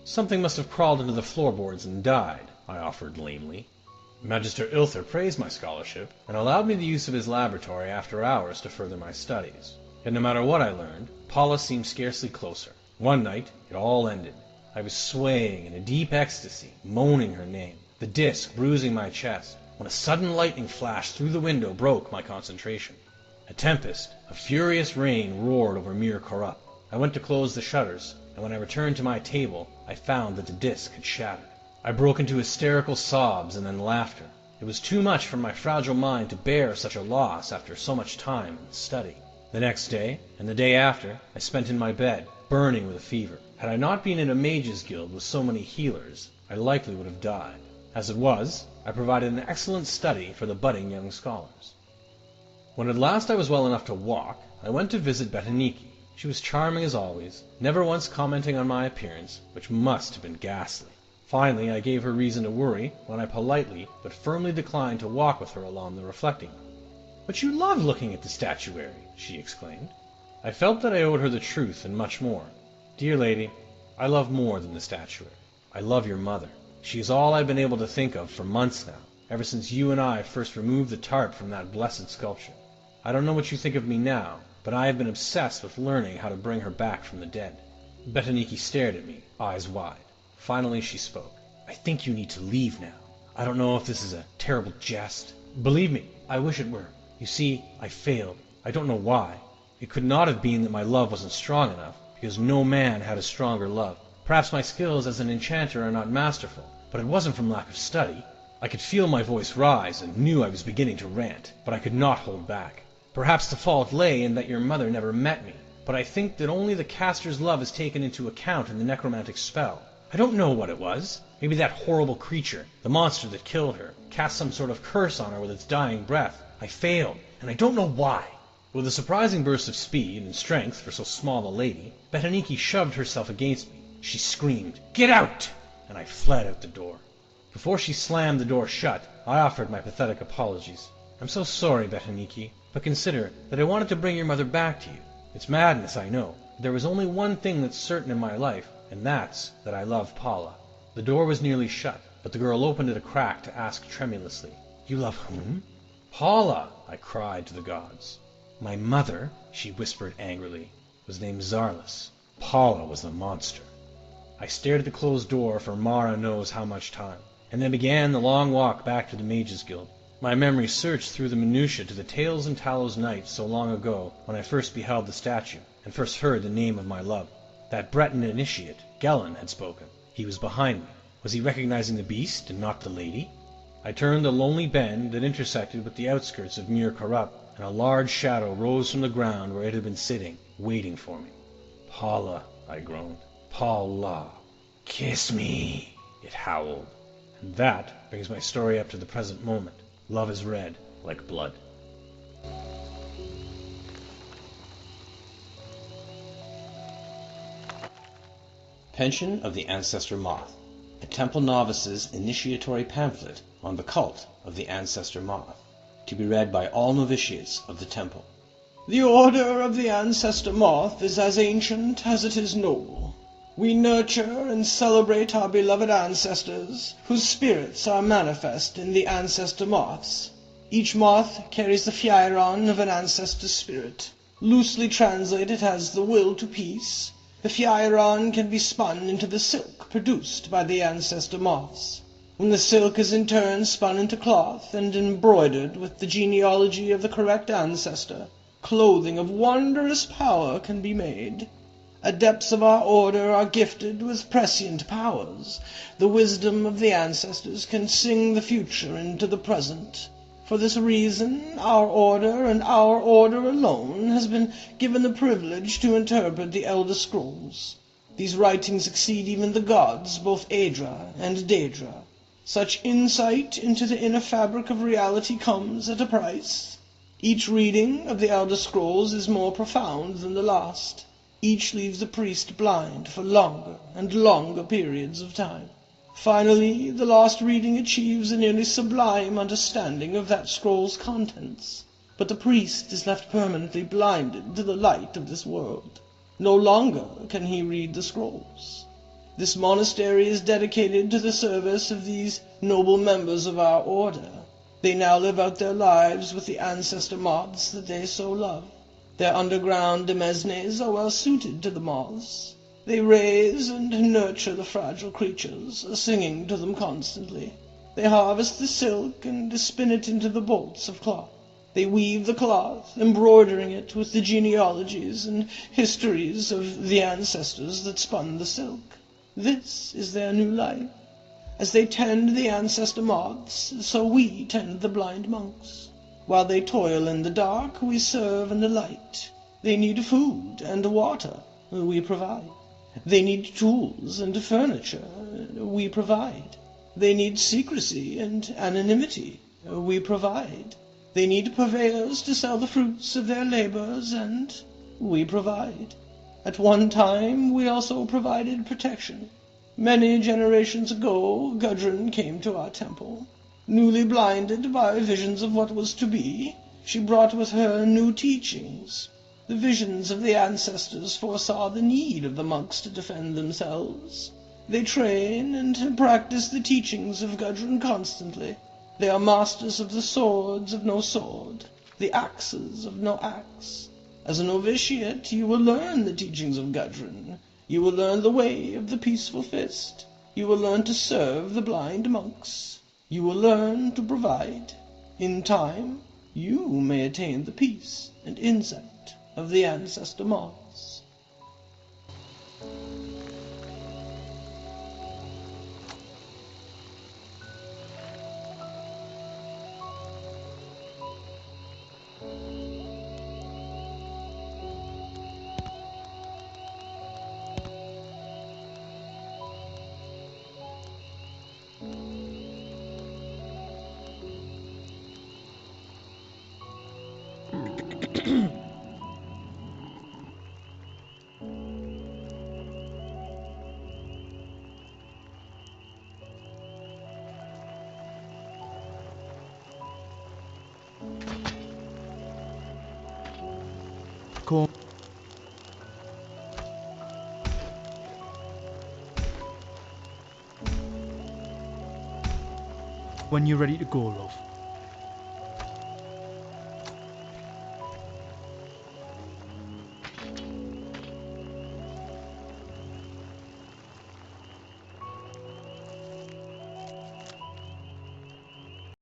Something must have crawled into the floorboards and died, I offered lamely. Magister Ilther praised my scholarship, and allowed me the use of his laboratory after hours to further my studies. Yet no matter what I learned, Paula seemed scarcely closer. One night, it all ended. I was swaying in a deep ecstasy, moaning her name, the disc bruising my chest, when a sudden lightning flash through the window broke my concentration. A tempest of furious rain roared over Mir Corrupt. I went to close the shutters, and when I returned to my table, I found that the disc had shattered. I broke into hysterical sobs and then laughter. It was too much for my fragile mind to bear such a loss after so much time and study. The next day, and the day after, I spent in my bed, burning with a fever. Had I not been in a mages guild with so many healers, I likely would have died. As it was, I provided an excellent study for the budding young scholars. When at last I was well enough to walk, I went to visit Betaniki. She was charming as always, never once commenting on my appearance, which must have been ghastly. Finally, I gave her reason to worry when I politely but firmly declined to walk with her along the reflecting room. "But you love looking at the statuary," she exclaimed. I felt that I owed her the truth and much more. "Dear lady, I love more than the statuary. I love your mother. She is all I've been able to think of for months now, ever since you and I first removed the tarp from that blessed sculpture. I don't know what you think of me now, but I have been obsessed with learning how to bring her back from the dead." Betaniki stared at me, eyes wide. Finally she spoke. "I think you need to leave now. I don't know if this is a terrible jest. Believe me, I wish it were. You see, I failed. I don't know why. It could not have been that my love wasn't strong enough, because no man had a stronger love. Perhaps my skills as an enchanter are not masterful, but it wasn't from lack of study. I could feel my voice rise and knew I was beginning to rant, but I could not hold back. Perhaps the fault lay in that your mother never met me, but I think that only the caster's love is taken into account in the necromantic spell. I don't know what it was. Maybe that horrible creature, the monster that killed her, cast some sort of curse on her with its dying breath. I failed, and I don't know why." With a surprising burst of speed and strength for so small a lady, Betaniki shoved herself against me. She screamed, "Get out!" and I fled out the door. Before she slammed the door shut, I offered my pathetic apologies. "I'm so sorry, Betaniki, but consider that I wanted to bring your mother back to you. It's madness, I know, but there was only one thing that's certain in my life, and that's that I love Paula." The door was nearly shut, but the girl opened it a crack to ask tremulously, "You love whom?" "Paula!" I cried to the gods. "My mother," she whispered angrily, "was named Zarlis. Paula was the monster." I stared at the closed door for Mara knows how much time, and then began the long walk back to the Mages Guild. My memory searched through the minutiae to the Tales and Talos night so long ago when I first beheld the statue, and first heard the name of my love. That Breton initiate, Gellin, had spoken. He was behind me. Was he recognizing the beast and not the lady? I turned the lonely bend that intersected with the outskirts of Mir Corrupt, and a large shadow rose from the ground where it had been sitting, waiting for me. "Paula," I groaned. "Paula. Kiss me," it howled. And that brings my story up to the present moment. Love is red, like blood. Pension of the Ancestor Moth, a Temple Novice's initiatory pamphlet on the cult of the Ancestor Moth, to be read by all novitiates of the Temple. The Order of the Ancestor Moth is as ancient as it is noble. We nurture and celebrate our beloved ancestors, whose spirits are manifest in the Ancestor Moths. Each moth carries the Fiairon of an ancestor spirit. Loosely translated as the will to peace, the Fiairon can be spun into the silk produced by the Ancestor Moths. When the silk is in turn spun into cloth and embroidered with the genealogy of the correct ancestor, clothing of wondrous power can be made. Adepts of our order are gifted with prescient powers. The wisdom of the ancestors can sing the future into the present. For this reason, our order, and our order alone, has been given the privilege to interpret the Elder Scrolls. These writings exceed even the gods, both Aedra and Daedra. Such insight into the inner fabric of reality comes at a price. Each reading of the Elder Scrolls is more profound than the last. Each leaves the priest blind for longer and longer periods of time. Finally, the last reading achieves a nearly sublime understanding of that scroll's contents. but the priest is left permanently blinded to the light of this world. No longer can he read the scrolls. This monastery is dedicated to the service of these noble members of our order. They now live out their lives with the ancestor moths that they so love. Their underground demesnes are well suited to the moths. They raise and nurture the fragile creatures, singing to them constantly. They harvest the silk and spin it into the bolts of cloth. They weave the cloth, embroidering it with the genealogies and histories of the ancestors that spun the silk. This is their new life. As they tend the ancestor moths, so we tend the blind monks. While they toil in the dark, we serve in the light. They need food and water, we provide. They need tools and furniture, we provide. They need secrecy and anonymity, we provide. They need purveyors to sell the fruits of their labors, and we provide. At one time, we also provided protection. Many generations ago, Gudrun came to our temple. Newly blinded by visions of what was to be, she brought with her new teachings. The visions of the ancestors foresaw the need of the monks to defend themselves. They train and practice the teachings of Gudrun constantly. They are masters of the swords of no sword, the axes of no axe. As a novitiate, you will learn the teachings of Gudrun. You will learn the way of the peaceful fist. You will learn to serve the blind monks. You will learn to provide. In time, you may attain the peace and insight of the ancestor moths. Cool. When you're ready to go, love.